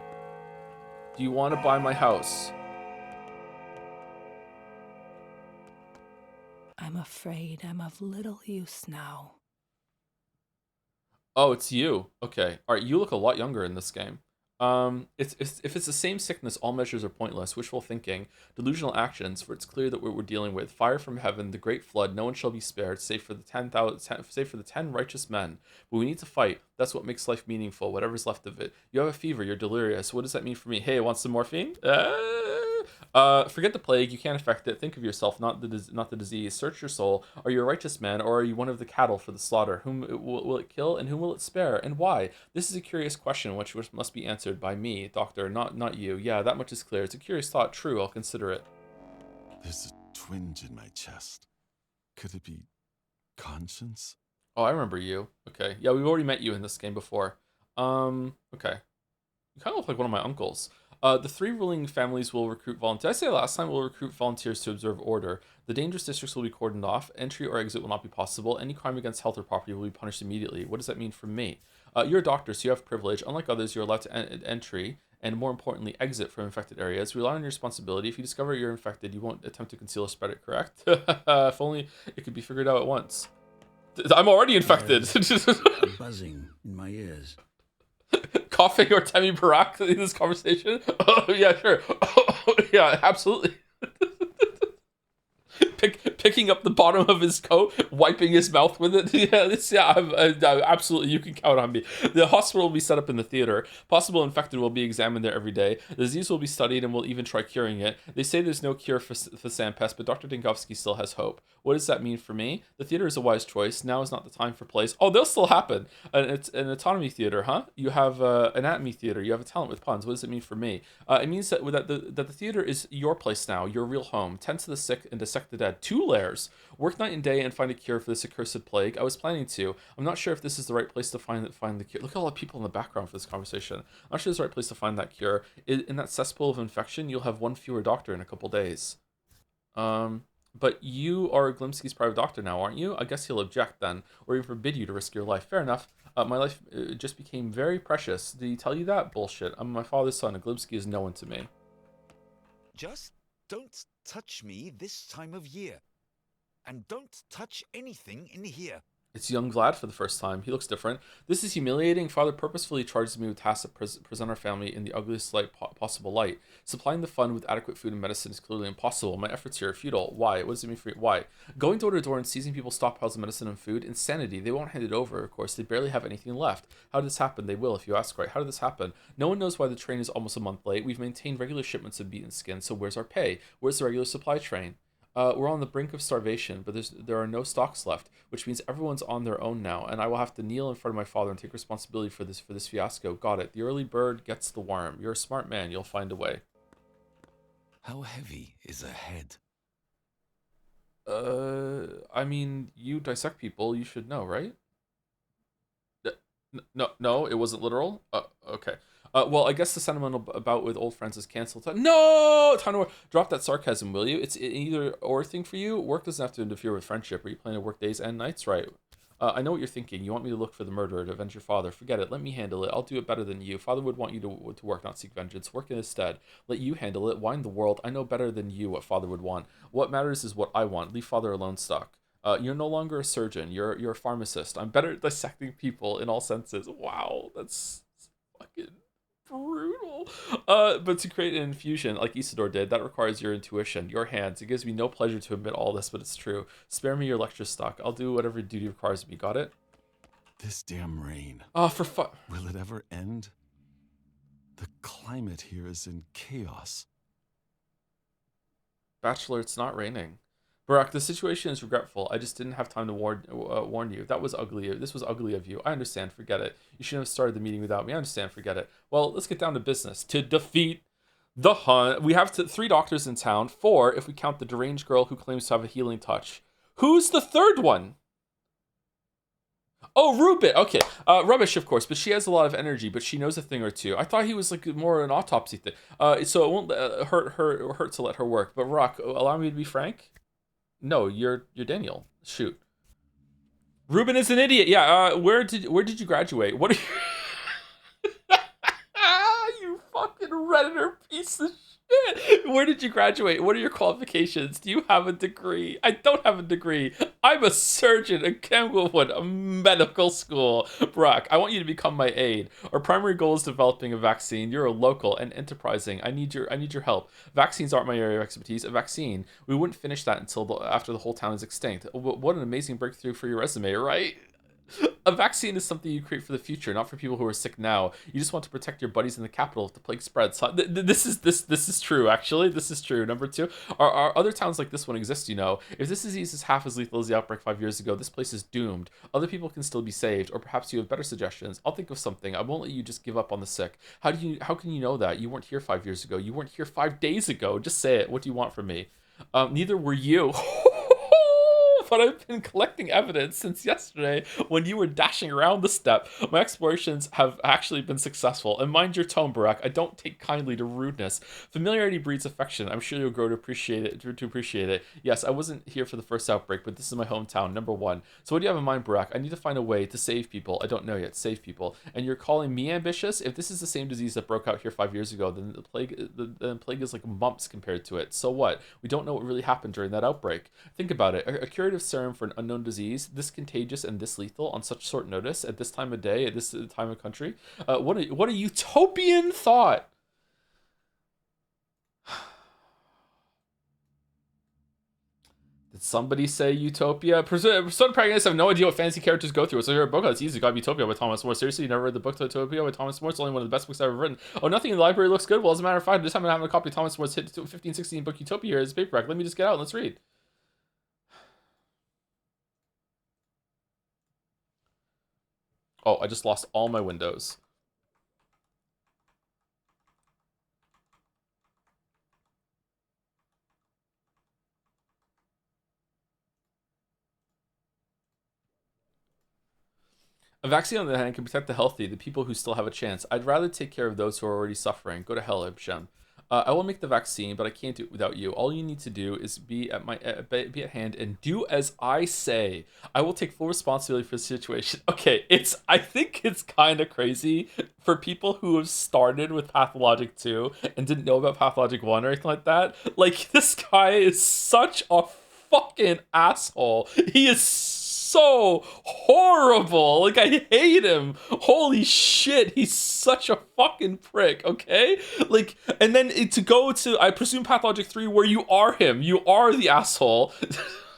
Do you want to buy my house? I'm afraid I'm of little use now. Oh, it's you. Okay. All right. You look a lot younger in this game. If it's the same sickness, all measures are pointless. Wishful thinking, delusional actions. For it's clear that what we're dealing with: fire from heaven, the great flood. No one shall be spared, save for the 10 righteous men. But we need to fight. That's what makes life meaningful. Whatever's left of it. You have a fever. You're delirious. What does that mean for me? Hey, want some morphine? Forget the plague. You can't affect it. Think of yourself, not the disease. Search your soul. Are you a righteous man, or are you one of the cattle for the slaughter? Whom will it kill, and whom will it spare, and why? This is a curious question, which must be answered by me, doctor, not you. Yeah, that much is clear. It's a curious thought. True, I'll consider it. There's a twinge in my chest. Could it be conscience? Oh, I remember you. Okay, yeah, we've already met you in this game before. Okay. You kind of look like one of my uncles. The 3 ruling families will recruit volunteers. Did I say last time we'll recruit volunteers to observe order? The dangerous districts will be cordoned off. Entry or exit will not be possible. Any crime against health or property will be punished immediately. What does that mean for me? You're a doctor, so you have privilege. Unlike others, you're allowed to entry and, more importantly, exit from infected areas. Rely on your responsibility. If you discover you're infected, you won't attempt to conceal or spread it, correct? If only it could be figured out at once. I'm already infected. A buzzing in my ears. Coughing or Temi Barak in this conversation? Oh, yeah, sure. Oh, yeah, absolutely. Picking up the bottom of his coat, wiping his mouth with it. Absolutely, you can count on me. The hospital will be set up in the theater. Possible infected will be examined there every day. The disease will be studied, and we'll even try curing it. They say there's no cure for Sandpest, but Dr. Dinkovsky still has hope. What does that mean for me? The theater is a wise choice. Now is not the time for plays. Oh, they'll still happen. It's an autonomy theater, huh? You have anatomy theater. You have a talent with puns. What does it mean for me? It means that the theater is your place now, your real home. Tend to the sick and dissect the dead. 2 layers. Work night and day and find a cure for this accursed plague. I was planning to. I'm not sure if this is the right place to find the cure. Look at all the people in the background for this conversation. I'm not sure it's the right place to find that cure. In that cesspool of infection, you'll have 1 fewer doctor in a couple days. But you are Glimsky's private doctor now, aren't you? I guess he'll object then, or even forbid you to risk your life. Fair enough. My life just became very precious. Did he tell you that? Bullshit. I'm my father's son, and Glimsky is no one to me. Just don't touch me this time of year. And don't touch anything in here. It's young Vlad for the first time. He looks different. This is humiliating. Father purposefully charges me with tasks that present our family in the ugliest possible light. Supplying the fund with adequate food and medicine is clearly impossible. My efforts here are futile. Why? What does it mean for you? Why? Going door to door and seizing people's stockpiles of medicine and food? Insanity. They won't hand it over, of course. They barely have anything left. How did this happen? They will, if you ask right. How did this happen? No one knows why the train is almost a month late. We've maintained regular shipments of beaten skin, so where's our pay? Where's the regular supply train? We're on the brink of starvation, but there are no stocks left, which means everyone's on their own now, and I will have to kneel in front of my father and take responsibility for this fiasco. Got it. The early bird gets the worm. You're a smart man. You'll find a way. How heavy is a head? I mean, you dissect people. You should know, right? No, it wasn't literal. Okay. Well, I guess the sentimental bout with old friends is canceled. No! Time to work. Drop that sarcasm, will you? It's an either or thing for you. Work doesn't have to interfere with friendship. Are you planning to work days and nights? Right. I know what you're thinking. You want me to look for the murderer to avenge your father. Forget it. Let me handle it. I'll do it better than you. Father would want you to work, not seek vengeance. Work instead. Let you handle it. Wind the world. I know better than you what father would want. What matters is what I want. Leave father alone, Stock. You're no longer a surgeon. You're a pharmacist. I'm better at dissecting people in all senses. Wow, that's fucking brutal. But to create an infusion like Isidore did, that requires your intuition, your hands. It gives me no pleasure to admit all this, but it's true. Spare me your lecture, Stock. I'll do whatever duty requires of me. Got it? This damn rain. Oh, for fuck. Will it ever end? The climate here is in chaos. Bachelor, it's not raining. Barack, the situation is regretful. I just didn't have time to warn you. That was ugly. This was ugly of you. I understand. Forget it. You shouldn't have started the meeting without me. I understand. Forget it. Well, let's get down to business. To defeat the Hun, we have 3 doctors in town. 4 if we count the deranged girl who claims to have a healing touch. Who's the third one? Oh, Rubit. Okay. Rubbish, of course, but she has a lot of energy, but she knows a thing or two. I thought he was like more an autopsy thing. So it won't hurt to let her work. But Rock, allow me to be frank. No, you're Daniel. Shoot. Ruben is an idiot. Yeah. Where did you graduate? What are you? You fucking redditor piece of shit. Where did you graduate? What are your qualifications? Do you have a degree? I don't have a degree. I'm a surgeon in Kenwood, a medical school. Brock, I want you to become my aide. Our primary goal is developing a vaccine. You're a local and enterprising. I need your help. Vaccines aren't my area of expertise. A vaccine. We wouldn't finish that until after the whole town is extinct. What an amazing breakthrough for your resume, right? A vaccine is something you create for the future, not for people who are sick now. You just want to protect your buddies in the capital if the plague spreads. This is true, actually. This is true. Number 2, are other towns like this one exist, you know? If this disease is half as lethal as the outbreak 5 years ago, this place is doomed. Other people can still be saved, or perhaps you have better suggestions. I'll think of something. I won't let you just give up on the sick. How can you know that? You weren't here 5 years ago. You weren't here 5 days ago. Just say it. What do you want from me? Neither were you. But I've been collecting evidence since yesterday when you were dashing around the steppe. My explorations have actually been successful. And mind your tone, Barack. I don't take kindly to rudeness. Familiarity breeds affection. I'm sure you'll grow to appreciate it. Yes, I wasn't here for the first outbreak, but this is my hometown, number 1. So what do you have in mind, Barack? I need to find a way to save people. I don't know yet. Save people. And you're calling me ambitious? If this is the same disease that broke out here 5 years ago, then the plague is like mumps compared to it. So what? We don't know what really happened during that outbreak. Think about it. A curative serum for an unknown disease, this contagious and this lethal on such short notice at this time of day, at this time of country. What a utopian thought. Did somebody say utopia? Persona protagonists have no idea what fantasy characters go through. So here a book that's easy. Got Utopia by Thomas More. Seriously, you never read the book Utopia by Thomas More? It's only one of the best books I've ever written. Oh, nothing in the library looks good. Well, as a matter of fact, this time I'm having a copy of Thomas More's hit 1516 book Utopia here as a paperback. Let me just get out and let's read. Oh, I just lost all my windows. A vaccine, on the other hand, can protect the healthy, the people who still have a chance. I'd rather take care of those who are already suffering. Go to hell, Ibshem. I will make the vaccine, but I can't do it without you. All you need to do is be at hand and do as I say. I will take full responsibility for the situation. Okay, I think it's kind of crazy for people who have started with Pathologic 2 and didn't know about Pathologic 1 or anything like that. Like, this guy is such a fucking asshole. He is so horrible. Like, I hate him. Holy shit, he's such a fucking prick, okay? Like, and then to go to, I presume, Pathologic 3, where you are him. You are the asshole.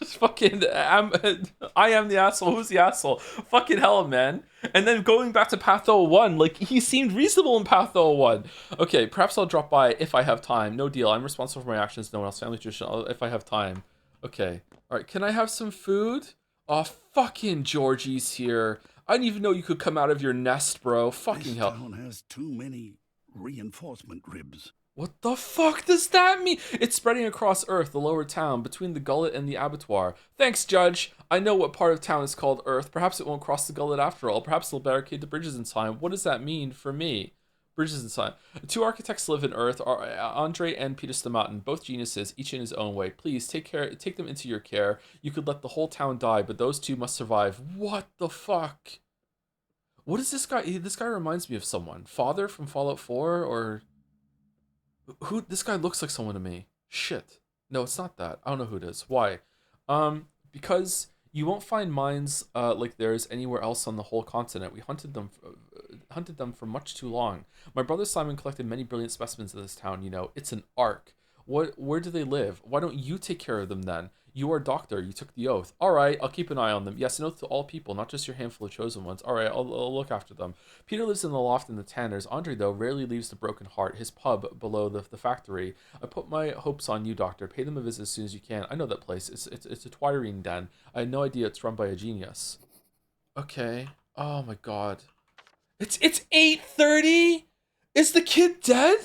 Fucking, I am the asshole. Who's the asshole? Fucking hell, man. And then going back to Patho 1, like, he seemed reasonable in Patho 1. Okay, perhaps I'll drop by if I have time. No deal. I'm responsible for my actions. No one else. Family tradition. If I have time. Okay. All right. Can I have some food? Oh, fucking Georgie's here. I didn't even know you could come out of your nest, bro. Fucking hell. This town has too many reinforcement ribs. What the fuck does that mean? It's spreading across Earth, the lower town, between the gullet and the abattoir. Thanks, Judge. I know what part of town is called Earth. Perhaps it won't cross the gullet after all. Perhaps they'll barricade the bridges in time. What does that mean for me? Bridges in time. Two architects live in Earth, are Andre and Peter Stamatin, both geniuses, each in his own way. Please take them into your care. You could let the whole town die, but those two must survive. What the fuck? What is this guy? This guy reminds me of someone. Father from Fallout 4, or who? This guy looks like someone to me. Shit. No, it's not that. I don't know who it is. Why? Because you won't find mines like theirs anywhere else on the whole continent. We hunted them for much too long. My brother Simon collected many brilliant specimens of this town, you know. It's an ark. Where do they live? Why don't you take care of them then? You are a doctor. You took the oath. All right, I'll keep an eye on them. Yes, an oath to all people, not just your handful of chosen ones. All right, I'll look after them. Peter lives in the loft in the Tanners. Andre, though, rarely leaves the Broken Heart, his pub below the factory. I put my hopes on you, Doctor. Pay them a visit as soon as you can. I know that place. It's a twirling den. I had no idea it's run by a genius. Okay. Oh my god. It's 8:30? Is the kid dead?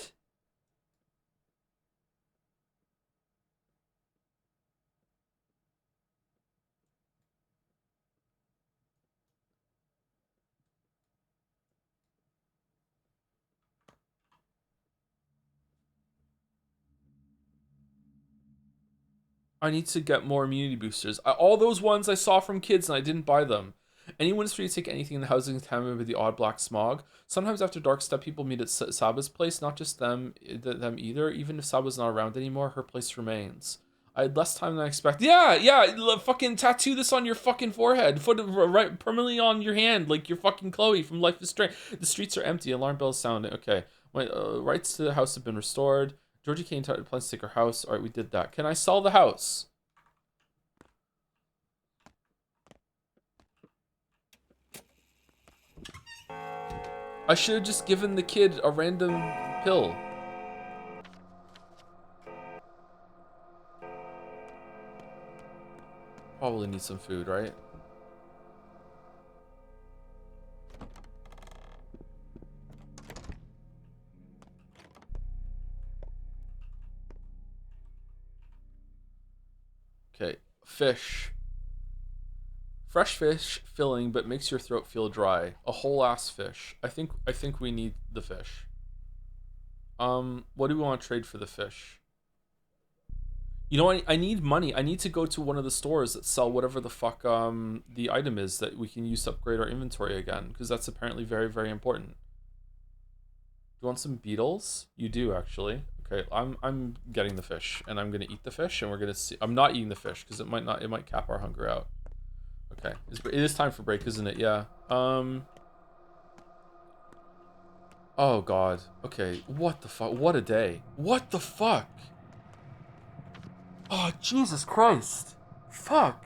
I need to get more immunity boosters. All those ones I saw from kids and I didn't buy them. Anyone is free to take anything in the housing contaminated with the odd black smog. Sometimes after dark stuff, people meet at Saba's place. Not just them either. Even if Saba's not around anymore, her place remains. I had less time than I expected. Yeah, fucking tattoo this on your fucking forehead. Put it right permanently on your hand, like you're fucking Chloe from Life is Strange. The streets are empty. Alarm bells sounding. Okay, my rights to the house have been restored. Georgie Kane plans to take her house. All right, we did that. Can I sell the house? I should have just given the kid a random pill. Probably need some food, right? Okay, fish. Fresh fish, filling, but makes your throat feel dry. A whole ass fish. I think we need the fish. What do we want to trade for the fish? You know, I need money. I need to go to one of the stores that sell whatever the fuck the item is that we can use to upgrade our inventory again, because that's apparently very, very important. Do you want some beetles? You do, actually. Okay, I'm getting the fish, and I'm gonna eat the fish, and we're gonna see. I'm not eating the fish because it might cap our hunger out. Okay, it is time for break, isn't it? Yeah. Oh god. Okay, what the fuck? What a day. What the fuck? Oh, Jesus Christ. Fuck.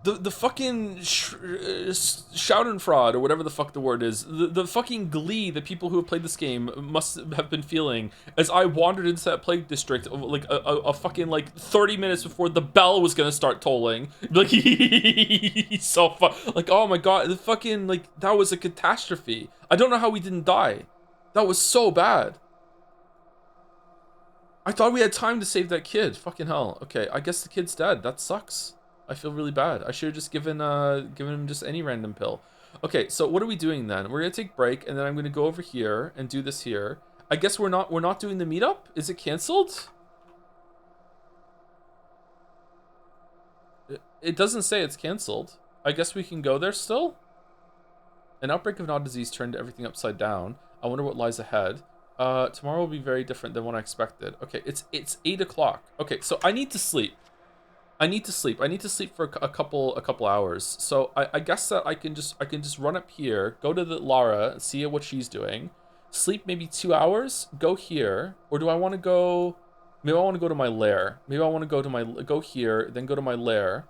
The fucking Schadenfreude, or whatever the fuck the word is, the fucking glee that people who have played this game must have been feeling as I wandered into that plague district like a fucking like 30 minutes before the bell was gonna start tolling. Like, so like, oh my god, the fucking, like, that was a catastrophe. I don't know how we didn't die. That was so bad. I thought we had time to save that kid. Fucking hell. Okay, I guess the kid's dead. That sucks. I feel really bad. I should have just given him just any random pill. Okay, so what are we doing then? We're gonna take break, and then I'm gonna go over here and do this here. I guess we're not doing the meetup? Is it canceled? It doesn't say it's canceled. I guess we can go there still? An outbreak of Nod disease turned everything upside down. I wonder what lies ahead. Tomorrow will be very different than what I expected. Okay, it's 8 o'clock. Okay, so I need to sleep. I need to sleep for a couple hours. So I guess that I can just run up here, go to the Lara, see what she's doing, sleep maybe 2 hours, go here, or do I want to go? Maybe I want to go to my lair. Maybe I want to go here, then go to my lair.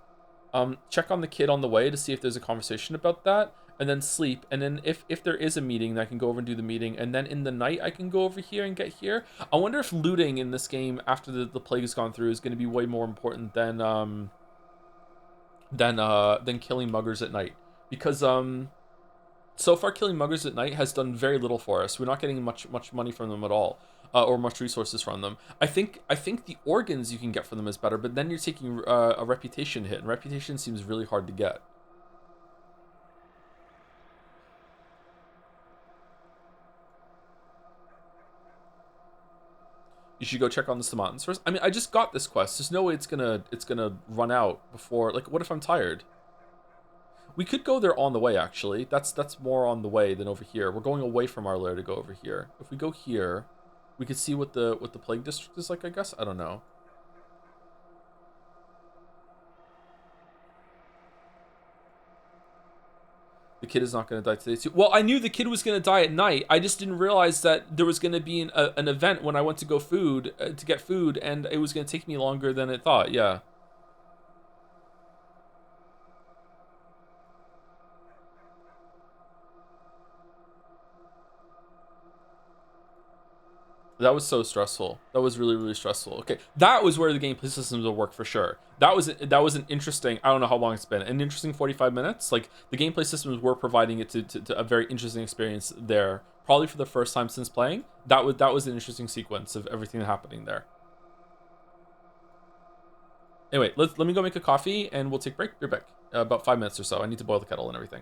Check on the kid on the way to see if there's a conversation about that, and then sleep. And then if there is a meeting, then I can go over and do the meeting. And then in the night, I can go over here and get here. I wonder if looting in this game after the plague has gone through is going to be way more important than killing muggers at night, because so far killing muggers at night has done very little for us. We're not getting much money from them at all. Or much resources from them. I think the organs you can get from them is better, but then you're taking a reputation hit, and reputation seems really hard to get. You should go check on the Samatans first. I mean, I just got this quest. There's no way it's gonna run out before. Like, what if I'm tired? We could go there on the way. Actually, that's more on the way than over here. We're going away from our lair to go over here. If we go here, we could see what the plague district is like, I guess. I don't know. The kid is not going to die today too. Well, I knew the kid was going to die at night. I just didn't realize that there was going to be an event when I went to go to get food, and it was going to take me longer than it thought. Yeah. That was so stressful. That was really, really stressful. Okay, that was where the gameplay systems will work for sure. That was an interesting. I don't know how long it's been. An interesting 45 minutes. Like, the gameplay systems were providing it to a very interesting experience there. Probably for the first time since playing. That was an interesting sequence of everything happening there. Anyway, let me go make a coffee and we'll take a break. Be back. About 5 minutes or so. I need to boil the kettle and everything.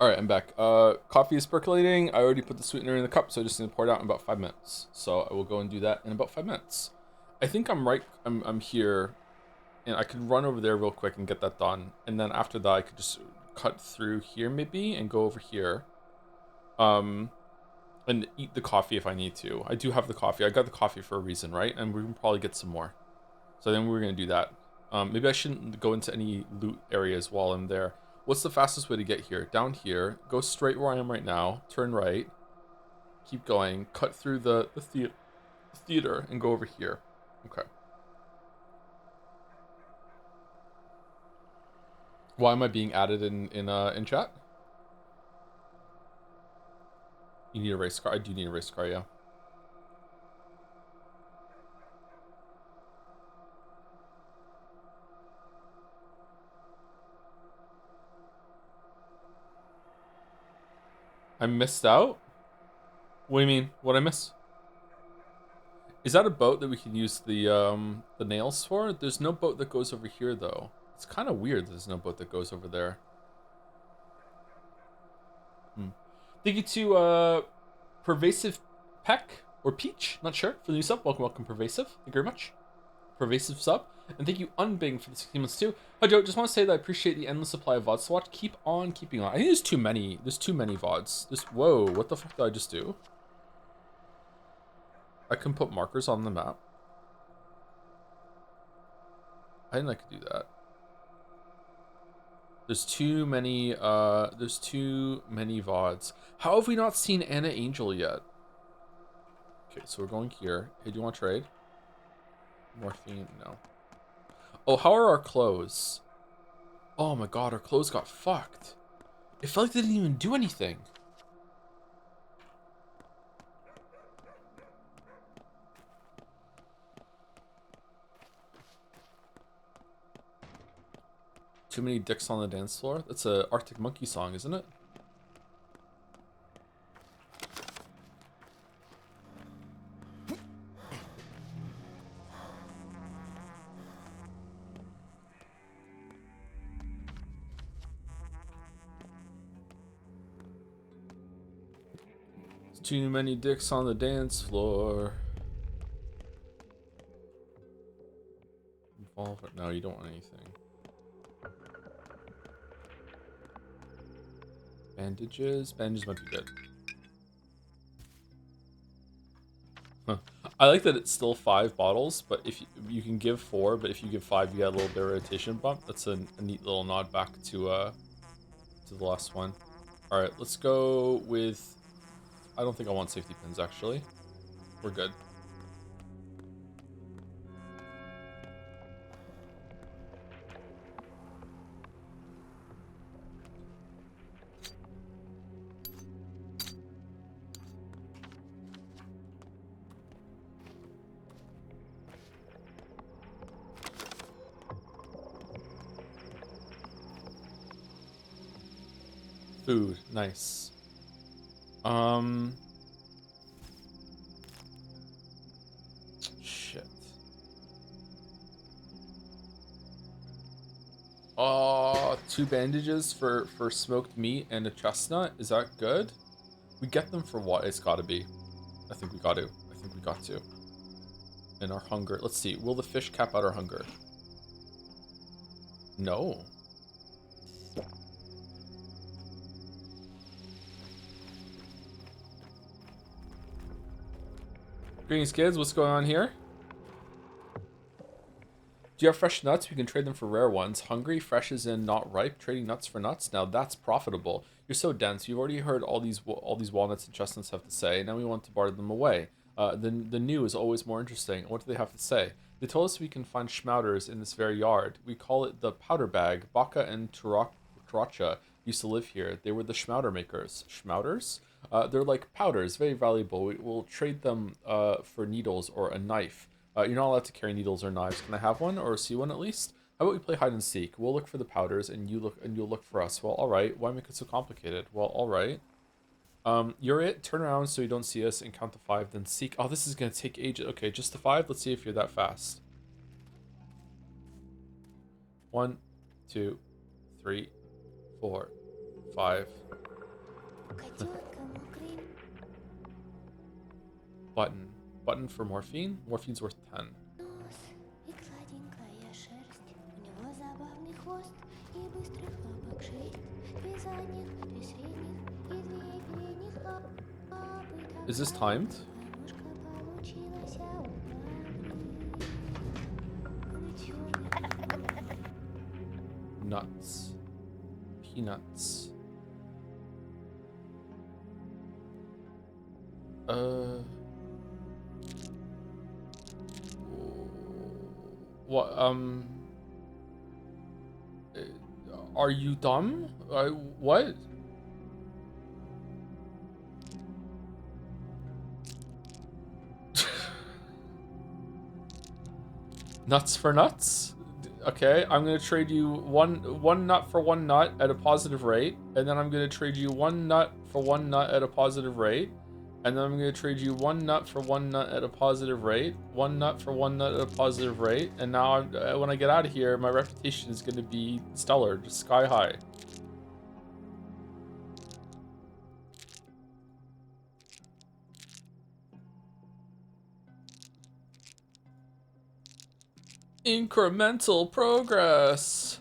All right, I'm back. Coffee is percolating. I already put the sweetener in the cup, so I just need to pour it out in about 5 minutes. So I will go and do that in about 5 minutes. I think I'm right. I'm here, and I could run over there real quick and get that done. And then after that, I could just cut through here maybe and go over here, and eat the coffee if I need to. I do have the coffee. I got the coffee for a reason, right? And we can probably get some more. So then we're gonna do that. Maybe I shouldn't go into any loot areas while I'm there. What's the fastest way to get here? Down here, go straight where I am right now, turn right, keep going, cut through the theater, and go over here. Okay. Why am I being added in chat? You need a race car? I do need a race car, yeah. I missed out? What do you mean? What'd I miss? Is that a boat that we can use the nails for? There's no boat that goes over here though. It's kind of weird there's no boat that goes over there. Thank you to Pervasive Peck or Peach, not sure, for the new sub. Welcome, Pervasive. Thank you very much. Pervasive sub. And thank you, Unbing, for the 16 months too. Hi Joe, just want to say that I appreciate the endless supply of VODs to watch. Keep on keeping on. I think there's too many. There's too many VODs. Whoa, what the fuck did I just do? I can put markers on the map. I didn't know I could do that. There's too many VODs. How have we not seen Anna Angel yet? Okay, so we're going here. Hey, do you want to trade? Morphine? No. Oh, how are our clothes? Oh my god, our clothes got fucked. It felt like they didn't even do anything. Too many dicks on the dance floor? That's a Arctic Monkey song, isn't it? Too many dicks on the dance floor. No, you don't want anything. Bandages? Bandages might be good. Huh. I like that it's still 5 bottles, but if you can give 4, but if you give 5, you get a little bit of rotation bump. That's a neat little nod back to the last one. All right, let's go with. I don't think I want safety pins actually. We're good. Food, nice. Shit. Oh, 2 bandages for smoked meat and a chestnut. Is that good? We get them for what? It's gotta be. I think we got to. I think we got to. And our hunger. Let's see. Will the fish cap out our hunger? No. Greetings, kids. What's going on here? Do you have fresh nuts? We can trade them for rare ones. Hungry, fresh is in, not ripe. Trading nuts for nuts. Now that's profitable. You're so dense. You've already heard all these walnuts and chestnuts have to say. Now we want to barter them away. The new is always more interesting. What do they have to say? They told us we can find schmouters in this very yard. We call it the powder bag. Baka and Turacha used to live here. They were the schmouter makers. Schmouters? They're like powders, very valuable. We'll trade them for needles or a knife. You're not allowed to carry needles or knives. Can I have one or see one at least? How about we play hide and seek? We'll look for the powders and you'll look for us. Well, all right. Why make it so complicated? Well, all right. You're it. Turn around so you don't see us and count to 5. Then seek. Oh, this is gonna take ages. Okay, just to 5. Let's see if you're that fast. 1, 2, 3, 4, 5. Button. Button for morphine? Morphine's worth 10. Is this timed? Nuts. Peanuts. What, are you dumb? What? Nuts for nuts? Okay, I'm gonna trade you one nut for one nut at a positive rate, and then I'm gonna trade you one nut for one nut at a positive rate, and then I'm gonna trade you one nut for one nut at a positive rate, one nut for one nut at a positive rate, and now when I get out of here, my reputation is gonna be stellar, just sky high. Incremental progress.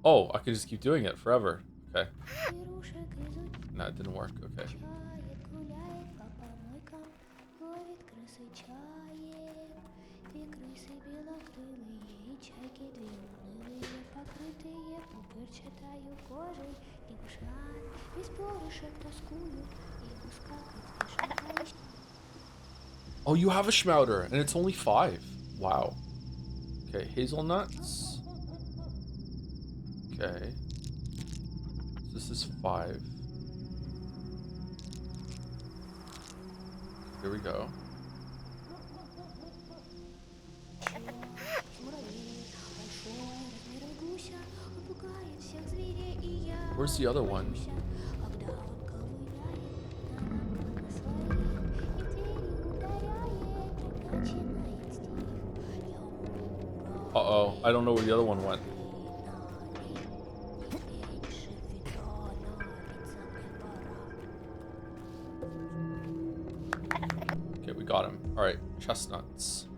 Oh, I can just keep doing it forever. Okay. No, it didn't work. Okay. Oh, you have a schmouter, and it's only 5. Wow. Okay, hazelnuts. Okay. So this is 5. Here we go. Where's the other one? Uh-oh, I don't know where the other one went. Okay, we got him. All right, chestnuts.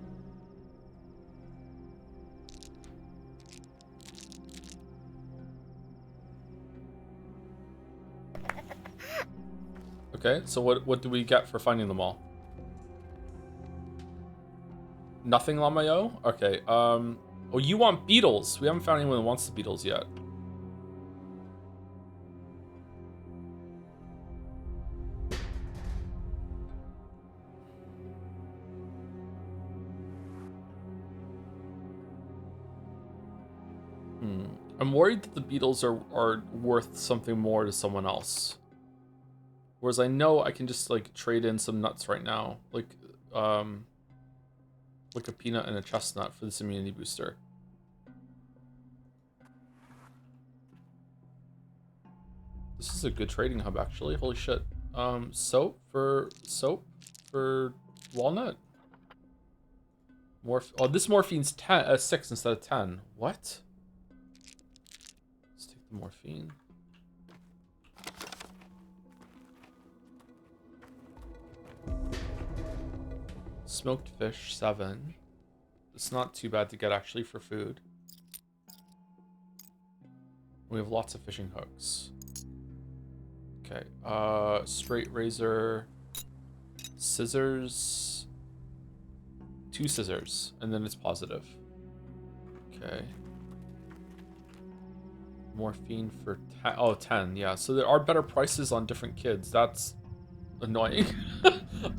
Okay, so what do we get for finding them all? Nothing, Lamayo? Okay, oh, you want beetles. We haven't found anyone that wants the beetles yet. I'm worried that the beetles are worth something more to someone else. Whereas I know I can just like trade in some nuts right now. Like a peanut and a chestnut for this immunity booster. This is a good trading hub actually. Holy shit. Soap for walnut. Oh, this morphine's 6 instead of 10. What? Let's take the morphine. Smoked fish, 7. It's not too bad to get actually for food. We have lots of fishing hooks. Okay, straight razor, scissors, 2 scissors, and then it's positive. Okay. Morphine for 10. Oh, 10, yeah. So there are better prices on different kids. That's annoying.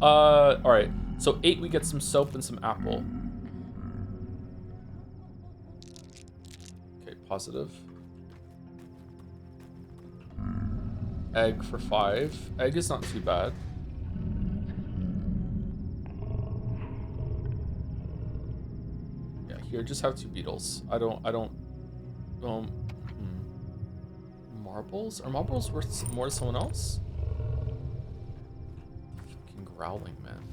Alright. So 8, we get some soap and some apple. Okay, positive. Egg for 5. Egg is not too bad. Yeah, here, just have 2 beetles. I don't, marbles? Are marbles worth more to someone else? Fucking growling, man.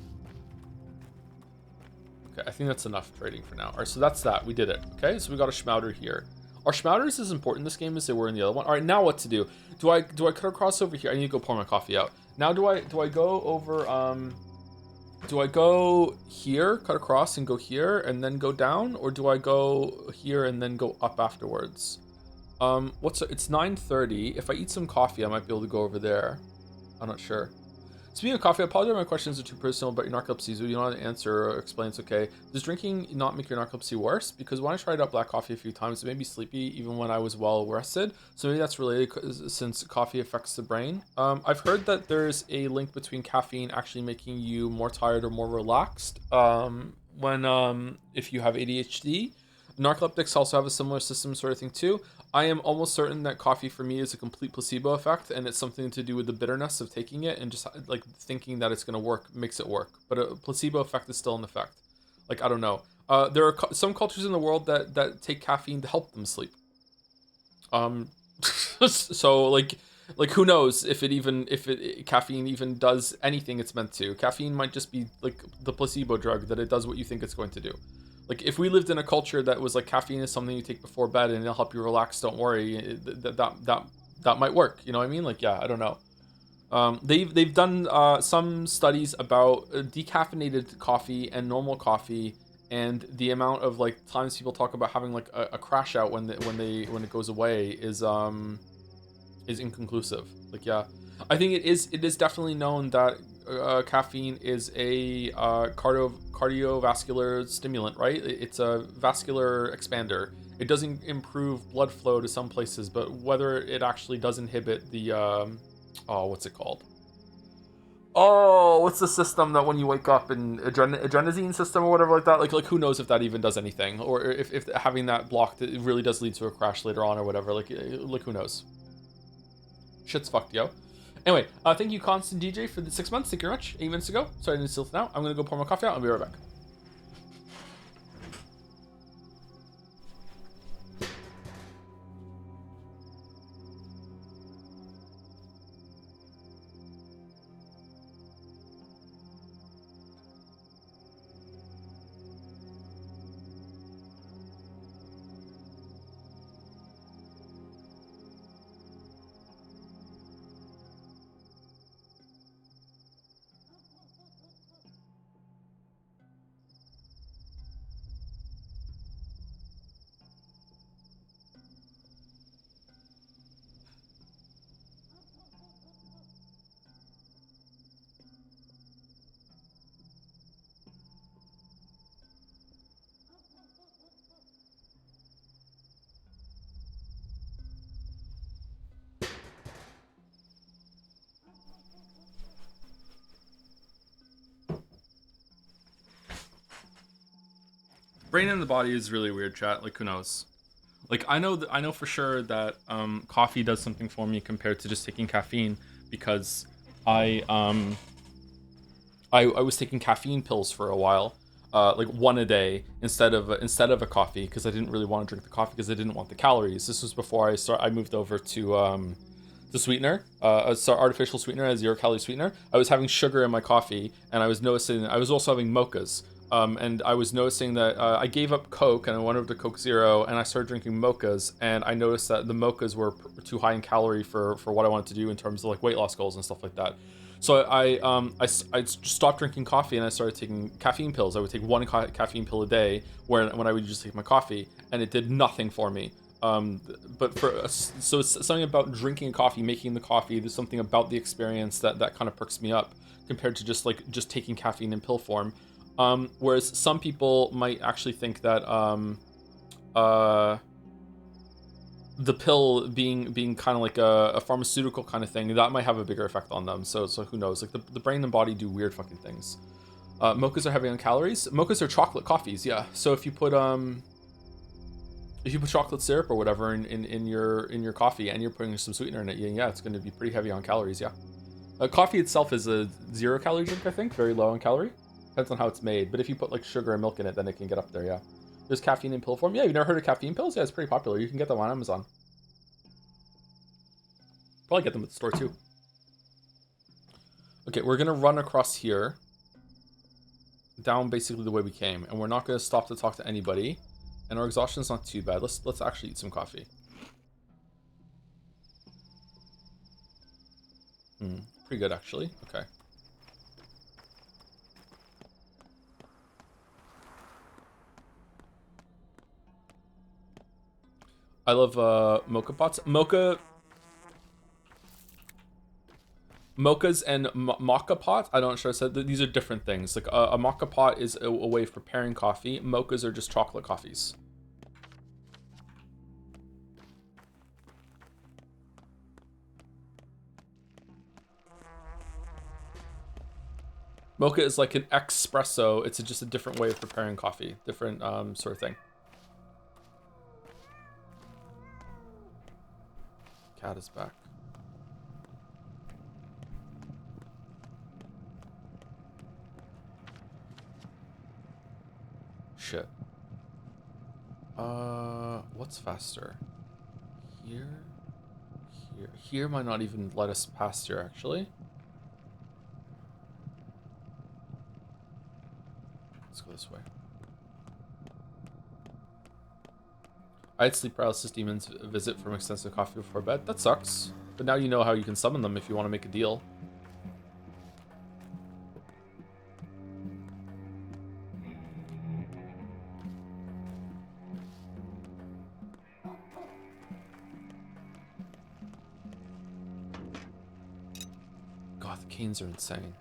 Okay, I think that's enough trading for now. All right, so that's that. We did it. Okay, so we got a Schmouder here. Are Schmouders as important in this game as they were in the other one? All right, now what to do? Do I cut across over here? I need to go pour my coffee out. Now do I go over do I go here, cut across and go here and then go down, or do I go here and then go up afterwards? It's 9:30. If I eat some coffee, I might be able to go over there. I'm not sure. Speaking of coffee, I apologize if my questions are too personal about your narcolepsy, so you don't have to answer or explain, it's okay. Does drinking not make your narcolepsy worse? Because when I tried out black coffee a few times, it made me sleepy even when I was well rested. So maybe that's related since coffee affects the brain. I've heard that there's a link between caffeine actually making you more tired or more relaxed if you have ADHD. Narcoleptics also have a similar system sort of thing too. I am almost certain that coffee for me is a complete placebo effect, and it's something to do with the bitterness of taking it and just like thinking that it's going to work makes it work. But a placebo effect is still an effect. Like, I don't know. There are some cultures in the world that take caffeine to help them sleep. So like who knows if caffeine even does anything it's meant to. Caffeine might just be like the placebo drug that it does what you think it's going to do. Like, if we lived in a culture that was like caffeine is something you take before bed and it'll help you relax, don't worry, that might work. You know what I mean? Like, yeah, I don't know. They've done some studies about decaffeinated coffee and normal coffee, and the amount of like times people talk about having like a crash out when it goes away is inconclusive. Like, yeah, I think it is definitely known that caffeine is a cardiovascular stimulant, right? It's a vascular expander. It doesn't improve blood flow to some places, but whether it actually does inhibit the what's it called? Oh, what's the system that when you wake up in adrenaline system or whatever like that? Like who knows if that even does anything, or if having that blocked it really does lead to a crash later on or whatever. Like who knows? Shit's fucked, yo. Anyway, thank you, Constant DJ, for the 6 months. Thank you very much. 8 minutes ago. Sorry I didn't steal it now. I'm gonna go pour my coffee out. I'll be right back. Brain in the body is really weird, chat. Like, who knows? Like, I know for sure that coffee does something for me compared to just taking caffeine, because I was taking caffeine pills for a while, like one a day instead of a coffee, because I didn't really want to drink the coffee because I didn't want the calories. This was before I moved over to the sweetener, artificial sweetener, a 0-calorie sweetener. I was having sugar in my coffee, and I was noticing I was also having mochas. And I was noticing that I gave up Coke and I went over to Coke Zero, and I started drinking mochas, and I noticed that the mochas were too high in calorie for what I wanted to do in terms of like weight loss goals and stuff like that. So I stopped drinking coffee and I started taking caffeine pills. I would take one caffeine pill a day when I would just take my coffee, and it did nothing for me. So it's something about drinking coffee, making the coffee. There's something about the experience that kind of perks me up compared to just taking caffeine in pill form. Whereas some people might actually think that the pill being kind of like a pharmaceutical kind of thing, that might have a bigger effect on them. So who knows? Like the brain and body do weird fucking things. Mochas are heavy on calories. Mochas are chocolate coffees, yeah. So if you put chocolate syrup or whatever in your coffee and you're putting some sweetener in it, yeah, it's going to be pretty heavy on calories, yeah. Coffee itself is a 0-calorie drink, I think, very low in calorie. Depends on how it's made, but if you put like sugar and milk in it, then it can get up there, yeah. There's caffeine in pill form. Yeah, you've never heard of caffeine pills? Yeah, it's pretty popular. You can get them on Amazon. Probably get them at the store too. Okay, we're gonna run across here. down basically the way we came, and we're not going to stop to talk to anybody, and our exhaustion's not too bad. Let's actually eat some coffee. Pretty good, actually. Okay. I love mocha pots. Mochas and maca pot. I don't sure I said that these are different things. Like a maca pot is a way of preparing coffee. Mochas are just chocolate coffees. Mocha is like an espresso. It's just a different way of preparing coffee. Different sort of thing. Cat is back. Shit. What's faster? Here? Here. Here might not even let us pass here, actually. Let's go this way. I had sleep paralysis demons visit from extensive coffee before bed. That sucks. But now you know how you can summon them if you want to make a deal. God, the canes are insane.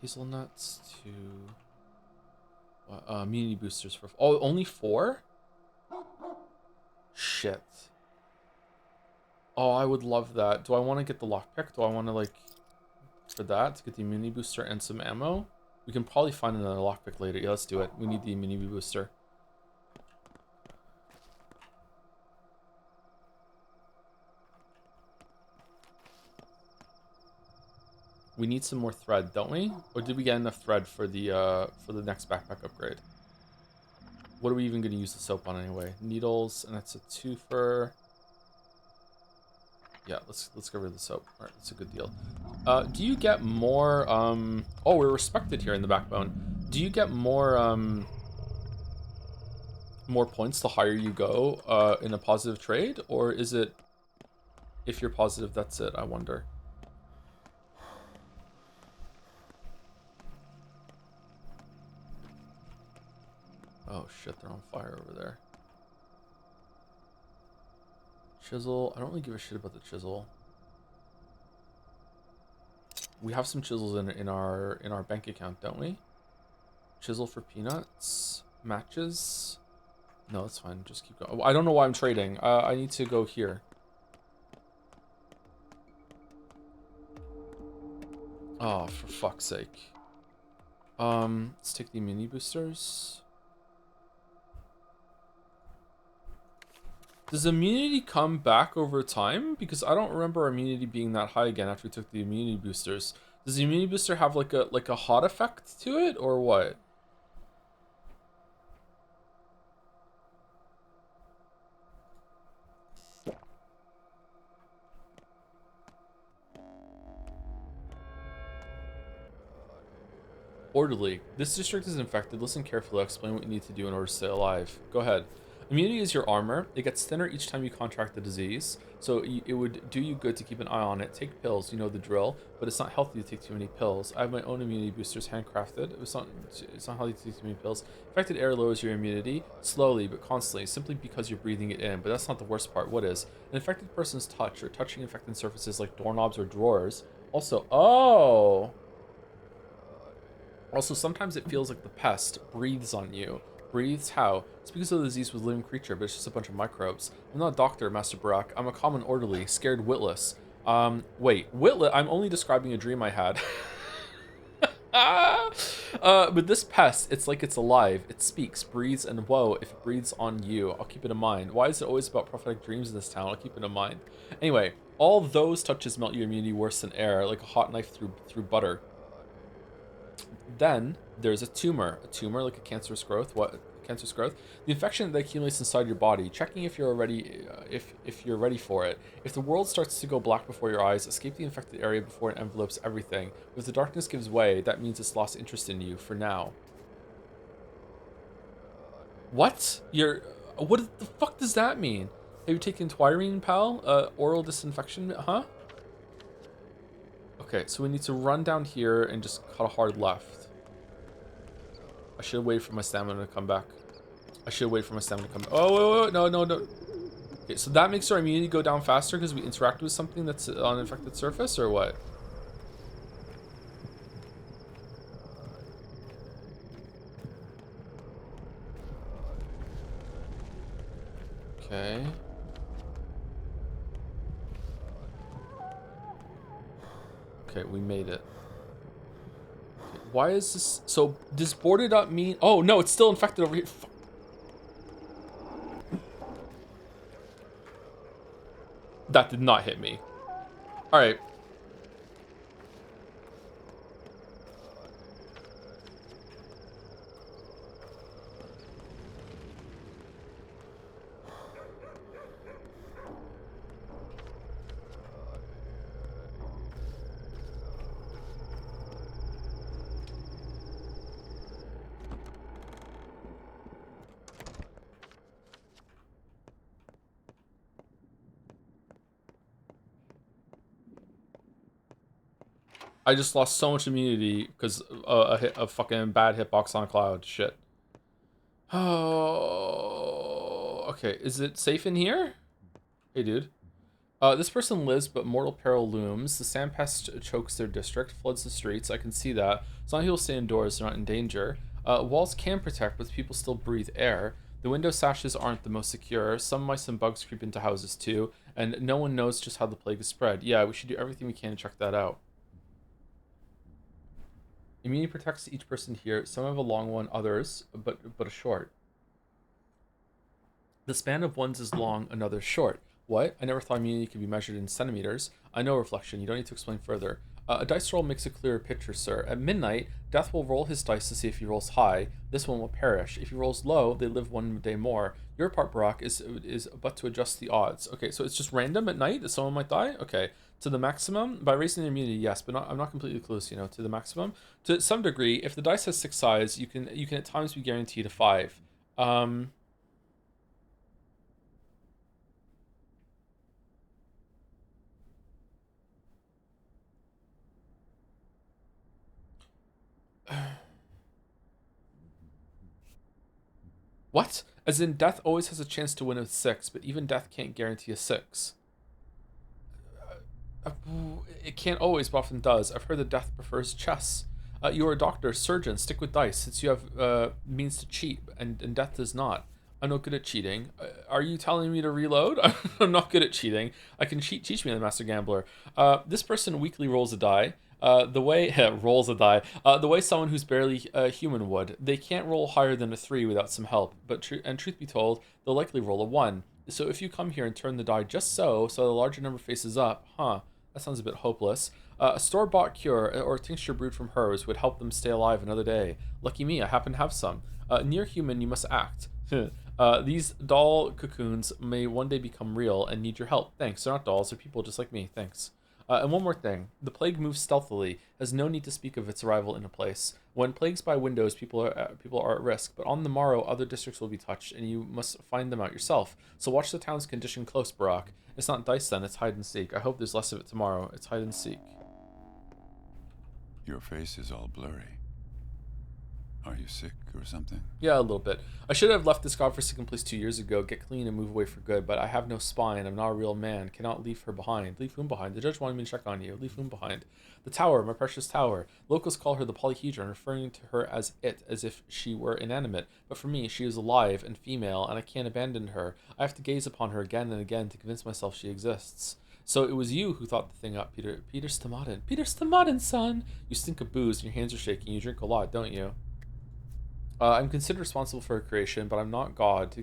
Hazelnuts to... immunity boosters for... Oh, only 4? Shit. Oh, I would love that. Do I want to get the lockpick? Do I want to, like... For that, to get the immunity booster and some ammo? We can probably find another lockpick later. Yeah, let's do it. We need the immunity booster. We need some more thread, don't we? Or did we get enough thread for the next backpack upgrade? What are we even going to use the soap on anyway? Needles, and that's a twofer. Yeah, let's get rid of the soap. All right, that's a good deal. Do you get more? Oh, we're respected here in the backbone. Do you get more? More points the higher you go in a positive trade, or is it? If you're positive, that's it. I wonder. Oh shit, they're on fire over there. Chisel, I don't really give a shit about the chisel. We have some chisels in our bank account, don't we? Chisel for peanuts, matches. No, that's fine. Just keep going. I don't know why I'm trading. I need to go here. Oh, for fuck's sake. Let's take the mini boosters. Does immunity come back over time? Because I don't remember immunity being that high again after we took the immunity boosters. Does the immunity booster have like a hot effect to it, or what? Orderly. This district is infected. Listen carefully. I'll explain what you need to do in order to stay alive. Go ahead. Immunity is your armor. It gets thinner each time you contract the disease, so it would do you good to keep an eye on it. Take pills, you know the drill, but it's not healthy to take too many pills. I have my own immunity boosters handcrafted. It's not healthy to take too many pills. Infected air lowers your immunity, slowly but constantly, simply because you're breathing it in, but that's not the worst part. What is? An infected person's touch or touching infected surfaces like doorknobs or drawers. Also, sometimes it feels like the pest breathes on you. Breathes how? It's because of the disease with a living creature, but it's just a bunch of microbes. I'm not a doctor, Master Barak. I'm a common orderly, scared witless. Wait, witless? I'm only describing a dream I had. But this pest, it's like it's alive. It speaks, breathes, and whoa, if it breathes on you, I'll keep it in mind. Why is it always about prophetic dreams in this town? I'll keep it in mind. Anyway, all those touches melt your immunity worse than air, like a hot knife through butter. Then there's a tumor like a cancerous growth. What? cancerous growth. The infection that accumulates inside your body. Checking if you're ready, if you're ready for it. If the world starts to go black before your eyes, escape the infected area before it envelopes everything. If the darkness gives way, that means it's lost interest in you for now. What? What the fuck does that mean? Have you taken Twirine, pal? Oral disinfection, huh? Okay, so we need to run down here and just cut a hard left. I should wait for my stamina to come back. Oh, wait, no. Okay, so that makes our immunity go down faster because we interact with something that's on an infected surface, or what? Okay. Okay, we made it. Okay, why is this... So, does boarded up mean... Oh, no, it's still infected over here. Fuck. That did not hit me. Alright. I just lost so much immunity because a fucking bad hitbox on a cloud. Shit. Oh, okay. Is it safe in here? Hey, dude. This person lives, but mortal peril looms. The sand pest chokes their district, floods the streets. I can see that. Some people stay indoors, they're not in danger. Walls can protect, but people still breathe air. The window sashes aren't the most secure. Some mice and bugs creep into houses too, and no one knows just how the plague is spread. Yeah, we should do everything we can to check that out. Immunity protects each person here. Some have a long one, others, but a short. The span of one's is long, another's short. What? I never thought immunity could be measured in centimeters. I know, Reflection. You don't need to explain further. A dice roll makes a clearer picture, sir. At midnight, Death will roll his dice to see if he rolls high. This one will perish. If he rolls low, they live one day more. Your part, Barack, is but to adjust the odds. Okay, so it's just random at night that someone might die? Okay. To the maximum? By raising the immunity, yes, but I'm not completely close, you know, to the maximum. To some degree, if the dice has 6 sides, you can at times be guaranteed a 5. What? As in, Death always has a chance to win with 6, but even Death can't guarantee a 6. It can't always, but often does. I've heard that Death prefers chess. You are a doctor, surgeon, stick with dice, since you have means to cheat, and Death does not. I'm not good at cheating. Are you telling me to reload? I'm not good at cheating. I can cheat. Teach me, the Master Gambler. This person weekly rolls a die. The way rolls a die. The way someone who's barely human would. They can't roll higher than a 3 without some help. But truth be told, they'll likely roll a 1. So if you come here and turn the die just so the larger number faces up, that sounds a bit hopeless. A store-bought cure or tincture brewed from herbs would help them stay alive another day. Lucky me, I happen to have some. Near human, you must act. These doll cocoons may one day become real and need your help. Thanks, they're not dolls, they're people just like me. Thanks. And one more thing. The plague moves stealthily, has no need to speak of its arrival in a place. When plagues by windows, people are at risk, but on the morrow, other districts will be touched, and you must find them out yourself. So watch the town's condition close, Barack. It's not dice then, it's hide and seek. I hope there's less of it tomorrow. It's hide and seek. Your face is all blurry. Are you sick or something? Yeah, a little bit. I should have left this godforsaken place 2 years ago, get clean and move away for good, but I have no spine. I'm not a real man. Cannot leave her behind. Leave whom behind? The judge wanted me to check on you. Leave whom behind? The tower, my precious tower. Locals call her the polyhedron, referring to her as it, as if she were inanimate. But for me, she is alive and female, and I can't abandon her. I have to gaze upon her again and again to convince myself she exists. So it was you who thought the thing up, Peter Stamadin. Peter Stamadin, son! You stink of booze and your hands are shaking. You drink a lot, don't you? I'm considered responsible for her creation, but I'm not God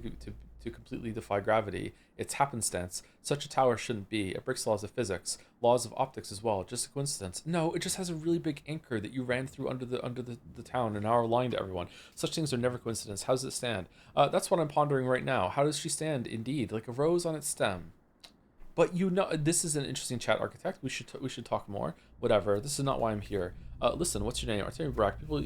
to completely defy gravity. It's happenstance. Such a tower shouldn't be. It breaks the laws of physics, laws of optics as well. Just a coincidence. No, it just has a really big anchor that you ran through under the town and now are lying to everyone. Such things are never coincidence. How does it stand? That's what I'm pondering right now. How does she stand? Indeed, like a rose on its stem. But you know, this is an interesting chat, architect. We should talk more. Whatever. This is not why I'm here. Listen, what's your name? Artemi Brack. People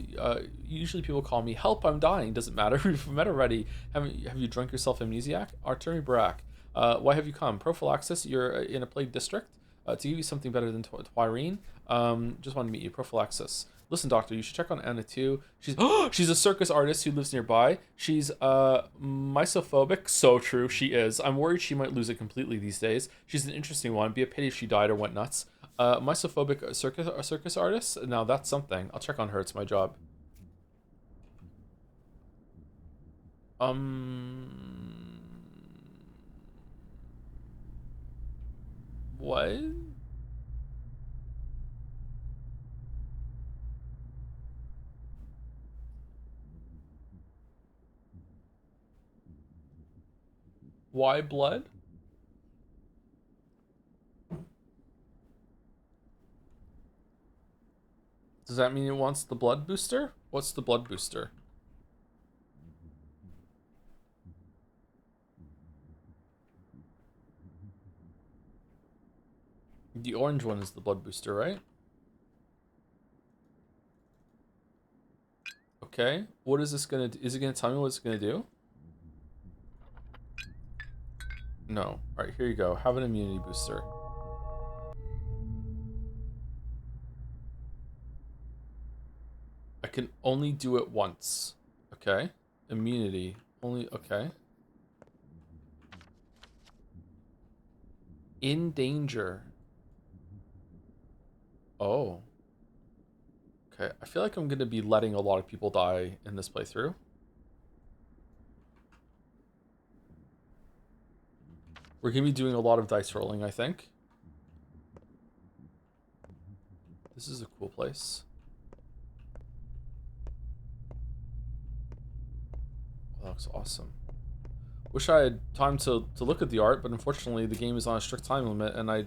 usually people call me help. I'm dying. Doesn't matter. We've met already. Have you drunk yourself amnesiac? Artemi Brack. Why have you come? Prophylaxis. You're in a plague district. To give you something better than Twirene. Just wanted to meet you. Prophylaxis. Listen, doctor, you should check on Anna too. She's a circus artist who lives nearby. She's misophobic. So true, she is. I'm worried she might lose it completely these days. She's an interesting one. Be a pity if she died or went nuts. Misophobic circus artist. Now that's something. I'll check on her. It's my job. What? Why blood? Does that mean it wants the blood booster? What's the blood booster? The orange one is the blood booster, right? Okay. What is this gonna do? Is it gonna tell me what it's gonna do? No. Alright, here you go. Have an immunity booster. I can only do it once. Okay. Immunity. Only, okay. In danger. Oh. Okay, I feel like I'm gonna be letting a lot of people die in this playthrough. We're gonna be doing a lot of dice rolling, I think. This is a cool place. Oh, that looks awesome. Wish I had time to look at the art, but unfortunately the game is on a strict time limit and I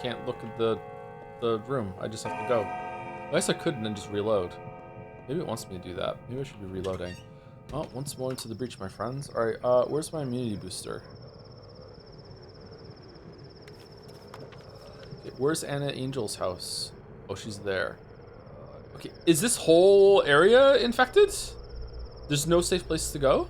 can't look at the room. I just have to go. I guess I could and then just reload. Maybe it wants me to do that. Maybe I should be reloading. Oh, once more into the breach, my friends. Alright, where's my immunity booster? Okay, where's Anna Angel's house? Oh, she's there. Okay, is this whole area infected? There's no safe place to go?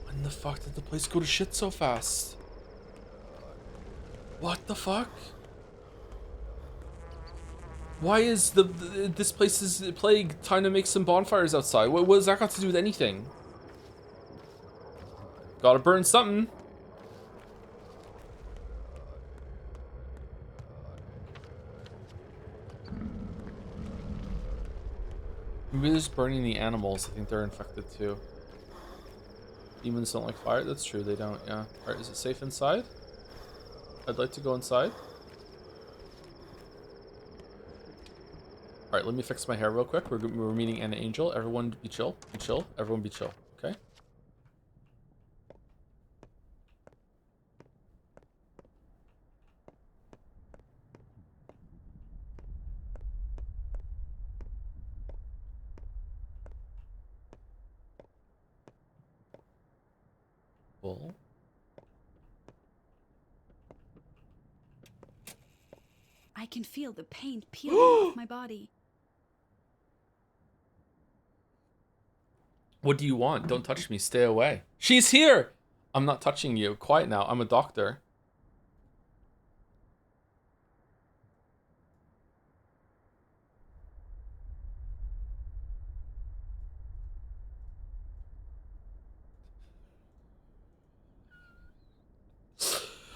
When the fuck did the place go to shit so fast? What the fuck? Why is this place's plague trying to make some bonfires outside? What has that got to do with anything? Gotta burn something. Maybe they're just burning the animals. I think they're infected too. Demons don't like fire? That's true, they don't, yeah. Alright, is it safe inside? I'd like to go inside. Alright, let me fix my hair real quick. We're meeting Anna Angel. Everyone be chill. Be chill. Everyone be chill. Okay? Cool. I can feel the paint peeling off my body. What do you want? Don't touch me. Stay away. She's here! I'm not touching you. Quiet now. I'm a doctor.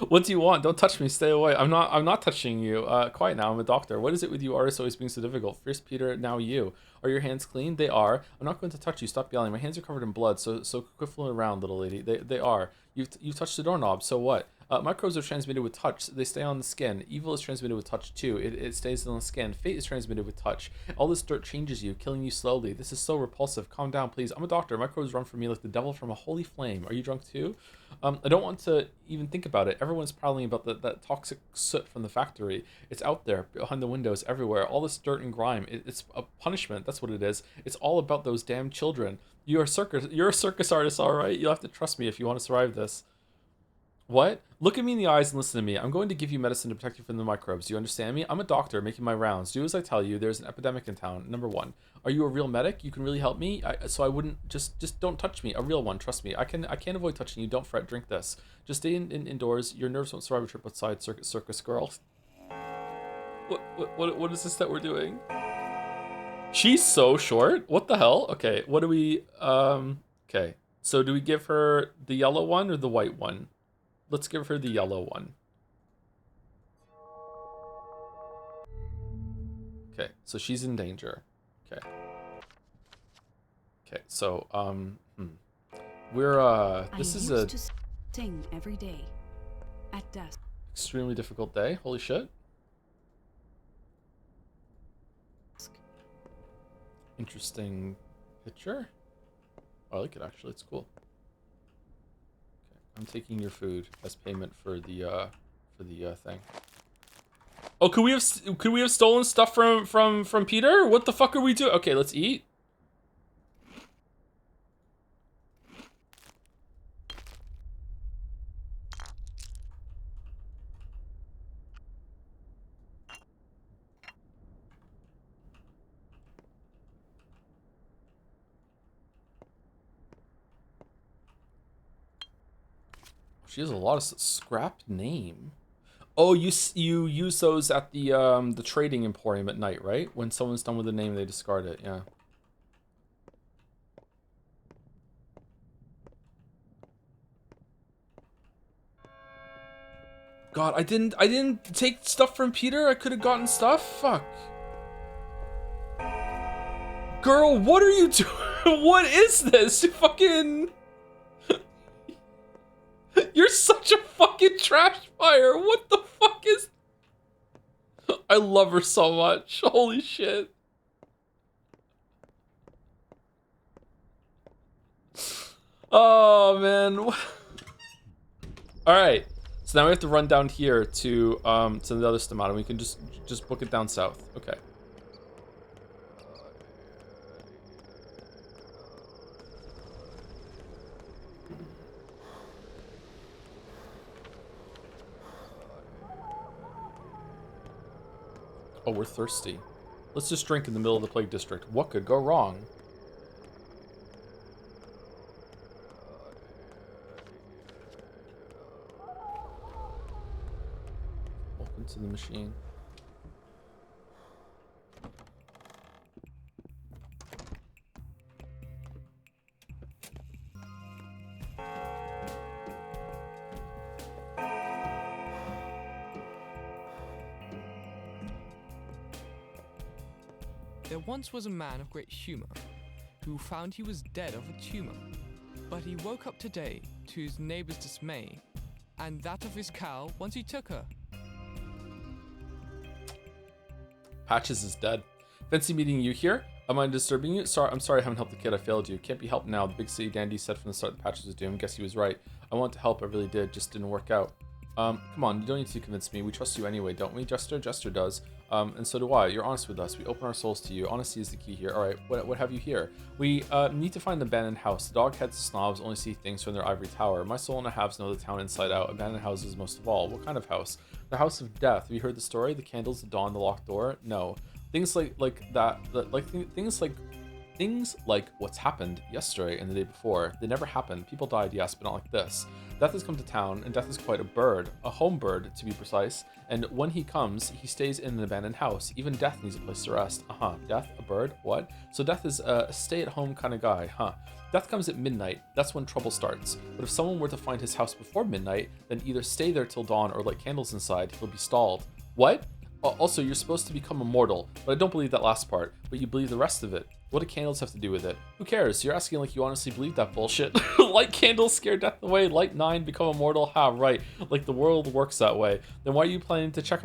What do you want? Don't touch me. Stay away. I'm not touching you. Quiet now. I'm a doctor. What is it with you artists always being so difficult? First Peter, now you. Are your hands clean? They are. I'm not going to touch you. Stop yelling. My hands are covered in blood. So quit fooling around, little lady. They are. You've touched the doorknob. So what? Microbes are transmitted with touch. They stay on the skin. Evil is transmitted with touch too. It stays on the skin. Fate is transmitted with touch. All this dirt changes you, killing you slowly. This is so repulsive. Calm down, please. I'm a doctor. Microbes run from me like the devil from a holy flame. Are you drunk too? I don't want to even think about it. Everyone's prowling about that toxic soot from the factory. It's out there, behind the windows, everywhere. All this dirt and grime. It's a punishment. That's what it is. It's all about those damn children. You're a circus artist, all right? You'll have to trust me if you want to survive this. What? Look at me in the eyes and listen to me. I'm going to give you medicine to protect you from the microbes. Do you understand me? I'm a doctor making my rounds. Do as I tell you. There's an epidemic in town. Number 1. Are you a real medic? You can really help me? So I wouldn't just don't touch me. A real one. Trust me. I can't avoid touching you. Don't fret. Drink this. Just stay indoors. Your nerves won't survive a trip outside. Circus girl. What is this that we're doing? She's so short. What the hell? Okay. What do we? Okay. So do we give her the yellow one or the white one? Let's give her the yellow one. Okay, so she's in danger. Okay. Okay, so we're this is a to sing every day at dusk. Extremely difficult day. Holy shit. Interesting picture. Oh, I like it actually. It's cool. I'm taking your food as payment for the thing. Oh, could we have stolen stuff from Peter? What the fuck are we doing? Okay, let's eat. She has a lot of scrap name. Oh, you use those at the trading emporium at night, right? When someone's done with the name, they discard it. Yeah. God, I didn't take stuff from Peter. I could have gotten stuff. Fuck. Girl, what are you doing? What is this? You fucking. You're such a fucking trash fire. What the fuck is... I love her so much. Holy shit. Oh, man. Alright. So now we have to run down here to the other stomata. We can just book it down south. Okay. Oh, we're thirsty. Let's just drink in the middle of the plague district. What could go wrong? Welcome to the machine. There once was a man of great humor, who found he was dead of a tumor. But he woke up today, to his neighbor's dismay, and that of his cow once he took her. Patches is dead. Fancy meeting you here. Am I disturbing you? I'm sorry I haven't helped the kid. I failed you. Can't be helped now. The big city dandy said from the start that Patches was doomed. Guess he was right. I wanted to help. I really did. Just didn't work out. Come on. You don't need to convince me. We trust you anyway, don't we, Jester? Jester does. And so do I. You're honest with us. We open our souls to you. Honesty is the key here. All right, what have you here? We need to find an abandoned house. The dog-heads snobs only see things from their ivory tower. My soul and a halves know the town inside out. Abandoned houses most of all. What kind of house? The house of death. Have you heard the story? The candles, the dawn, the locked door? No. Things like that. Things like what's happened yesterday and the day before. They never happened. People died, yes, but not like this. Death has come to town, and Death is quite a bird, a home bird to be precise, and when he comes, he stays in an abandoned house. Even Death needs a place to rest. Death, a bird, what? So Death is a stay-at-home kind of guy, huh? Death comes at midnight, that's when trouble starts. But if someone were to find his house before midnight, then either stay there till dawn or light candles inside, he'll be stalled. What? Also, you're supposed to become immortal, but I don't believe that last part, but you believe the rest of it. What do candles have to do with it? Who cares? You're asking like you honestly believe that bullshit. Light candles scare death away, light 9 become immortal. Ha, right. Like the world works that way. Then why are you planning to check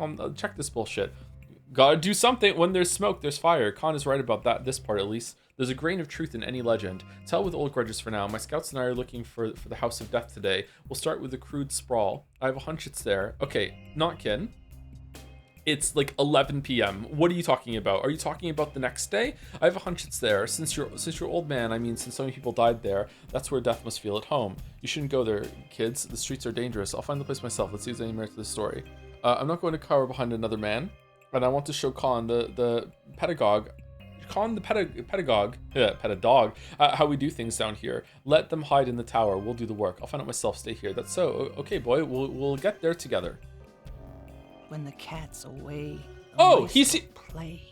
this bullshit? Gotta do something. When there's smoke, there's fire. Khan is right about that, this part at least. There's a grain of truth in any legend. Tell with old grudges for now. My scouts and I are looking for the House of Death today. We'll start with the crude sprawl. I have a hunch it's there. Okay, not kin. It's like 11 p.m. What are you talking about? Are you talking about the next day? I have a hunch it's there. Since you're old man, I mean, since so many people died there, that's where Death must feel at home. You shouldn't go there, kids. The streets are dangerous. I'll find the place myself. Let's see if there's any merit to the story. I'm not going to cower behind another man, and I want to show Khan the pedagogue. Khan the pedagogue, how we do things down here. Let them hide in the tower. We'll do the work. I'll find out myself. Stay here. That's so. Okay, boy. We'll get there together. When the cat's away, he's play.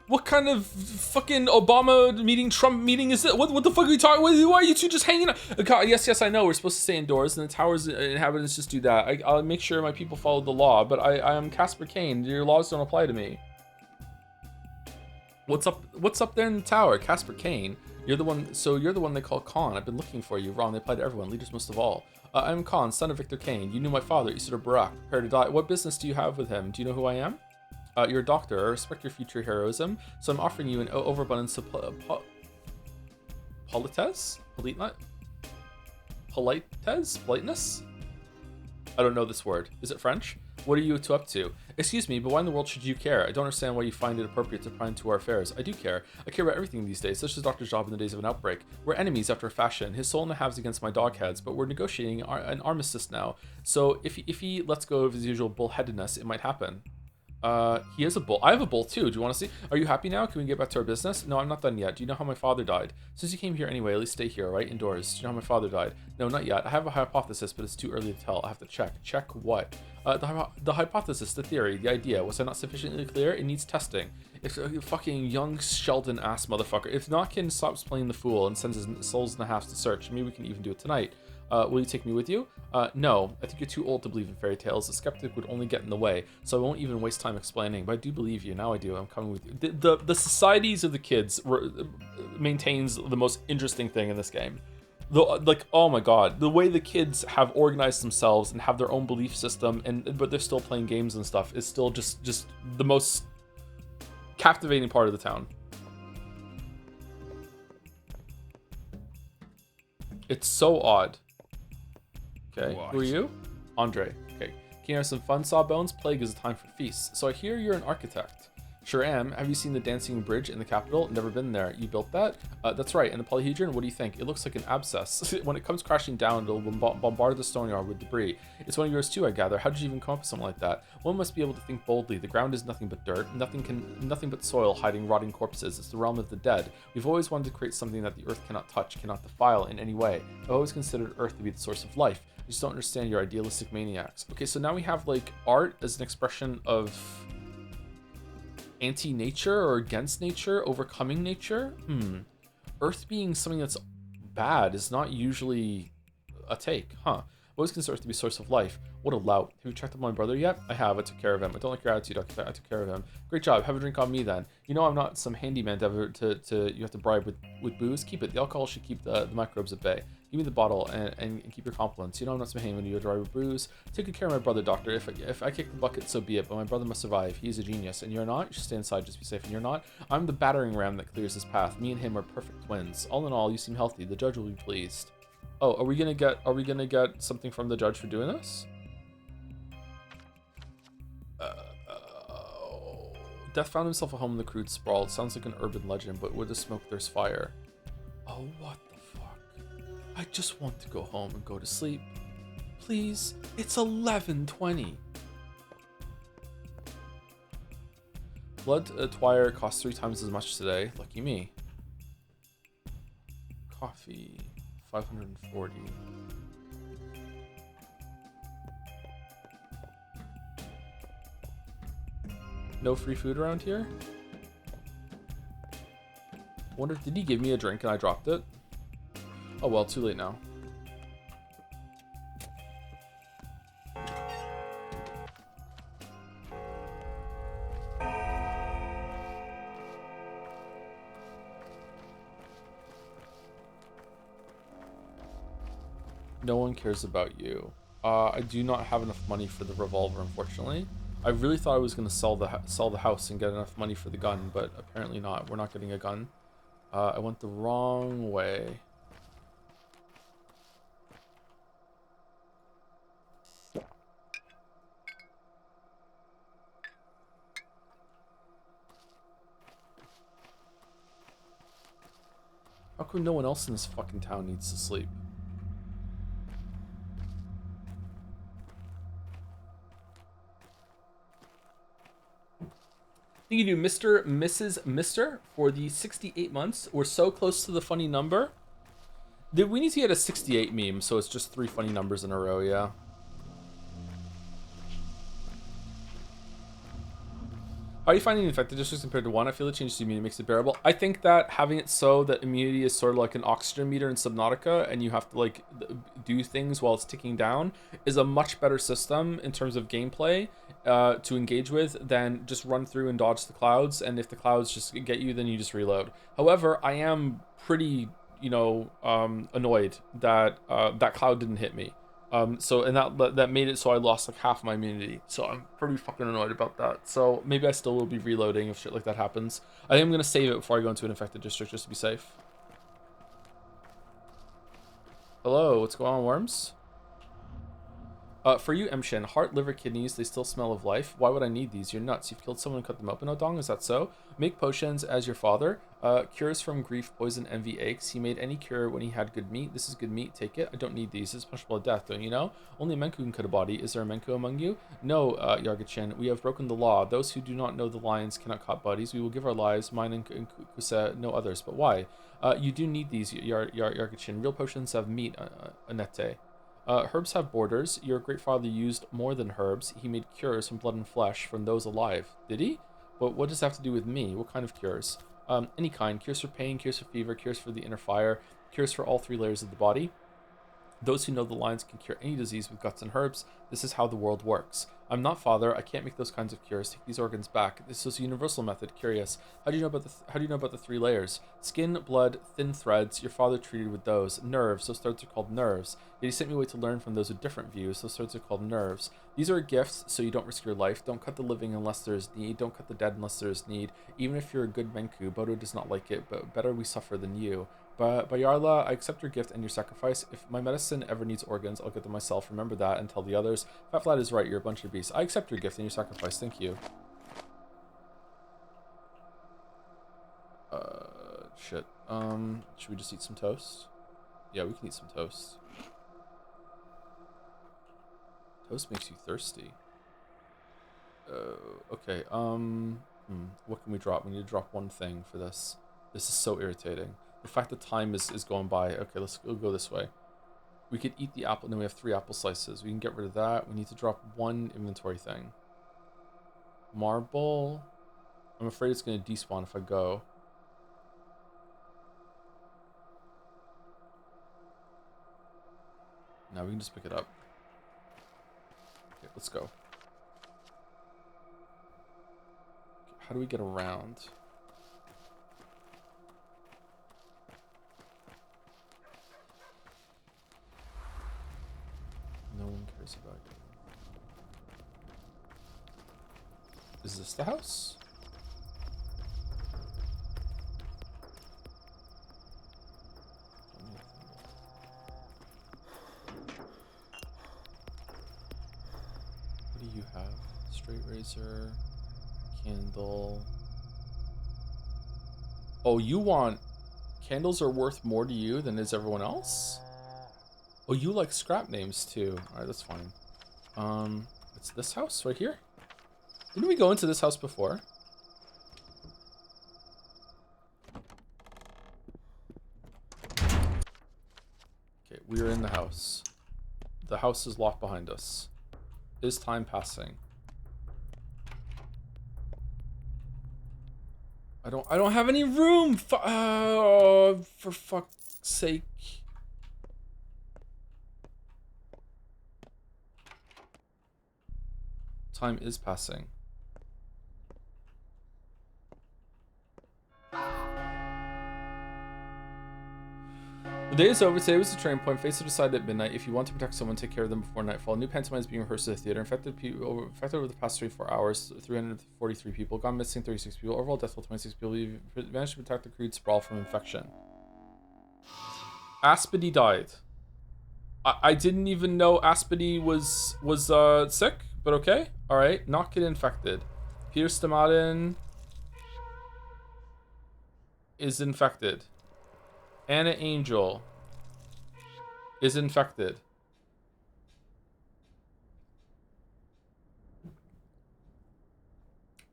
What kind of fucking Obama meeting, Trump meeting is it? What the fuck are you talking? Why are you two just hanging out? Yes, I know we're supposed to stay indoors, and the tower's inhabitants just do that. I'll make sure my people follow the law, but I am Casper Kane. Your laws don't apply to me. What's up there in the tower, Casper Kane? You're the one they call Khan. I've been looking for you. Wrong. They apply to everyone, leaders most of all. I'm Khan, son of Victor Kane. You knew my father, Isidore Barak. Prepare to die. What business do you have with him? Do you know who I am? You're a doctor. I respect your future heroism, so I'm offering you an overabundance of politeness? I don't know this word. Is it French? What are you two up to? Excuse me, but why in the world should you care? I don't understand why you find it appropriate to pry into our affairs. I do care. I care about everything these days, such as Doctor's job in the days of an outbreak. We're enemies after a fashion. His soul in the halves against my dog heads, but we're negotiating an armistice now. So if he lets go of his usual bullheadedness, it might happen. He has a bull. I have a bull too. Do you want to see? Are you happy now? Can we get back to our business? No, I'm not done yet. Do you know how my father died? Since you came here anyway, at least stay here, right? Indoors. Do you know how my father died? No, not yet. I have a hypothesis, but it's too early to tell. I have to check. Check what? The hypothesis, the theory, the idea. Was I not sufficiently clear? It needs testing. If a fucking young Sheldon ass motherfucker. If Notkin stops playing the fool and sends his souls in the halves to search, maybe we can even do it tonight. Will you take me with you? No, I think you're too old to believe in fairy tales. A skeptic would only get in the way, so I won't even waste time explaining, but I do believe you. Now I do. I'm coming with you. The societies of the kids maintains the most interesting thing in this game. Oh my god, the way the kids have organized themselves and have their own belief system, but they're still playing games and stuff, is still just the most captivating part of the town. It's so odd. Okay, What? Who are you? Andre. Okay. Can you have some fun, Sawbones? Plague is a time for feasts. So I hear you're an architect. Sure am. Have you seen the dancing bridge in the capital? Never been there. You built that? That's right. And the polyhedron, what do you think? It looks like an abscess. When it comes crashing down, it'll bombard the stone yard with debris. It's one of yours too, I gather. How did you even come up with something like that? One must be able to think boldly. The ground is nothing but dirt. Nothing but soil hiding rotting corpses. It's the realm of the dead. We've always wanted to create something that the earth cannot touch, cannot defile in any way. I've always considered earth to be the source of life. I just don't understand your idealistic maniacs. Okay, so now we have like art as an expression of anti-nature or against nature, overcoming nature. Earth being something that's bad is not usually a take, huh? I've always considered Earth to be a source of life. What a lout. Have you checked up on my brother yet? I have. I took care of him. I don't like your attitude. I took care of him. Great job. Have a drink on me then. You know I'm not some handyman to you have to bribe with booze. Keep it. The alcohol should keep the microbes at bay. Give me the bottle and keep your compliments. You know I'm not some handyman when you drive with booze. Take good care of my brother, doctor. If I kick the bucket, so be it. But my brother must survive. He's a genius. And you're not? You should stay inside. Just be safe. And you're not? I'm the battering ram that clears his path. Me and him are perfect twins. All in all, you seem healthy. The judge will be pleased. Oh, are we gonna get something from the judge for doing this? Death found himself a home in the crude sprawl. It sounds like an urban legend, but with the smoke there's fire. Oh, what the fuck? I just want to go home and go to sleep. Please, it's 11:20. Blood Twire costs 3 times as much today. Lucky me. Coffee, 540. No free food around here? Wonder, did he give me a drink and I dropped it? Oh well, too late now. No one cares about you. I do not have enough money for the revolver, unfortunately. I really thought I was going to sell the house and get enough money for the gun, but apparently not. We're not getting a gun. I went the wrong way. How come no one else in this fucking town needs to sleep? Thank you to Mr., Mrs., Mr. for the 68 months. We're so close to the funny number. We need to get a 68 meme, so it's just 3 funny numbers in a row, yeah. How are you finding infected districts compared to 1? I feel the change to immunity makes it bearable. I think that having it so that immunity is sort of like an oxygen meter in Subnautica, and you have to like do things while it's ticking down, is a much better system in terms of gameplay to engage with than just run through and dodge the clouds. And if the clouds just get you, then you just reload. However, I am pretty, you know, annoyed that that cloud didn't hit me. So and that made it so I lost like half my immunity. So I'm pretty fucking annoyed about that. So maybe I still will be reloading if shit like that happens. I think I'm gonna save it before I go into an infected district just to be safe. Hello, what's going on, worms? For you, Emshin, heart, liver, kidneys, they still smell of life. Why would I need these? You're nuts. You've killed someone and cut them open, Odong, is that so? Make potions as your father. Cures from grief, poison, envy, aches. He made any cure when he had good meat. This is good meat, take it. I don't need these. This is punishable death, don't you know? Only a Menku can cut a body. Is there a Menku among you? No, Yargachin. We have broken the law. Those who do not know the lions cannot cut bodies. We will give our lives, mine and Kusa, no others. But why? You do need these, Yargachin. Real potions have meat, Anette. Herbs have borders. Your great father used more than herbs. He made cures from blood and flesh from those alive. Did he? But what does that have to do with me? What kind of cures? Any kind. Cures for pain, cures for fever, cures for the inner fire, cures for all 3 layers of the body. Those who know the lines can cure any disease with guts and herbs. This is how the world works. I'm not father. I can't make those kinds of cures. Take these organs back. This is a universal method. Curious. How do you know about the 3 layers? Skin, blood, thin threads. Your father treated with those. Nerves. Those threads are called nerves. Yet he sent me away to learn from those with different views. Those threads are called nerves. These are gifts, so you don't risk your life. Don't cut the living unless there is need. Don't cut the dead unless there is need. Even if you're a good Menku, Bodo does not like it, but better we suffer than you. But Bayarla, I accept your gift and your sacrifice. If my medicine ever needs organs, I'll get them myself. Remember that and tell the others. Fat Flat is right, you're a bunch of beasts. I accept your gift and your sacrifice, thank you. Shit. Should we just eat some toast? Yeah, we can eat some toast. Toast makes you thirsty. Okay, what can we drop? We need to drop one thing for this. This is so irritating. The fact that time is going by. Okay, we'll go this way. We could eat the apple, and then we have 3 apple slices. We can get rid of that. We need to drop 1 inventory thing. Marble. I'm afraid it's going to despawn if I go. No, we can just pick it up. Okay, let's go. How do we get around? No one cares about you. Is this the house? What do you have? Straight razor, candle. Oh, you want... Candles are worth more to you than is everyone else? Oh, you like scrap names too. Alright, that's fine. It's this house right here? Didn't we go into this house before? We are in the house. The house is locked behind us. Is time passing? I don't have any room. For fuck's sake. Time is passing. The day is over. Today was the turning point. Face it aside at midnight. If you want to protect someone, take care of them before nightfall. A new pantomime is being rehearsed at the theater. Infected over the past 24 hours, 343 people. Gone missing, 36 people. Overall death toll, 26 people. We've managed to protect the crude sprawl from infection. Aspedy died. I didn't even know Aspedy was sick, but okay. All right, not get infected. Peter Stamadin is infected. Anna Angel is infected.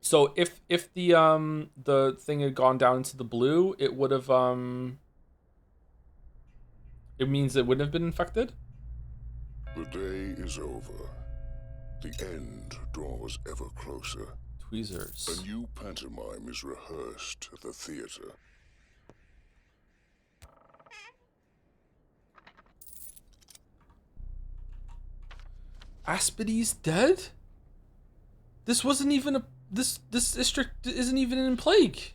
So if the thing had gone down into the blue, it would have it means it wouldn't have been infected. The day is over. The end draws ever closer. Tweezers. A new pantomime is rehearsed at the theater. Aspedy's dead? This wasn't even a this district isn't even in plague.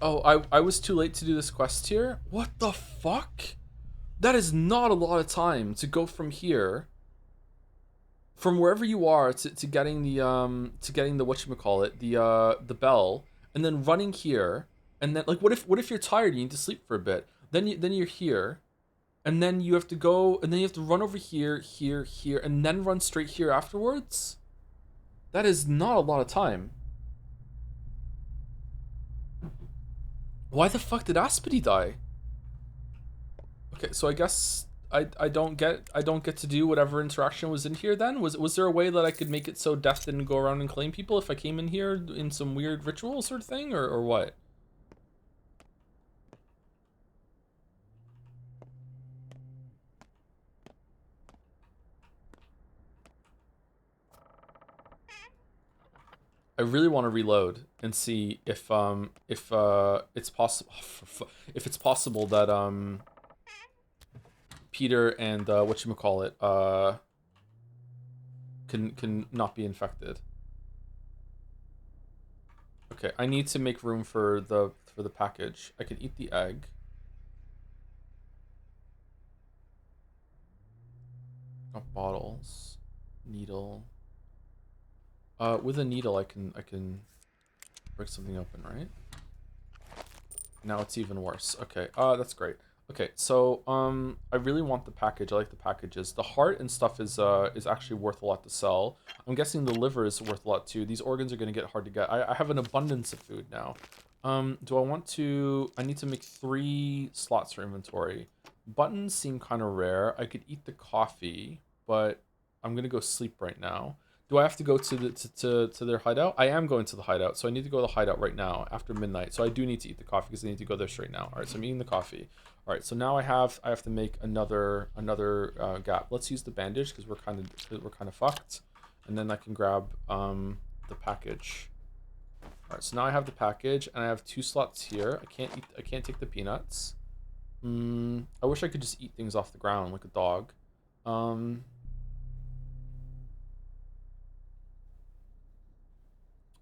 Oh, I was too late to do this quest here? What the fuck? That is not a lot of time to go from here, from wherever you are to getting the whatchamacallit, the bell, and then running here, and then like what if you're tired, you need to sleep for a bit, then you're here, and then you have to go, and then you have to run over here, and then run straight here afterwards? That is not a lot of time. Why the fuck did Aspedy die? Okay, so I guess I don't get to do whatever interaction was in here then? Was there a way that I could make it so death didn't go around and claim people if I came in here in some weird ritual sort of thing, or what? I really want to reload and see if it's possible that Peter and whatchamacallit can not be infected. Okay, I need to make room for the package. I can eat the egg. Got bottles, needle. With a needle, I can break something open, right? Now it's even worse. Okay, that's great. Okay, so I really want the package. I like the packages. The heart and stuff is actually worth a lot to sell. I'm guessing the liver is worth a lot too. These organs are gonna get hard to get. I have an abundance of food now. Do I want to? I need to make 3 slots for inventory. Buttons seem kind of rare. I could eat the coffee, but I'm gonna go sleep right now. Do I have to go to their hideout? I am going to the hideout, so I need to go to the hideout right now after midnight. So I do need to eat the coffee because I need to go there straight now. All right, so I'm eating the coffee. All right, so now I have to make another gap. Let's use the bandage because we're kind of fucked, and then I can grab the package. All right, so now I have the package and I have 2 slots here. I can't take the peanuts. I wish I could just eat things off the ground like a dog.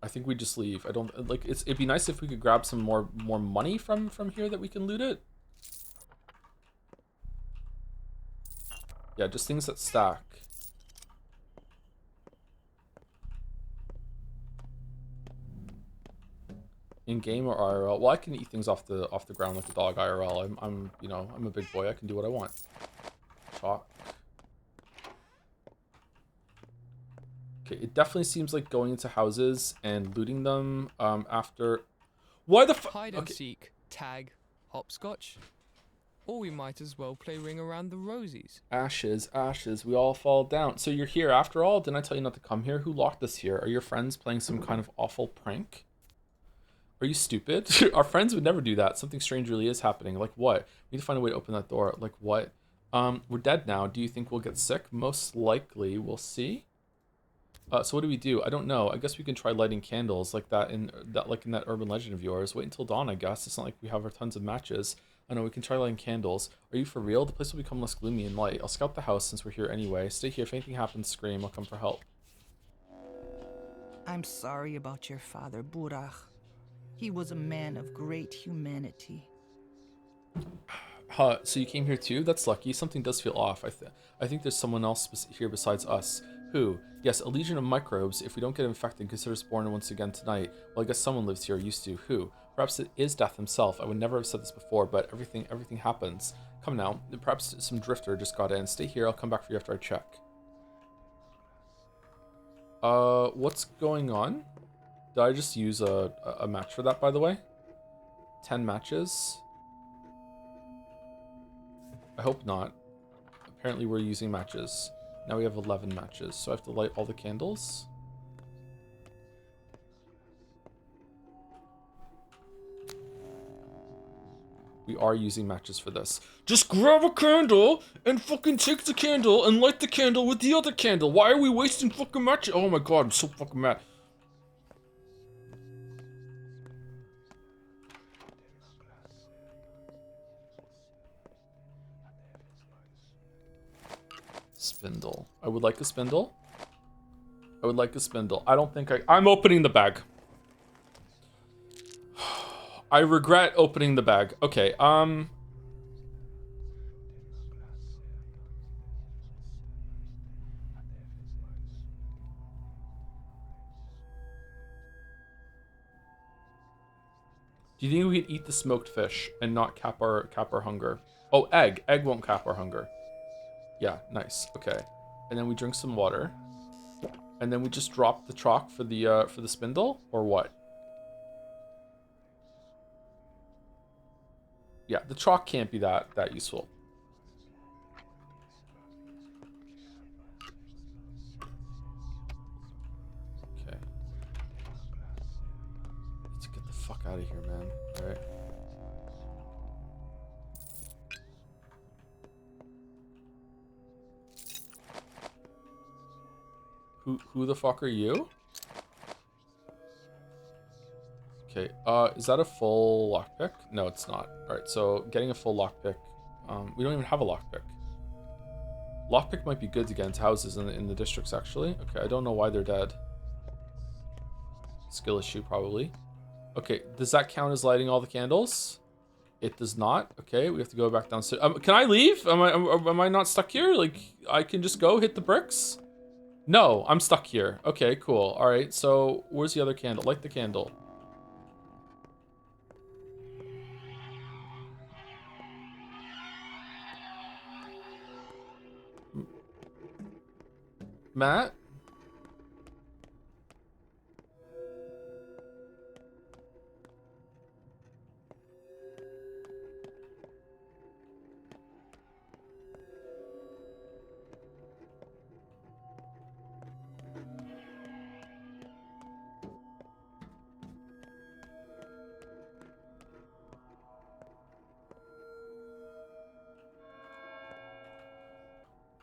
I think we just leave. I don't like it'd be nice if we could grab some more money from here that we can loot it. Yeah, just things that stack. In game or IRL? Well, I can eat things off the ground like a dog IRL. I'm you know, I'm a big boy. I can do what I want. Chalk. Okay, it definitely seems like going into houses and looting them after. Why the fuck? Hide and seek. Tag. Hopscotch. Or we might as well play Ring Around the Rosies. Ashes, ashes, we all fall down. So you're here after all? Didn't I tell you not to come here? Who locked us here? Are your friends playing some kind of awful prank? Are you stupid? Our friends would never do that. Something strange really is happening. Like what? We need to find a way to open that door. Like what? We're dead now. Do you think we'll get sick? Most likely. We'll see. So what do we do? I don't know. I guess we can try lighting candles like that in that urban legend of yours. Wait until dawn, I guess. It's not like we have our tons of matches. I know we can try lighting candles. Are you for real? The place will become less gloomy and light. I'll scout the house since we're here anyway. Stay here. If anything happens, scream. I'll come for help. I'm sorry about your father, Burach. He was a man of great humanity. Huh, so you came here too? That's lucky. Something does feel off. I think there's someone else here besides us. Who? Yes, a legion of microbes. If we don't get infected, consider us born once again tonight. Well, I guess someone lives here, used to. Who? Perhaps it is Death himself. I would never have said this before, but everything happens. Come now. Perhaps some drifter just got in. Stay here. I'll come back for you after I check. What's going on? Did I just use a match for that, by the way? 10 matches? I hope not. Apparently we're using matches. Now we have 11 matches, so I have to light all the candles. We are using matches for this. Just grab a candle and fucking take the candle and light the candle with the other candle. Why are we wasting fucking matches? Oh my god, I'm so fucking mad. Spindle. I would like a spindle. I would like a spindle. I don't think I'm opening the bag. I regret opening the bag. Okay, do you think we could eat the smoked fish and not cap our hunger? Oh, egg. Egg won't cap our hunger. Yeah, nice. Okay. And then we drink some water. And then we just drop the chalk for the spindle, or what? Yeah, the chalk can't be that useful. Okay. Let's get the fuck out of here, man. All right. Who the fuck are you? Okay, is that a full lockpick? No, it's not. Alright, so getting a full lockpick. We don't even have a lockpick. Lockpick might be good to get into houses in the districts, actually. Okay, I don't know why they're dead. Skill issue, probably. Okay, does that count as lighting all the candles? It does not. Okay, we have to go back downstairs. Can I leave? Am I not stuck here? Like, I can just go hit the bricks? No, I'm stuck here. Okay, cool. All right, so where's the other candle? Light the candle. Matt?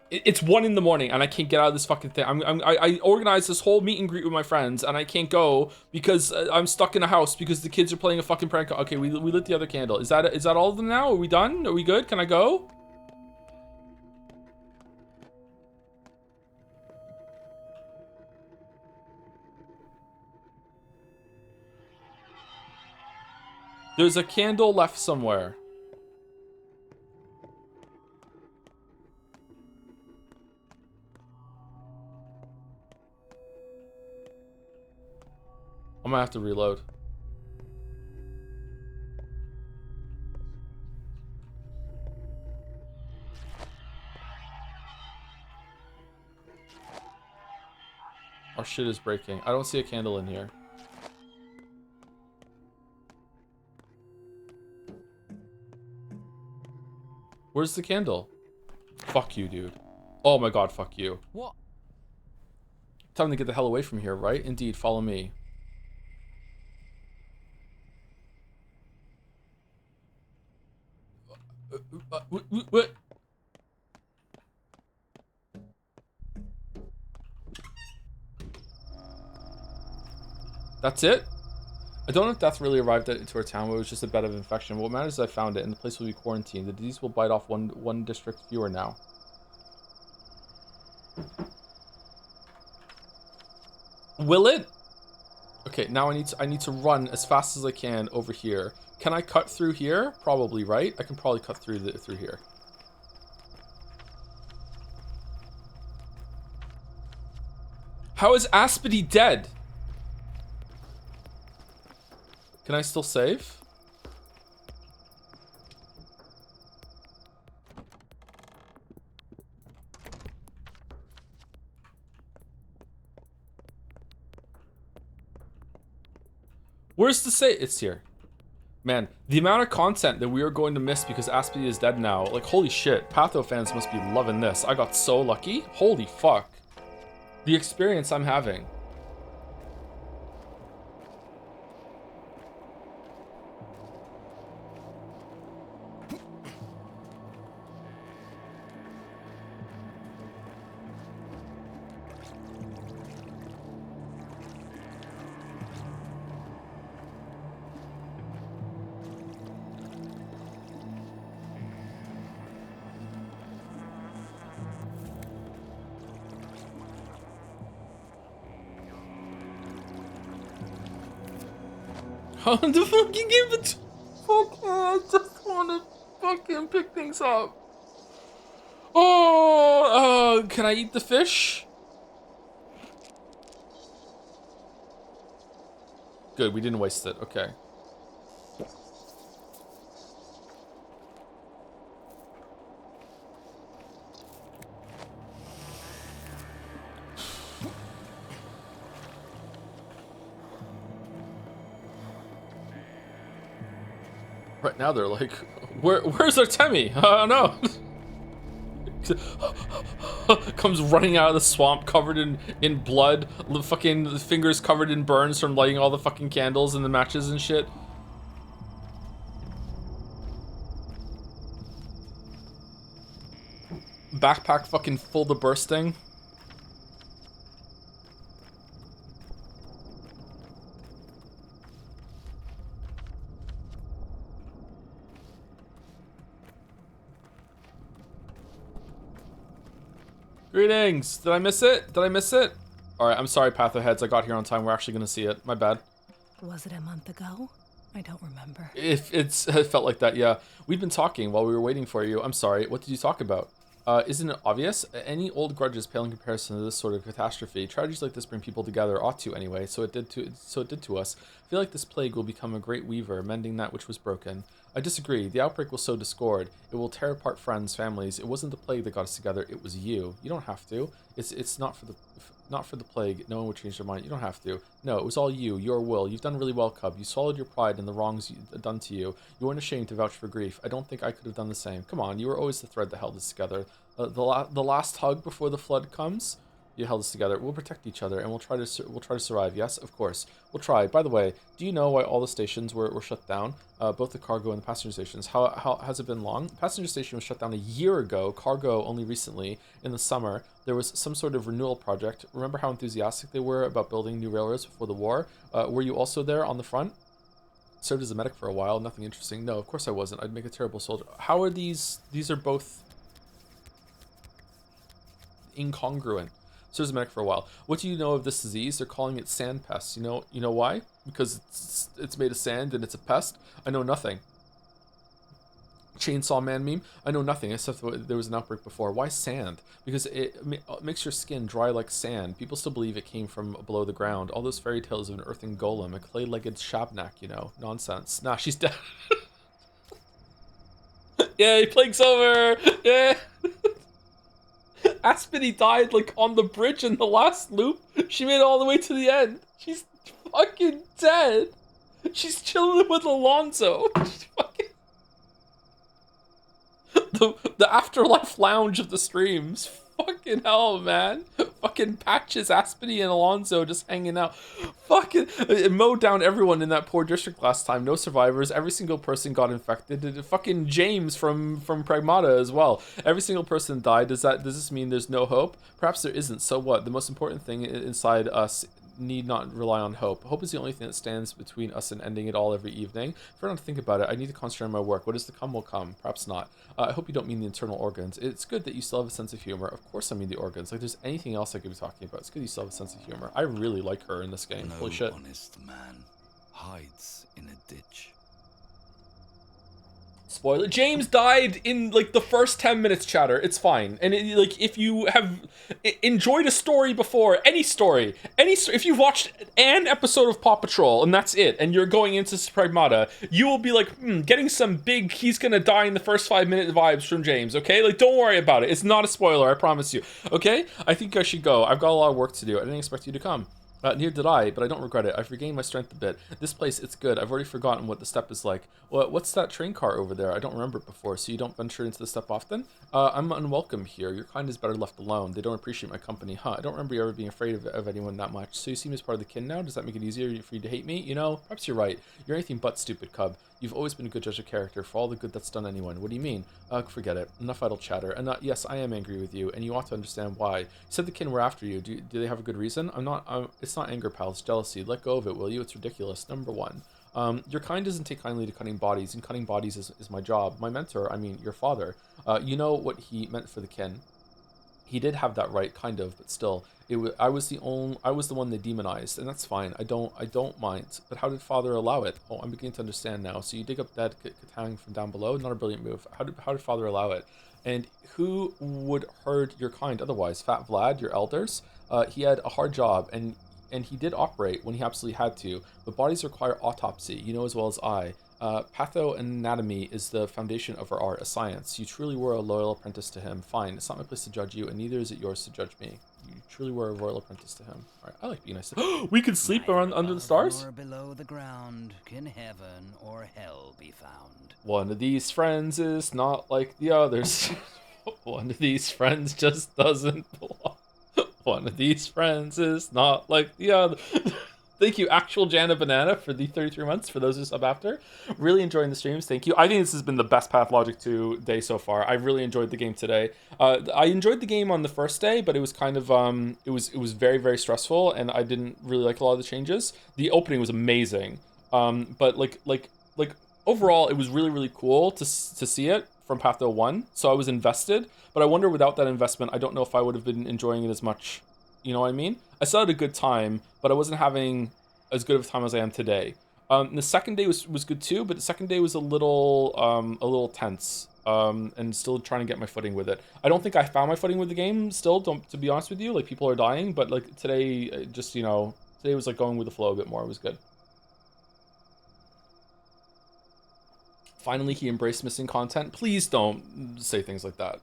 It's 1 in the morning and I can't get out of this fucking thing. I organized this whole meet and greet with my friends and I can't go because I'm stuck in a house because the kids are playing a fucking prank. Okay, we lit the other candle. Is that all of them now? Are we done? Are we good? Can I go? There's a candle left somewhere. I'm gonna have to reload. Our shit is breaking. I don't see a candle in here. Where's the candle? Fuck you, dude. Oh my god, fuck you. What? Time to get the hell away from here, right? Indeed, follow me. What? That's it? I don't know if death really arrived into our town, but it was just a bed of infection. What matters is I found it, and the place will be quarantined. The disease will bite off one district fewer now. Will it? Okay, now I need to run as fast as I can over here. Can I cut through here? Probably, right? I can probably cut through here. How is Aspity dead? Can I still save? Where's the save? It's here. Man, the amount of content that we are going to miss because Aspity is dead now. Like, holy shit. Patho fans must be loving this. I got so lucky. Holy fuck. The experience I'm having. How the fuck you give it? Fuck, I just wanna fucking pick things up. Oh, can I eat the fish? Good, we didn't waste it. Okay. Right now they're like, where's Artemi? No. Comes running out of the swamp covered in blood, fucking fingers covered in burns from lighting all the fucking candles and the matches and shit. Backpack fucking full to bursting. Greetings! Did I miss it? Did I miss it? Alright, I'm sorry, Patho heads. I got here on time. We're actually gonna see it. My bad. Was it a month ago? I don't remember. It felt like that, yeah. We'd been talking while we were waiting for you. I'm sorry. What did you talk about? Isn't it obvious? Any old grudges pale in comparison to this sort of catastrophe. Tragedies like this bring people together, ought to anyway, so it did to us. I feel like this plague will become a great weaver, mending that which was broken. I disagree. The outbreak will sow discord. It will tear apart friends, families. It wasn't the plague that got us together, it was you. You don't have to. It's not for the plague. No one would change their mind. You don't have to. No, it was all you, your will. You've done really well, Cub. You swallowed your pride in the wrongs done to you. You weren't ashamed to vouch for grief. I don't think I could have done the same. Come on, you were always the thread that held us together. The last hug before the flood comes. You held us together. We'll protect each other, and we'll try to survive. Yes, of course, we'll try. By the way, do you know why all the stations were shut down? Both the cargo and the passenger stations. How has it been long? The passenger station was shut down a year ago. Cargo only recently in the summer. There was some sort of renewal project. Remember how enthusiastic they were about building new railroads before the war? Were you also there on the front? Served as a medic for a while. Nothing interesting. No, of course I wasn't. I'd make a terrible soldier. How are these? These are both incongruent. Served as a medic for a while. What do you know of this disease? They're calling it sand pest. You know why? Because it's made of sand and it's a pest. I know nothing. Chainsaw Man meme? I know nothing except there was an outbreak before. Why sand? Because it makes your skin dry like sand. People still believe it came from below the ground. All those fairy tales of an earthen golem, a clay-legged shabnak, you know. Nonsense. Nah, she's dead. Yay, plague's over! Yeah! Aspity died like on the bridge in the last loop. She made it all the way to the end. She's fucking dead. She's chilling with Alonso. She's fucking... the afterlife lounge of the streams. Fucking hell, man. Fucking Patches, Aspity, and Alonzo just hanging out. Fucking it mowed down everyone in that poor district last time. No survivors. Every single person got infected. Fucking James from Pragmata as well. Every single person died. Does this mean there's no hope? Perhaps there isn't. So what? The most important thing inside us need not rely on hope. Hope is the only thing that stands between us and ending it all every evening. If I don't think about it, I need to concentrate on my work. What is to come will come. Perhaps not. I hope you don't mean the internal organs. It's good that you still have a sense of humor. Of course I mean the organs. Like, there's anything else I could be talking about. It's good you still have a sense of humor. I really like her in this game. Holy shit. No honest man hides in a ditch. Spoiler: James died in like the first 10 minutes, chatter. It's fine. And like, if you have enjoyed a story before, any story, if you've watched an episode of Paw Patrol and that's it, and you're going into Pragmata, you will be like, getting some big he's gonna die in the first 5 minute vibes from James. Okay, like, don't worry about it. It's not a spoiler, I promise you. Okay, I think I should go. I've got a lot of work to do. I didn't expect you to come. Neither did I, but I don't regret it. I've regained my strength a bit. This place, it's good. I've already forgotten what the steppe is like. What's that train car over there? I don't remember it before, so you don't venture into the steppe often? I'm unwelcome here. Your kind is better left alone. They don't appreciate my company, huh? I don't remember you ever being afraid of anyone that much. So you see me as part of the kin now? Does that make it easier for you to hate me? You know, perhaps you're right. You're anything but stupid, cub. You've always been a good judge of character for all the good that's done anyone. What do you mean? Forget it. Enough idle chatter. And yes, I am angry with you, and you ought to understand why. You said the kin were after you. Do they have a good reason? It's not anger, pal. It's jealousy. Let go of it, will you? It's ridiculous. Number one. Your kind doesn't take kindly to cutting bodies, and cutting bodies is my job. My mentor, I mean, your father. You know what he meant for the kin. He did have that right, kind of, but still, I was the one they demonized, and that's fine. I don't mind. But how did father allow it? Oh, I'm beginning to understand now. So you dig up dead Katang from down below? Not a brilliant move. How did father allow it? And who would herd your kind otherwise? Fat Vlad, your elders? He had a hard job, and he did operate when he absolutely had to. But bodies require autopsy. You know as well as I. Pathoanatomy is the foundation of our art, a science. You truly were a loyal apprentice to him. Fine, it's not my place to judge you, and neither is it yours to judge me. You truly were a royal apprentice to him. All right, I like being nice to we could sleep around under the stars? Or below the ground can heaven or hell be found. One of these friends is not like the others. One of these friends just doesn't belong. One of these friends is not like the other. Thank you, Actual Jana Banana, for the 33 months, for those who sub after. Really enjoying the streams, thank you. I think this has been the best Pathologic 2 day so far. I really enjoyed the game today. I enjoyed the game on the first day, but it was kind of, it was very, very stressful, and I didn't really like a lot of the changes. The opening was amazing, but like overall, it was really, really cool to see it from Patho 1, so I was invested, but I wonder without that investment, I don't know if I would have been enjoying it as much. You know what I mean? I still had a good time, but I wasn't having as good of a time as I am today. The second day was good too, but the second day was a little tense, and still trying to get my footing with it. I don't think I found my footing with the game still, to be honest with you. Like, people are dying, but like today, just, you know, today was like going with the flow a bit more. It was good. Finally, he embraced missing content. Please don't say things like that.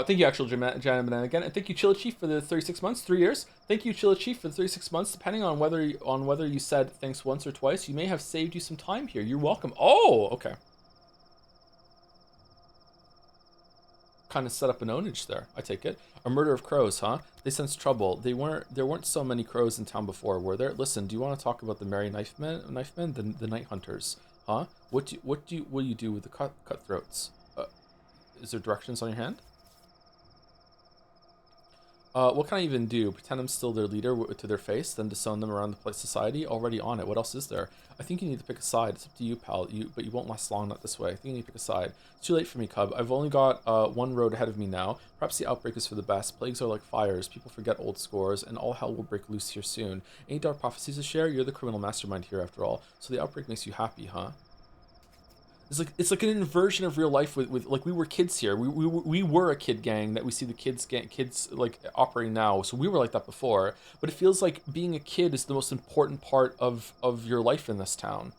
Thank you, Actual Jana Banana again, and thank you, Chilla Chief, for the 36 months, 3 years. Thank you, Chilla Chief, for the 36 months. Depending on whether you said thanks once or twice, you may have saved you some time here. You're welcome. Oh, okay. Kind of set up an ownage there. I take it. A murder of crows, huh? They sense trouble. There weren't so many crows in town before, were there? Listen, do you want to talk about the merry knifemen, the night hunters, huh? What do you do with the cutthroats? Is there directions on your hand? What can I even do? Pretend I'm still their leader to their face, then disown them around the society? Already on it. What else is there? I think you need to pick a side. It's up to you, pal. But you won't last long, not this way. I think you need to pick a side. It's too late for me, cub. I've only got one road ahead of me now. Perhaps the outbreak is for the best. Plagues are like fires. People forget old scores, and all hell will break loose here soon. Any dark prophecies to share? You're the criminal mastermind here, after all. So the outbreak makes you happy, huh? It's like an inversion of real life with like, we were kids here. We were a kid gang that we see the kids like operating now. So we were like that before, but it feels like being a kid is the most important part of your life in this town.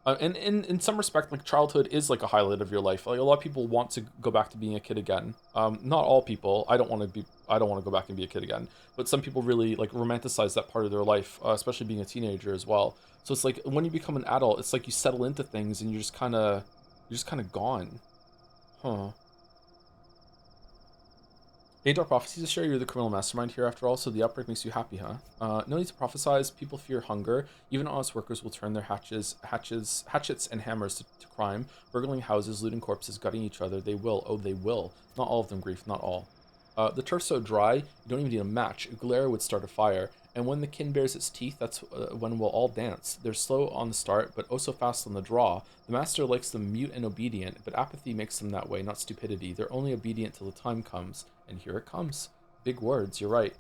And in some respect, like, childhood is like a highlight of your life. Like, a lot of people want to go back to being a kid again. Not all people. I don't want to go back and be a kid again. But some people really like romanticize that part of their life, especially being a teenager as well. So it's like when you become an adult, it's like you settle into things and you're just kind of gone. Huh. Dark Prophecies to share, you're the criminal mastermind here after all, so the outbreak makes you happy, huh? No need to prophesize, people fear hunger. Even honest workers will turn their hatchets and hammers to crime. Burgling houses, looting corpses, gutting each other. They will, oh they will. Not all of them, Grief, not all. The turf's so dry, you don't even need a match. A glare would start a fire. And when the kin bares its teeth, that's when we'll all dance. They're slow on the start, but oh so fast on the draw. The master likes them mute and obedient, but apathy makes them that way, not stupidity. They're only obedient till the time comes. And here it comes. Big words, you're right.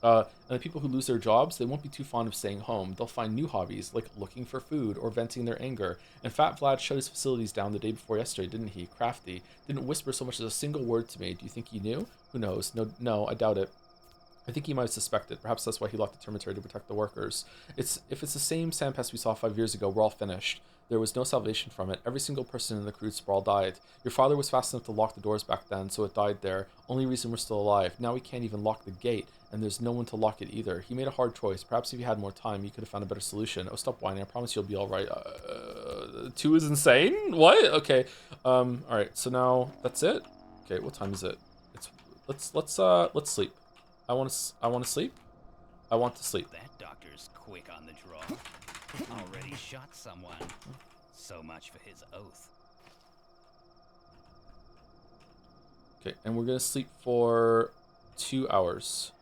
And the people who lose their jobs, they won't be too fond of staying home. They'll find new hobbies, like looking for food or venting their anger. And Fat Vlad shut his facilities down the day before yesterday, didn't he? Crafty. Didn't whisper so much as a single word to me. Do you think he knew? Who knows? No, I doubt it. I think he might have suspected. Perhaps that's why he locked the termitory to protect the workers. If it's the same sandpest we saw 5 years ago, we're all finished. There was no salvation from it. Every single person in the crude sprawl died. Your father was fast enough to lock the doors back then, so it died there. Only reason we're still alive. Now we can't even lock the gate, and there's no one to lock it either. He made a hard choice. Perhaps if you had more time, you could have found a better solution. Oh, stop whining. I promise you'll be all right. 2 is insane? What? Okay. All right. So now that's it. Okay. What time is it? Let's sleep. I want to sleep. I want to sleep. That doctor's quick on the draw. Already shot someone. So much for his oath. Okay, and we're gonna sleep for 2 hours.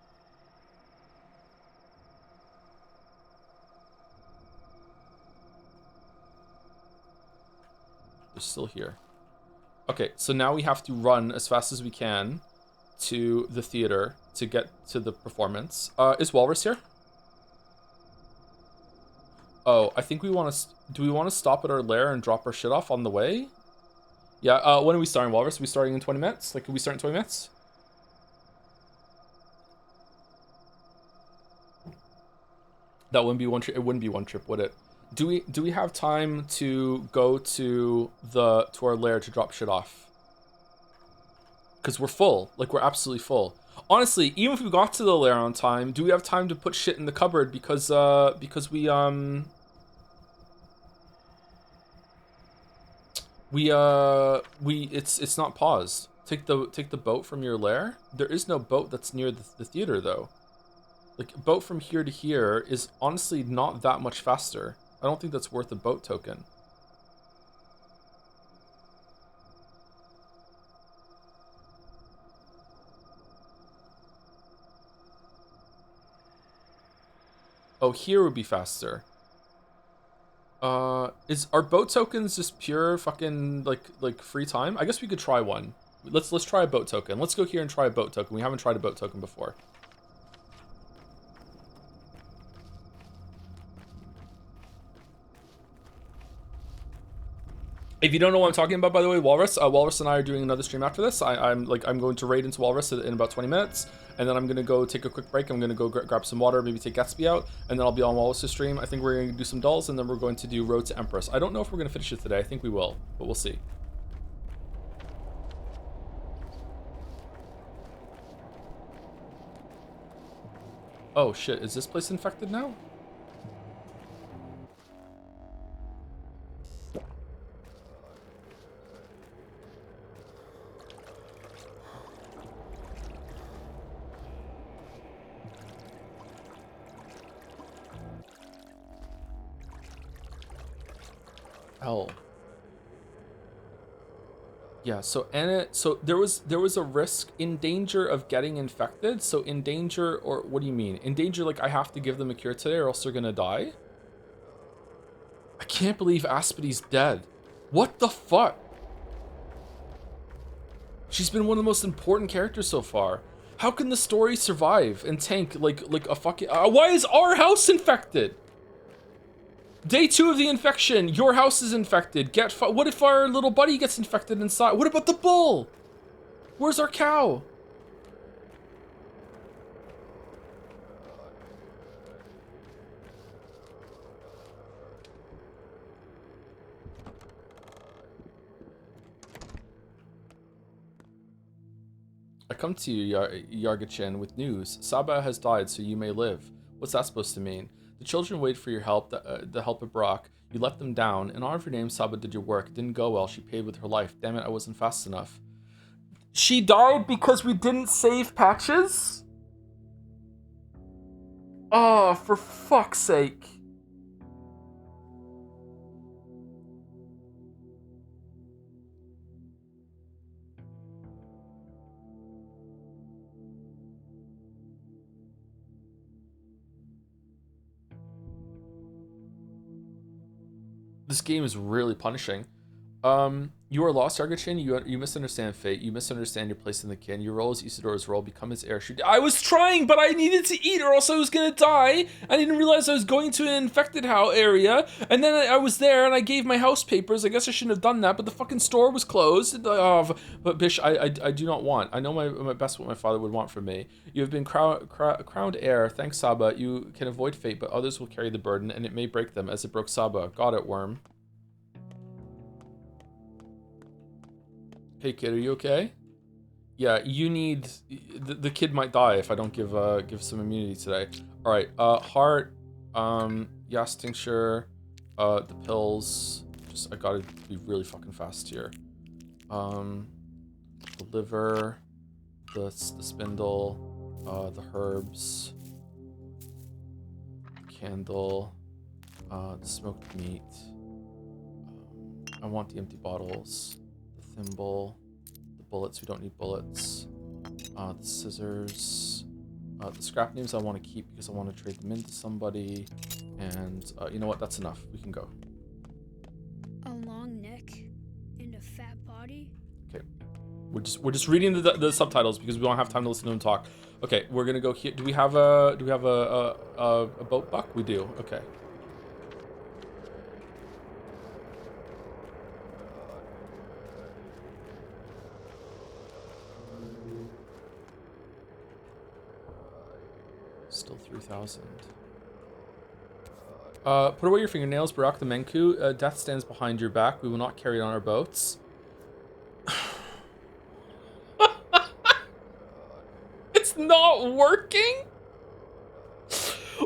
They're still here. Okay, so now we have to run as fast as we can to the theater to get to the performance. Is Walrus here? Oh, I think we want to... Do we want to stop at our lair and drop our shit off on the way? Yeah, when are we starting, Walrus? Are we starting in 20 minutes? Like, can we start in 20 minutes? That wouldn't be one trip. It wouldn't be one trip, would it? Do we have time to go to our lair to drop shit off? Because we're full. Like, we're absolutely full. Honestly, even if we got to the lair on time, do we have time to put shit in the cupboard? Because it's not paused. Take the boat from your lair. There is no boat that's near the theater though. Like, a boat from here to here is honestly not that much faster. I don't think that's worth a boat token. Oh, here would be faster. Are boat tokens just pure fucking like free time? I guess we could try one. Let's try a boat token. Let's go here and try a boat token. We haven't tried a boat token before. If you don't know what I'm talking about, by the way, Walrus and I are doing another stream after this. I'm going to raid into Walrus in about 20 minutes, and then I'm gonna go take a quick break. I'm gonna go grab some water, maybe take Gatsby out, and then I'll be on Walrus's stream. I think we're gonna do some dulls, and then we're going to do Road to Empress. I don't know if we're gonna finish it today. I think we will, but we'll see. Oh shit, is this place infected now? Hell. Yeah, so there was a risk in danger of getting infected. So in danger, or what do you mean? In danger, like I have to give them a cure today or else they're gonna die? I can't believe Aspidy's dead. What the fuck? She's been one of the most important characters so far. How can the story survive and tank like a fucking... why is our house infected? Day 2 of the infection. Your house is infected. What if our little buddy gets infected inside? What about the bull? Where's our cow? I come to you, Yargachin, with news. Saba has died, so you may live. What's that supposed to mean? The children waited for your help, the help of Brock. You let them down. In honor of your name, Saba did your work. It didn't go well. She paid with her life. Damn it, I wasn't fast enough. She died because we didn't save patches? Oh, for fuck's sake. This game is really punishing. You are lost, Argachin. You misunderstand fate. You misunderstand your place in the kin. Your role is Isidora's role. Become his heir. I was trying, but I needed to eat or else I was gonna die. I didn't realize I was going to an infected area. And then I was there and I gave my house papers. I guess I shouldn't have done that, but the fucking store was closed. Oh, but Bish, I do not want. I know my best what my father would want from me. You have been crowned heir. Thanks, Saba. You can avoid fate, but others will carry the burden, and it may break them as it broke Saba. Got it, worm. Hey kid, are you okay? Yeah, you need... The kid might die if I don't give some immunity today. Alright, heart, Yas tincture, the pills. I gotta be really fucking fast here. The liver, the spindle, the herbs, the candle, the smoked meat. I want the empty bottles. Thimble, the bullets, we don't need bullets, the scissors, the scrap names I want to keep because I want to trade them into somebody, and you know what, that's enough, we can go. A long neck and a fat body? Okay, we're just reading the subtitles because we don't have time to listen to them talk. Okay, we're gonna go here. Do we have a boat buck? We do. Okay. Still 3,000. Put away your fingernails, Barak the Menku. Death stands behind your back. We will not carry it on our boats. It's not working?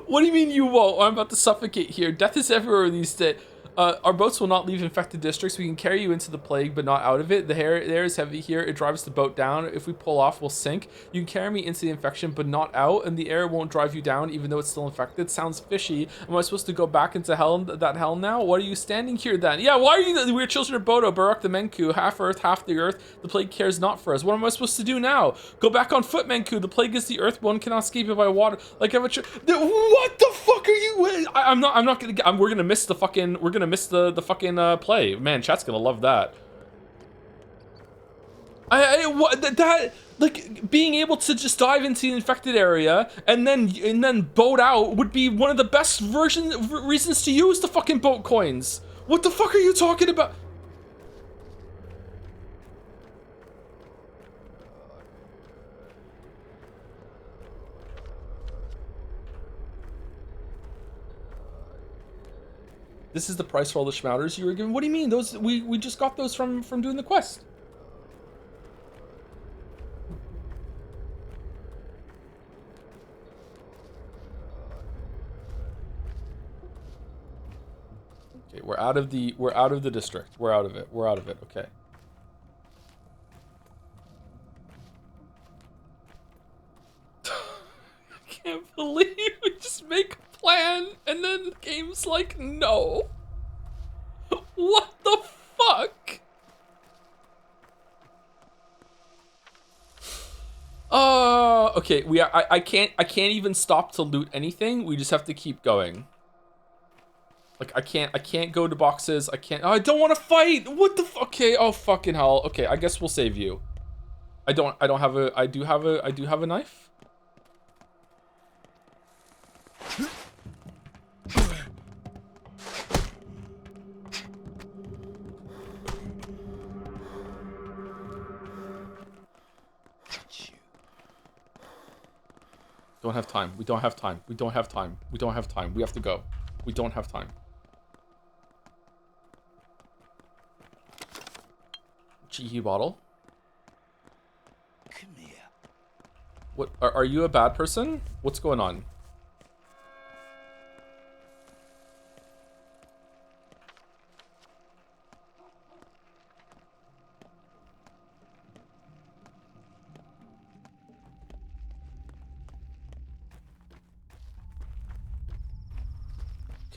What do you mean you won't? I'm about to suffocate here. Death is everywhere these days. Our boats will not leave infected districts. We can carry you into the plague, but not out of it. The air is heavy here. It drives the boat down. If we pull off, we'll sink. You can carry me into the infection, but not out, and the air won't drive you down, even though it's still infected. Sounds fishy. Am I supposed to go back into that hell now? What are you standing here then? Yeah, why are you? We're children of Bodo, Barak the Menku, half earth, half the earth. The plague cares not for us. What am I supposed to do now? Go back on foot, Menku. The plague is the earth. One cannot escape it by water. Like what the fuck are you? I'm not gonna. We're gonna miss the fucking. We're gonna miss the fucking play. Man, chat's gonna love that. Like being able to just dive into the infected area and then boat out would be one of the best reasons to use the fucking boat coins. What the fuck are you talking about? This is the price for all the schmouters you were given. What do you mean? Those we just got those from doing the quest. Okay, we're out of the district. We're out of it. We're out of it. Okay. I can't believe we just make a plan and then the game's like, no. What the fuck? Okay, I can't even stop to loot anything. We just have to keep going. Like I can't go to boxes. I don't want to fight. What the okay, oh fucking hell. Okay, I guess we'll save you. I do have a knife. Don't have time. We don't have time. We don't have time. We don't have time. We have to go. We don't have time. Cheeky bottle. Come here. What are you a bad person? What's going on?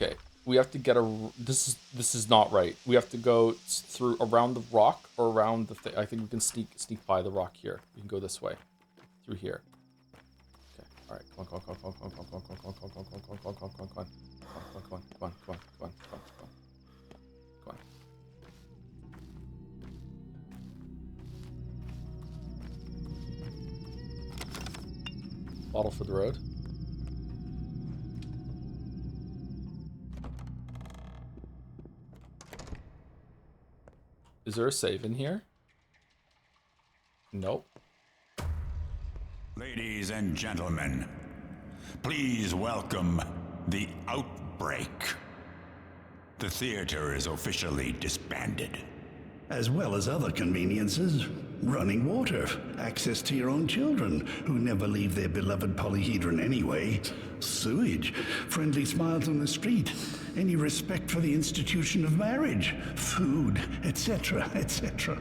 Okay, we have to get a. This is not right. We have to go through around the rock or around the thing. I think we can sneak by the rock here. We can go this way, through here. Okay. All right. Come on. Bottle for the road. Is there a save in here? Nope. Ladies and gentlemen, please welcome the Outbreak. The theater is officially disbanded. As well as other conveniences. Running water, access to your own children, who never leave their beloved polyhedron anyway, sewage, friendly smiles on the street, any respect for the institution of marriage, food, etc., etc.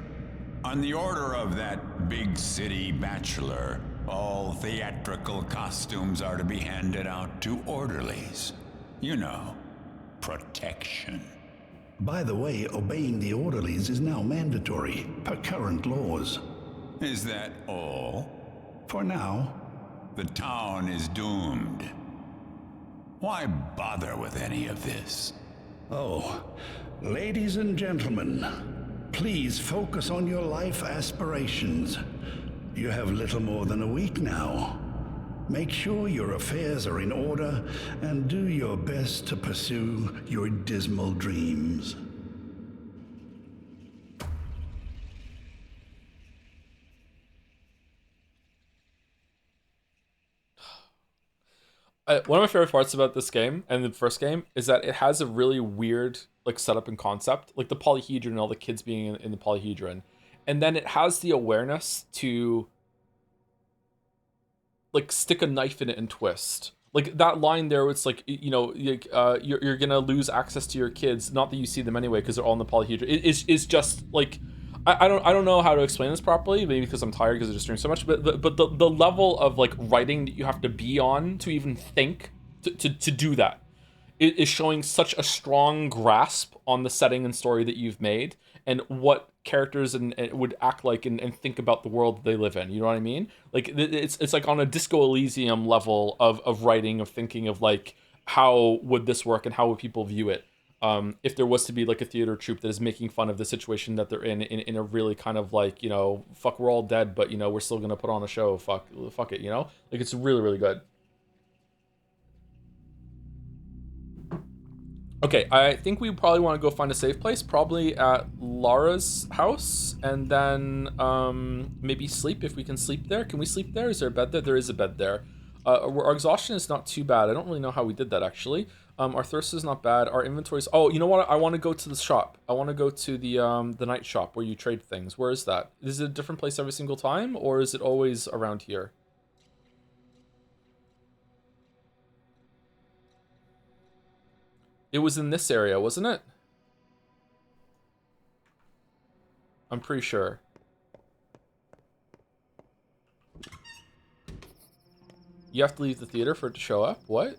On the order of that big city bachelor, all theatrical costumes are to be handed out to orderlies. You know, protection. By the way, obeying the orderlies is now mandatory, per current laws. Is that all? For now. The town is doomed. Why bother with any of this? Oh, ladies and gentlemen, please focus on your life aspirations. You have little more than a week now. Make sure your affairs are in order and do your best to pursue your dismal dreams. One of my favorite parts about this game and the first game is that it has a really weird like setup and concept, like the polyhedron and all the kids being in the polyhedron, and then it has the awareness to like stick a knife in it and twist. Like that line there, it's like, you know, you're gonna lose access to your kids. Not that you see them anyway, because they're all in the polyhedron. It's just like, I don't know how to explain this properly. Maybe because I'm tired because I just streamed so much. But the level of like writing that you have to be on to even think to do that is showing such a strong grasp on the setting and story that you've made and what characters and would act like and think about the world that they live in. You know what I mean? Like it's like on a Disco Elysium level of writing, of thinking of like, how would this work and how would people view it? If there was to be like a theater troupe that is making fun of the situation that they're in a really kind of like, you know, fuck, we're all dead, but you know, we're still gonna put on a show. Fuck it, you know? Like it's really, really good. Okay, I think we probably want to go find a safe place, probably at Lara's house, and then maybe sleep if we can sleep there. Can we sleep there? Is there a bed there? There is a bed there. Our exhaustion is not too bad. I don't really know how we did that, actually. Our thirst is not bad. Our inventories... Oh, you know what? I want to go to the shop. I want to go to the night shop where you trade things. Where is that? Is it a different place every single time, or is it always around here? It was in this area, wasn't it? I'm pretty sure. You have to leave the theater for it to show up? What?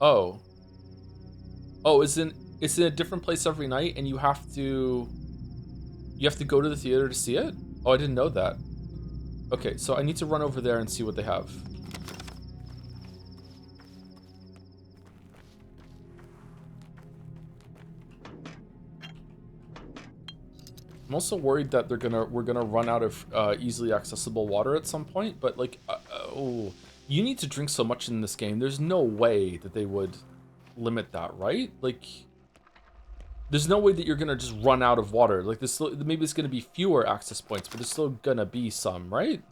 Oh. Oh, it's in a different place every night and you have to go to the theater to see it? Oh, I didn't know that. Okay, so I need to run over there and see what they have. I'm also worried that we're gonna run out of easily accessible water at some point, but like, oh, you need to drink so much in this game. There's no way that they would limit that, right? Like, there's no way that you're gonna just run out of water. Like, this maybe it's gonna be fewer access points, but there's still gonna be some, right?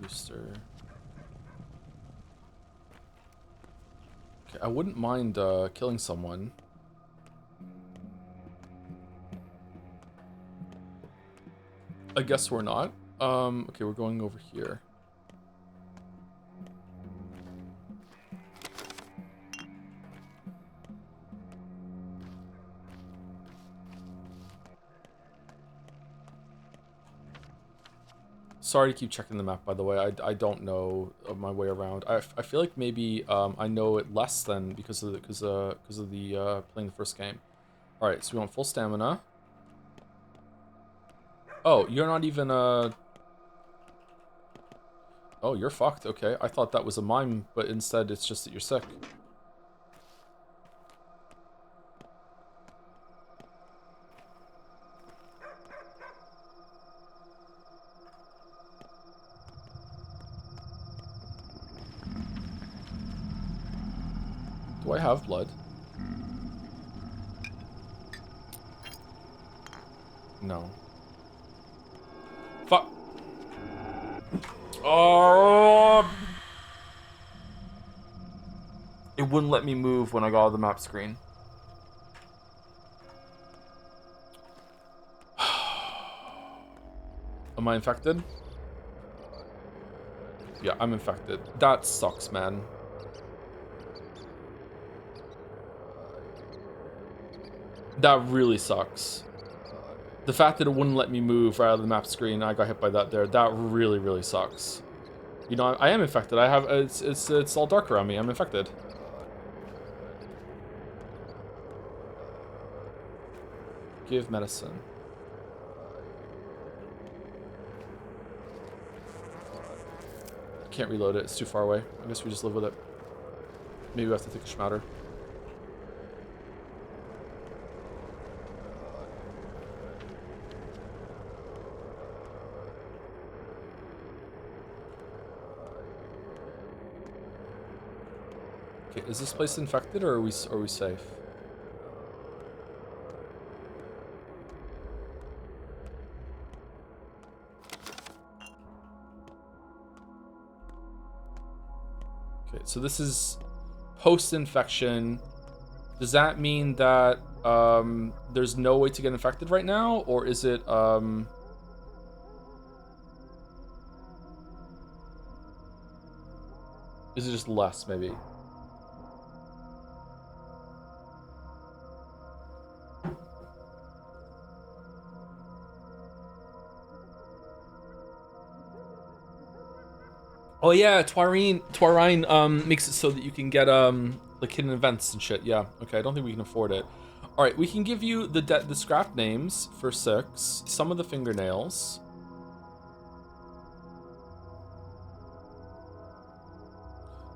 Booster. Okay, I wouldn't mind killing someone. I guess we're not. Okay, we're going over here. Sorry to keep checking the map, by the way. I don't know my way around. I feel like maybe I know it less than because of the playing the first game. All right, so we want full stamina. Oh, you're not even Oh, you're fucked. Okay, I thought that was a mime, but instead it's just that you're sick. Do I have blood? No. Fuck. Oh! It wouldn't let me move when I got out of the map screen. Am I infected? Yeah, I'm infected. That sucks, man. That really sucks. The fact that it wouldn't let me move right out of the map screen, I got hit by that there. That really, really sucks. You know, I am infected. I have it's all dark around me. I'm infected. Give medicine. Can't reload it. It's too far away. I guess we just live with it. Maybe we have to take a schmatter. Okay, is this place infected or are we safe? Okay, so this is post-infection. Does that mean that there's no way to get infected right now, or is it just less maybe? Oh yeah, Twarine makes it so that you can get like hidden events and shit. Yeah, okay, I don't think we can afford it. All right, we can give you the scrap names for 6, some of the fingernails.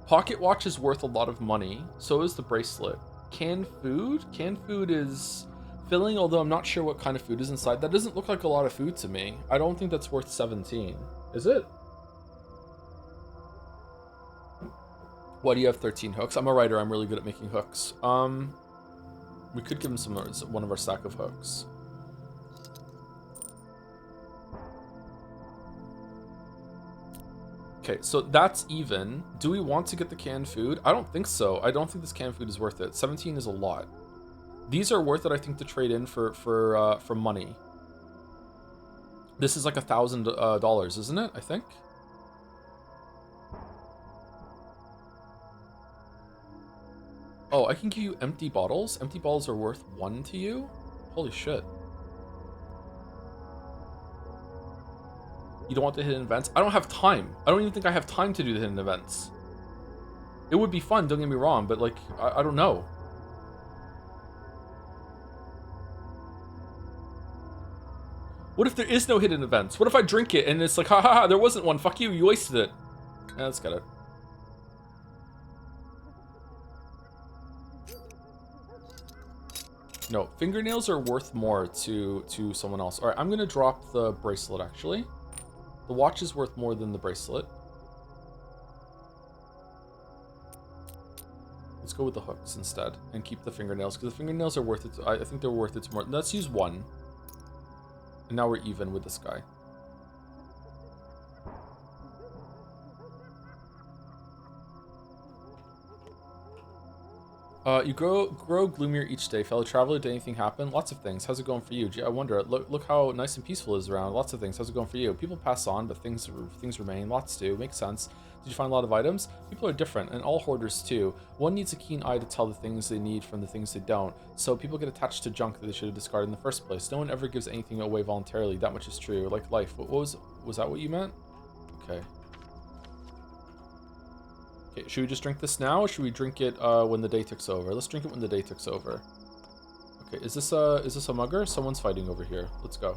Pocket watch is worth a lot of money. So is the bracelet. Canned food? Canned food is filling, although I'm not sure what kind of food is inside. That doesn't look like a lot of food to me. I don't think that's worth 17. Is it? Why do you have 13 hooks? I'm a writer. I'm really good at making hooks. We could give him one of our stack of hooks. Okay, so that's even. Do we want to get the canned food? I don't think so. I don't think this canned food is worth it. 17 is a lot. These are worth it, I think, to trade in for money. This is like $1,000, isn't it? I think. Oh, I can give you empty bottles. Empty bottles are worth 1 to you? Holy shit. You don't want the hidden events? I don't have time. I don't even think I have time to do the hidden events. It would be fun, don't get me wrong, but like, I don't know. What if there is no hidden events? What if I drink it and it's like, ha ha ha, there wasn't one, fuck you, you wasted it. Yeah, let's get it. No, fingernails are worth more to someone else. All right, I'm gonna drop the bracelet, actually. The watch is worth more than the bracelet. Let's go with the hooks instead and keep the fingernails, because the fingernails are worth it. I think they're worth it more. Let's use 1. And now we're even with this guy. You grow gloomier each day, fellow traveler. Did anything happen? Lots of things. How's it going for you? Gee, I wonder. Look how nice and peaceful it is around. Lots of things. How's it going for you? People pass on, but things remain. Lots do. Makes sense. Did you find a lot of items? People are different, and all hoarders too. One needs a keen eye to tell the things they need from the things they don't. So people get attached to junk that they should have discarded in the first place. No one ever gives anything away voluntarily. That much is true. Like life. What was that what you meant? Okay. Okay, should we just drink this now, or should we drink it when the day ticks over? Let's drink it when the day ticks over. Okay, is this a mugger? Someone's fighting over here. Let's go.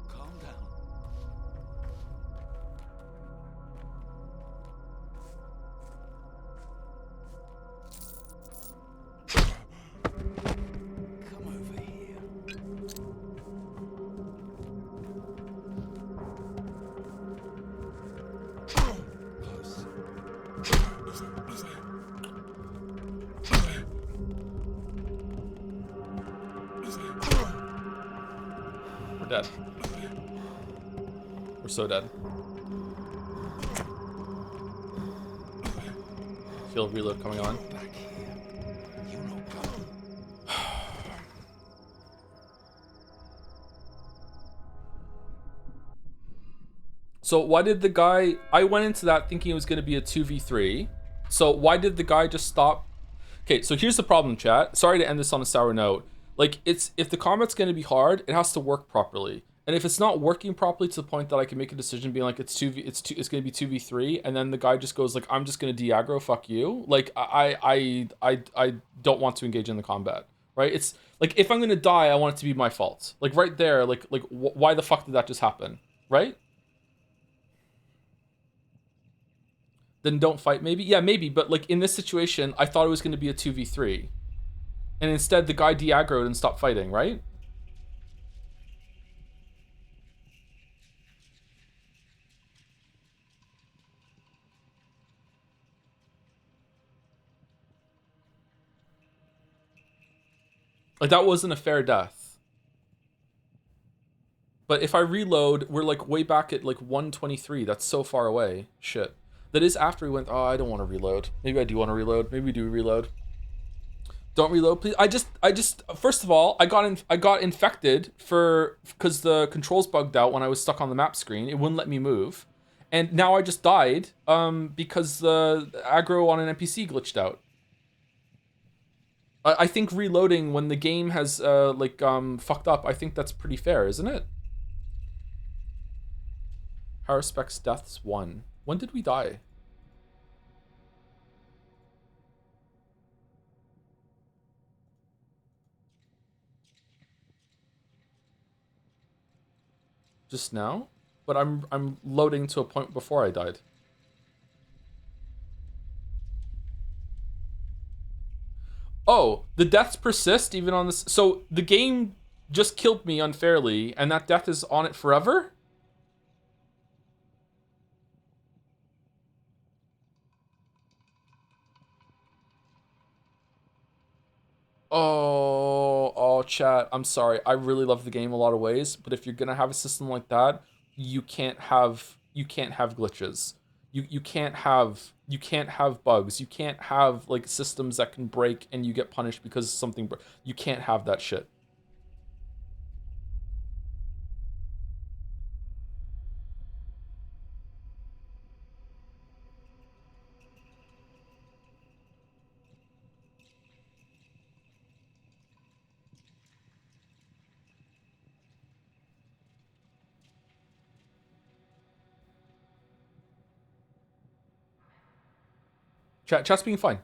Calm down. Come over here. Close. We're dead. We're so dead. Feel a reload coming on. So why did the guy... I went into that thinking it was going to be a 2v3. So why did the guy just stop? Okay, so here's the problem, chat. Sorry to end this on a sour note. Like, if the combat's going to be hard, it has to work properly. And if it's not working properly to the point that I can make a decision being like, it's going to be 2v3, and then the guy just goes like, I'm just going to de-aggro, fuck you. Like, I don't want to engage in the combat, right? It's like, if I'm going to die, I want it to be my fault. Like right there, why the fuck did that just happen, right? Then don't fight, maybe? Yeah, maybe, but like in this situation, I thought it was going to be a 2v3. And instead, the guy de-aggroed and stopped fighting, right? Like, that wasn't a fair death. But if I reload, we're like way back at like 123. That's so far away. Shit. That is after we went, oh, I don't want to reload. Maybe I do want to reload. Maybe we do reload. Don't reload, please. I just first of all, I got infected because the controls bugged out when I was stuck on the map screen. It wouldn't let me move. And now I just died because the aggro on an NPC glitched out. I think reloading when the game has fucked up, I think that's pretty fair, isn't it? Haruspex deaths 1. When did we die? Just now? But I'm loading to a point before I died. Oh, the deaths persist even on this. So the game just killed me unfairly, and that death is on it forever? Oh, chat. I'm sorry. I really love the game a lot of ways, but if you're gonna have a system like that, you can't have glitches. You can't have bugs. You can't have like systems that can break and you get punished because something. You can't have that shit. Chat's being fine.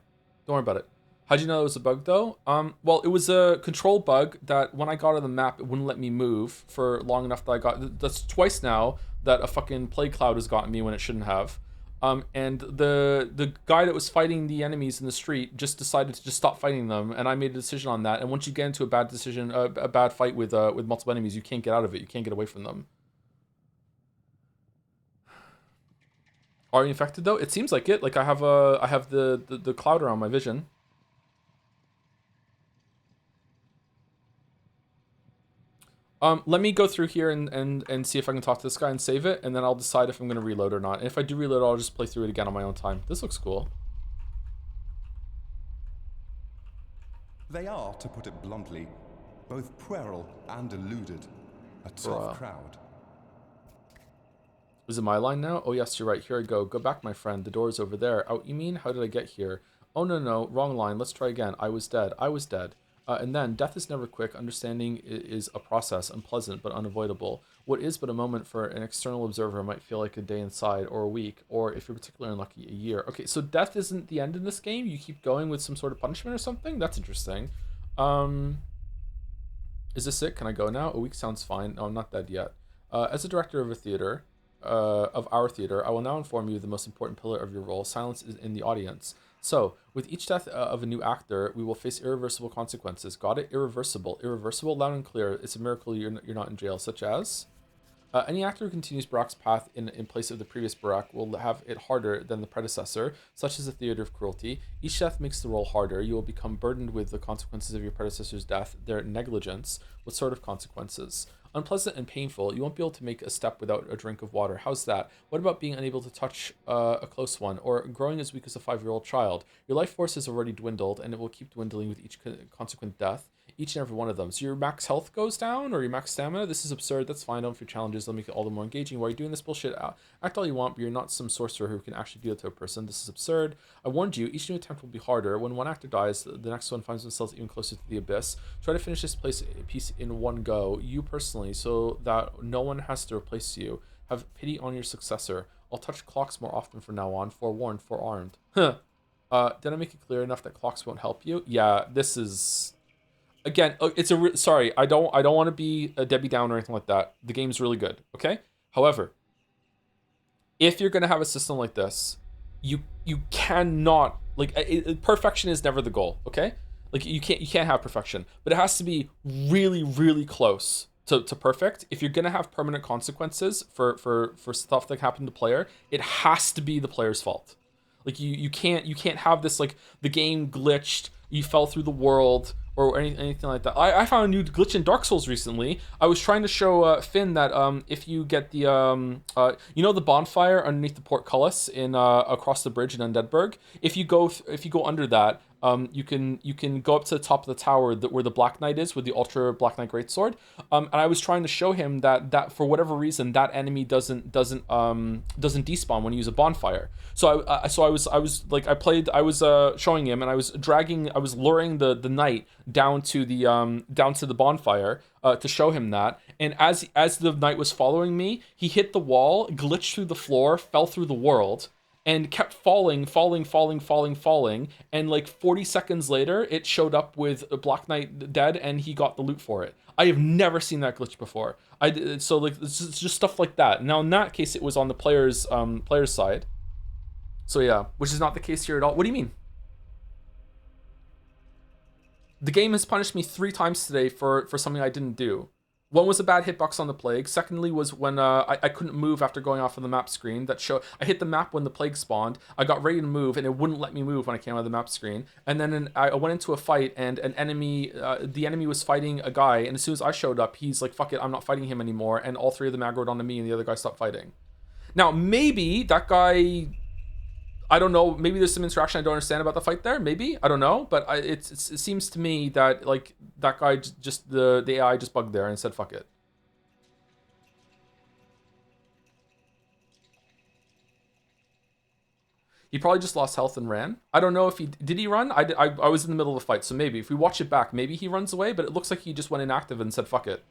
Don't worry about it. How'd you know it was a bug though? Well, it was a control bug that when I got on the map, it wouldn't let me move for long enough that I got. That's twice now that a fucking plague cloud has gotten me when it shouldn't have. And the guy that was fighting the enemies in the street just decided to just stop fighting them, and I made a decision on that. And once you get into a bad decision, a bad fight with multiple enemies, you can't get out of it. You can't get away from them. Are you infected though? It seems like it. Like I have the cloud around my vision. Let me go through here and see if I can talk to this guy and save it, and then I'll decide if I'm gonna reload or not. And if I do reload, I'll just play through it again on my own time. This looks cool. They are, to put it bluntly, both puerile and deluded. A tough crowd. Is it my line now? Oh yes, you're right. Here I go. Go back, my friend. The door's over there. Out, you mean? How did I get here? Oh no, wrong line. Let's try again. I was dead. And then, death is never quick. Understanding is a process, unpleasant but unavoidable. What is but a moment for an external observer might feel like a day inside, or a week, or if you're particularly unlucky, a year. Okay, so death isn't the end in this game. You keep going with some sort of punishment or something? That's interesting. Is this it? Can I go now? A week sounds fine. No, I'm not dead yet. As a director of a theater, of our theater, I will now inform you of the most important pillar of your role. Silence is in the audience. So, with each death of a new actor, we will face irreversible consequences. Got it? Irreversible. Irreversible, loud and clear. It's a miracle you're not in jail. Such as? Any actor who continues Barack's path in place of the previous Barack will have it harder than the predecessor, such as the theater of cruelty. Each death makes the role harder. You will become burdened with the consequences of your predecessor's death, their negligence. What sort of consequences? Unpleasant and painful. You won't be able to make a step without a drink of water. How's that? What about being unable to touch a close one, or growing as weak as a 5-year-old child? Your life force has already dwindled, and it will keep dwindling with each consequent death. Each and every one of them. So your max health goes down, or your max stamina? This is absurd. That's fine. Don't fear challenges. They'll make it all the more engaging. Why are you doing this bullshit? Act all you want, but you're not some sorcerer who can actually do it to a person. This is absurd. I warned you. Each new attempt will be harder. When one actor dies, the next one finds themselves even closer to the abyss. Try to finish this piece in one go. You personally, so that no one has to replace you. Have pity on your successor. I'll touch clocks more often from now on. Forewarned, forearmed. Huh. Did I make it clear enough that clocks won't help you? Yeah, this is... Again, it's sorry, I don't want to be a Debbie Downer or anything like that. The game's really good, okay? However, if you're gonna have a system like this, you cannot, like, perfection is never the goal, okay? Like, you can't have perfection, but it has to be really, really close to perfect. If you're gonna have permanent consequences for stuff that happened to the player, it has to be the player's fault. Like, you can't have this, like, the game glitched, you fell through the world, or anything like that. I found a new glitch in Dark Souls recently. I was trying to show Finn that if you get the you know, the bonfire underneath the portcullis in across the bridge in Undeadburg, if you go under that, you can go up to the top of the tower where the Black Knight is with the Ultra Black Knight Greatsword. And I was trying to show him that for whatever reason that enemy doesn't despawn when you use a bonfire. So I was showing him, and I was luring the knight down to the bonfire to show him that. And as the knight was following me, he hit the wall, glitched through the floor, fell through the world, and kept falling. And like 40 seconds later, it showed up with a Black Knight dead, and he got the loot for it. I have never seen that glitch before. So like, it's just stuff like that. Now in that case, it was on the player's side. So yeah, which is not the case here at all. What do you mean? The game has punished me 3 times today for something I didn't do. One was a bad hitbox on the plague. Secondly was when I couldn't move after going off of the map screen. I hit the map when the plague spawned. I got ready to move, and it wouldn't let me move when I came out of the map screen. And then I went into a fight, and the enemy was fighting a guy. And as soon as I showed up, he's like, "Fuck it, I'm not fighting him anymore." And all 3 of them aggroed onto me, and the other guy stopped fighting. Now maybe that guy, I don't know, maybe there's some interaction I don't understand about the fight there, maybe, I don't know, but it seems to me that, like, that guy just, the AI just bugged there and said, fuck it. He probably just lost health and ran. I don't know if did he run? I was in the middle of the fight, so maybe, if we watch it back, maybe he runs away, but it looks like he just went inactive and said, fuck it.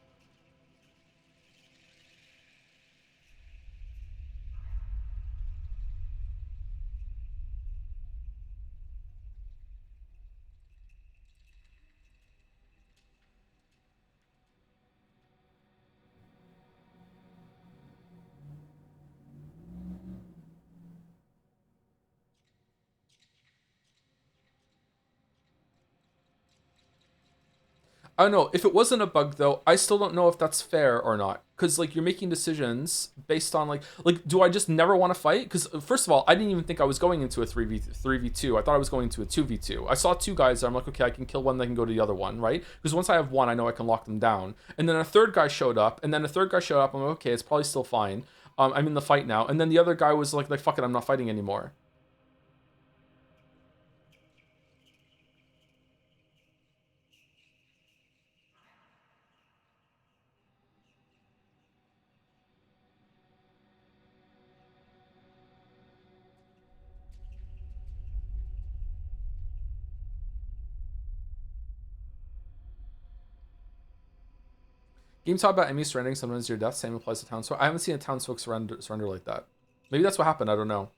I don't know. If it wasn't a bug, though, I still don't know if that's fair or not. Because, like, you're making decisions based on, like, do I just never want to fight? Because, first of all, I didn't even think I was going into a 3v2. I thought I was going into a 2v2. I saw 2 guys there. I'm like, okay, I can kill one, then I can go to the other one, right? Because once I have one, I know I can lock them down. And then a third guy showed up, I'm like, okay, it's probably still fine. I'm in the fight now. And then the other guy was like, fuck it, I'm not fighting anymore. Game talk about enemies surrendering, sometimes your death. Same applies to townsfolk. I haven't seen a townsfolk surrender like that. Maybe that's what happened. I don't know.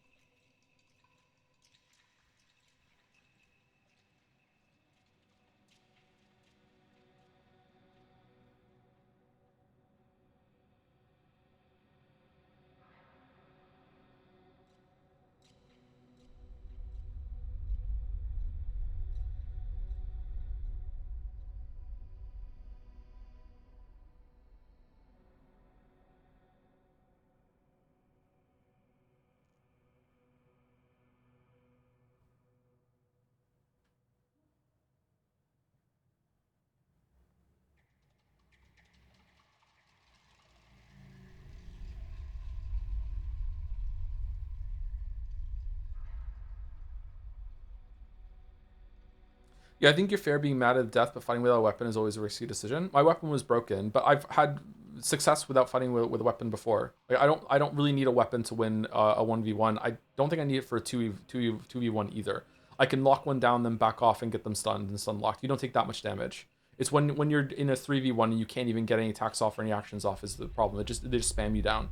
Yeah, I think you're fair being mad at death, but fighting without a weapon is always a risky decision. My weapon was broken, but I've had success without fighting with a weapon before. Like I don't really need a weapon to win a 1v1. I don't think I need it for a 2v1 either. I can lock one down, then back off and get them stunned and stun locked. You don't take that much damage. It's when you're in a 3v1 and you can't even get any attacks off or any actions off is the problem. They just spam you down.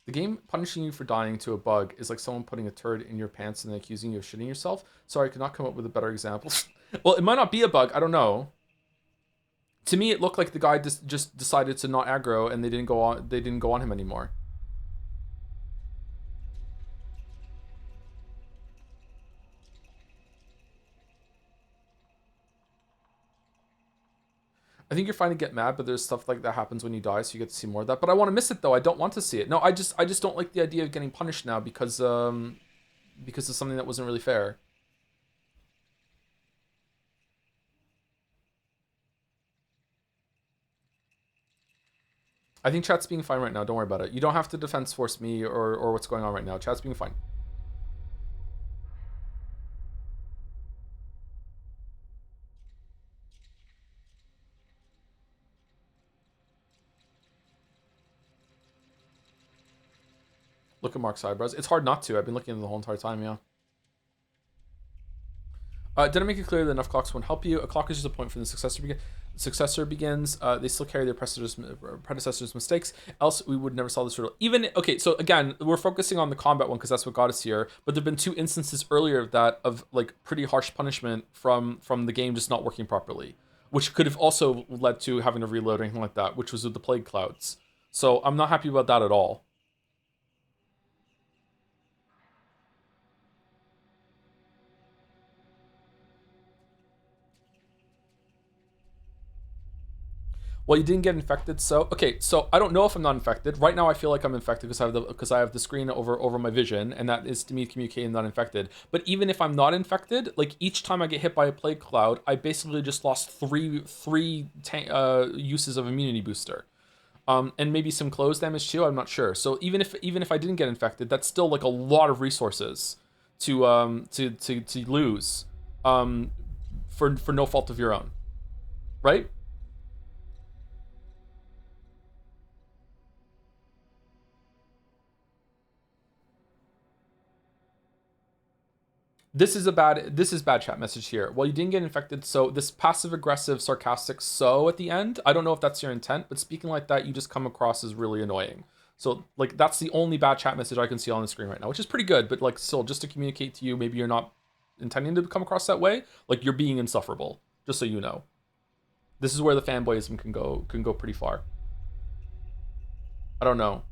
The game punishing you for dying to a bug is like someone putting a turd in your pants and then accusing you of shitting yourself. Sorry, I could not come up with a better example. Well, it might not be a bug. I don't know. To me, it looked like the guy just decided to not aggro and they didn't go on him anymore. I think you're fine to get mad, but there's stuff like that happens when you die, so you get to see more of that. But I want to miss it though. I don't want to see it. No, I just don't like the idea of getting punished now because of something that wasn't really fair. I think chat's being fine right now. Don't worry about it. You don't have to defense force me or what's going on right now. Chat's being fine. Look at Mark's eyebrows. It's hard not to. I've been looking at them the whole entire time, yeah. Did I make it clear that enough clocks won't help you? A clock is just a point for the successor begins. They still carry their predecessor's mistakes. Else, we would never solve this riddle. Even, okay, so again, we're focusing on the combat one because that's what got us here. But there have been 2 instances earlier of that, of like pretty harsh punishment from the game just not working properly, which could have also led to having to reload or anything like that, which was with the plague clouds. So I'm not happy about that at all. Well, you didn't get infected, so okay. So I don't know if I'm not infected. Right now, I feel like I'm infected because I have the screen over my vision, and that is to me communicating not infected. But even if I'm not infected, like each time I get hit by a plague cloud, I basically just lost three uses of immunity booster, and maybe some close damage too. I'm not sure. So even if I didn't get infected, that's still like a lot of resources to lose, for no fault of your own, right? This is bad chat message here. Well, you didn't get infected, so this passive aggressive sarcastic so at the end, I don't know if that's your intent, but speaking like that, you just come across as really annoying. So like that's the only bad chat message I can see on the screen right now, which is pretty good, but like still just to communicate to you, maybe you're not intending to come across that way, like you're being insufferable, just so you know. This is where the fanboyism can go pretty far. I don't know.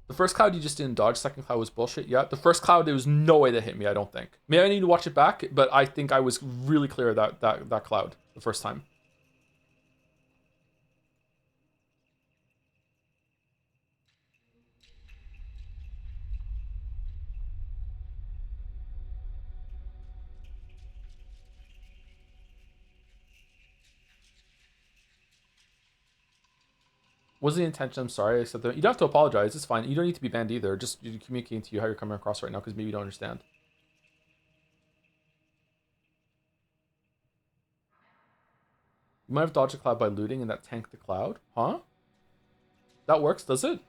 The first cloud you just didn't dodge. Second cloud was bullshit. Yeah, the first cloud there was no way that hit me. I don't think. Maybe I need to watch it back, but I think I was really clear of that cloud the first time. Was the intention? I'm sorry. I said that. You don't have to apologize. It's fine. You don't need to be banned either. Just communicating to you how you're coming across right now because maybe you don't understand. You might have dodged a cloud by looting and that tanked the cloud. Huh? That works, does it?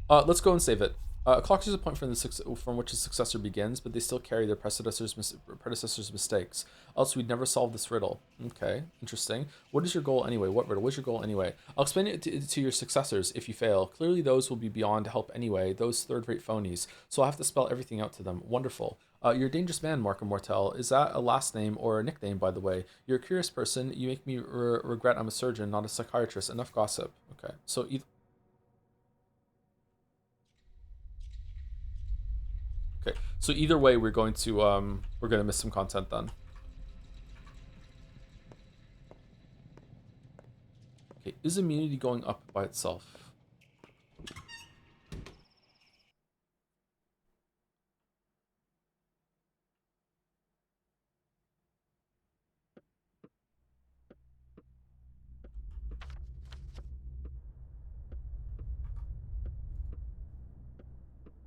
Let's go and save it. A clock is a point from which a successor begins, but they still carry their predecessor's mistakes. Else we'd never solve this riddle. Okay, interesting. What is your goal anyway? What riddle? What's your goal anyway? I'll explain it to your successors if you fail. Clearly those will be beyond help anyway, those third-rate phonies. So I'll have to spell everything out to them. Wonderful. You're a dangerous man, Markham Mortel. Is that a last name or a nickname, by the way? You're a curious person. You make me regret I'm a surgeon, not a psychiatrist. Enough gossip. Okay, so okay, so either way, we're going to miss some content then. Okay, is immunity going up by itself?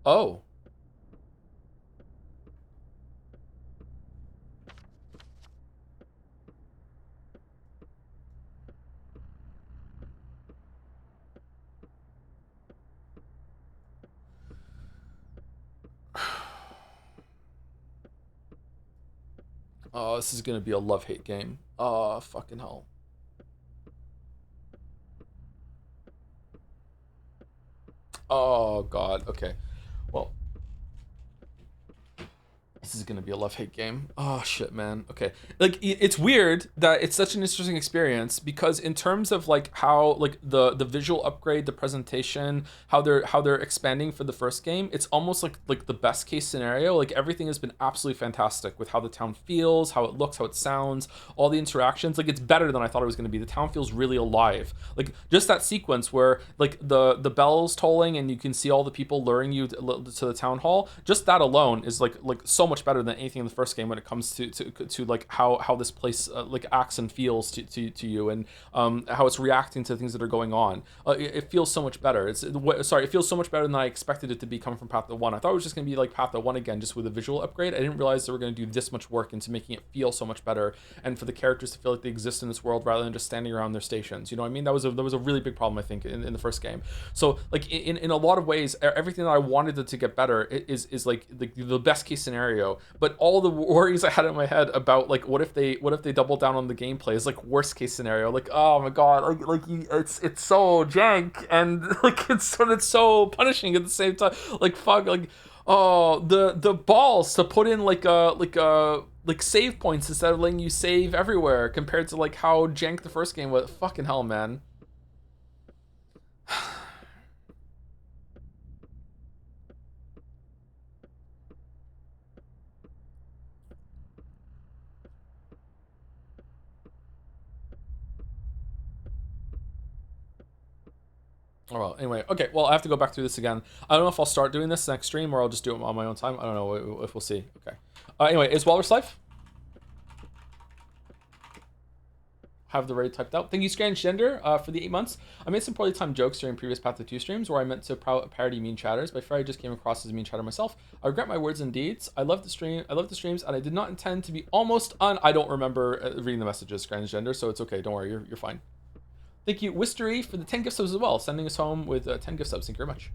Oh. Oh, this is gonna be a love-hate game. Oh, fucking hell. Oh, God. Okay. Well, this is gonna be a love-hate game. Oh shit, man. Okay, like it's weird that it's such an interesting experience because in terms of like how like the visual upgrade, the presentation, how they're expanding for the first game, it's almost like the best case scenario. Like everything has been absolutely fantastic with how the town feels, how it looks, how it sounds, all the interactions. Like it's better than I thought it was gonna be. The town feels really alive. Like just that sequence where like the bells tolling and you can see all the people luring you to the town hall. Just that alone is like so much better than anything in the first game when it comes to like how this place like acts and feels to you and how it's reacting to things that are going on. It feels so much better. It feels so much better than I expected it to be coming from Path of 1. I thought it was just going to be like Path of 1 again, just with a visual upgrade. I didn't realize they were going to do this much work into making it feel so much better and for the characters to feel like they exist in this world rather than just standing around their stations. You know what I mean? That was a really big problem I think in the first game. So like in a lot of ways, everything that I wanted it to get better is like the best case scenario. But all the worries I had in my head about like what if they double down on the gameplay is like worst case scenario. Like oh my god, it's so jank and like it's so punishing at the same time. Like fuck, like oh the balls to put in like save points instead of letting you save everywhere compared to like how jank the first game was. Fucking hell, man. Oh well, anyway, okay, well, I have to go back through this again. I don't know if I'll start doing this next stream or I'll just do it on my own time. I don't know if we'll see. Okay. Anyway, is Walrus live? Have the raid typed out. Thank you, Transgender, for the 8 months. I made some poorly timed jokes during previous Path of 2 streams where I meant to parody mean chatters, but Friday just came across as a mean chatter myself. I regret my words and deeds. I love the streams, and I did not intend to be I don't remember reading the messages, Transgender, so it's okay. Don't worry, you're fine. Thank you, Wistery, for the 10 gift subs as well, sending us home with 10 gift subs. Thank you very much.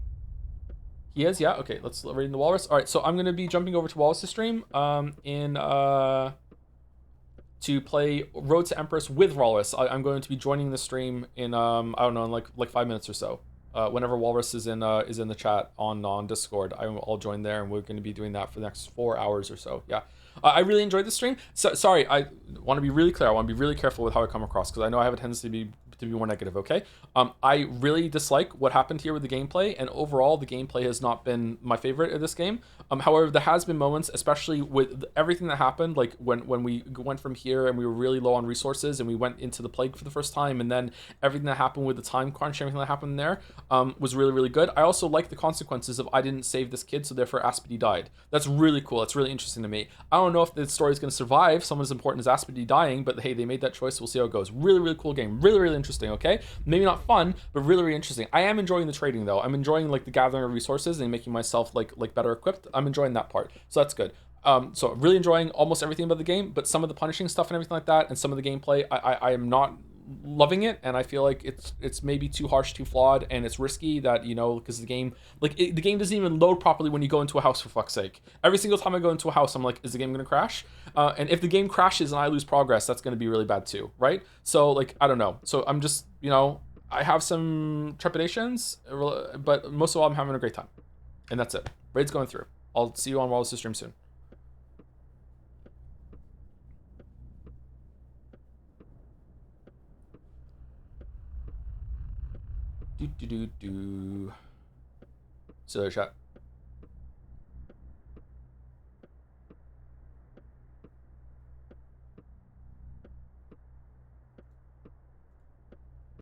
He is, yeah. Okay, let's read in the Walrus. All right, so I'm going to be jumping over to Walrus' stream to play Road to Empress with Walrus. I'm going to be joining the stream in I don't know, in like 5 minutes or so. Whenever Walrus is in the chat on Discord, I'll join there, and we're going to be doing that for the next 4 hours or so. Yeah. I really enjoyed the stream. So, sorry, I want to be really clear. I want to be really careful with how I come across because I know I have a tendency to be more negative, okay? I really dislike what happened here with the gameplay, and overall the gameplay has not been my favorite of this game. However, there has been moments, especially with everything that happened, like when we went from here and we were really low on resources and we went into the plague for the first time, and then everything that happened with the time crunch, everything that happened there was really, really good. I also like the consequences of I didn't save this kid, so therefore Aspedy died. That's really cool. That's really interesting to me. I don't know if the story is going to survive someone as important as Aspedy dying, but hey, they made that choice. We'll see how it goes. Really, really cool game. Really, really interesting, okay? Maybe not fun, but really, really interesting. I am enjoying the trading, though. I'm enjoying like the gathering of resources and making myself like better equipped. I'm enjoying that part, so that's good. So really enjoying almost everything about the game, but some of the punishing stuff and everything like that, and some of the gameplay, I am not loving it, and I feel like it's maybe too harsh, too flawed, and it's risky that, you know, because the game, like the game doesn't even load properly when you go into a house, for fuck's sake. Every single time I go into a house, I'm like, is the game gonna crash? And if the game crashes and I lose progress, that's gonna be really bad too, right? So like, I don't know. So I'm just, you know, I have some trepidations, but most of all, I'm having a great time, and that's it. Raid's going through. I'll see you on Walrus' stream soon. Do. So chat.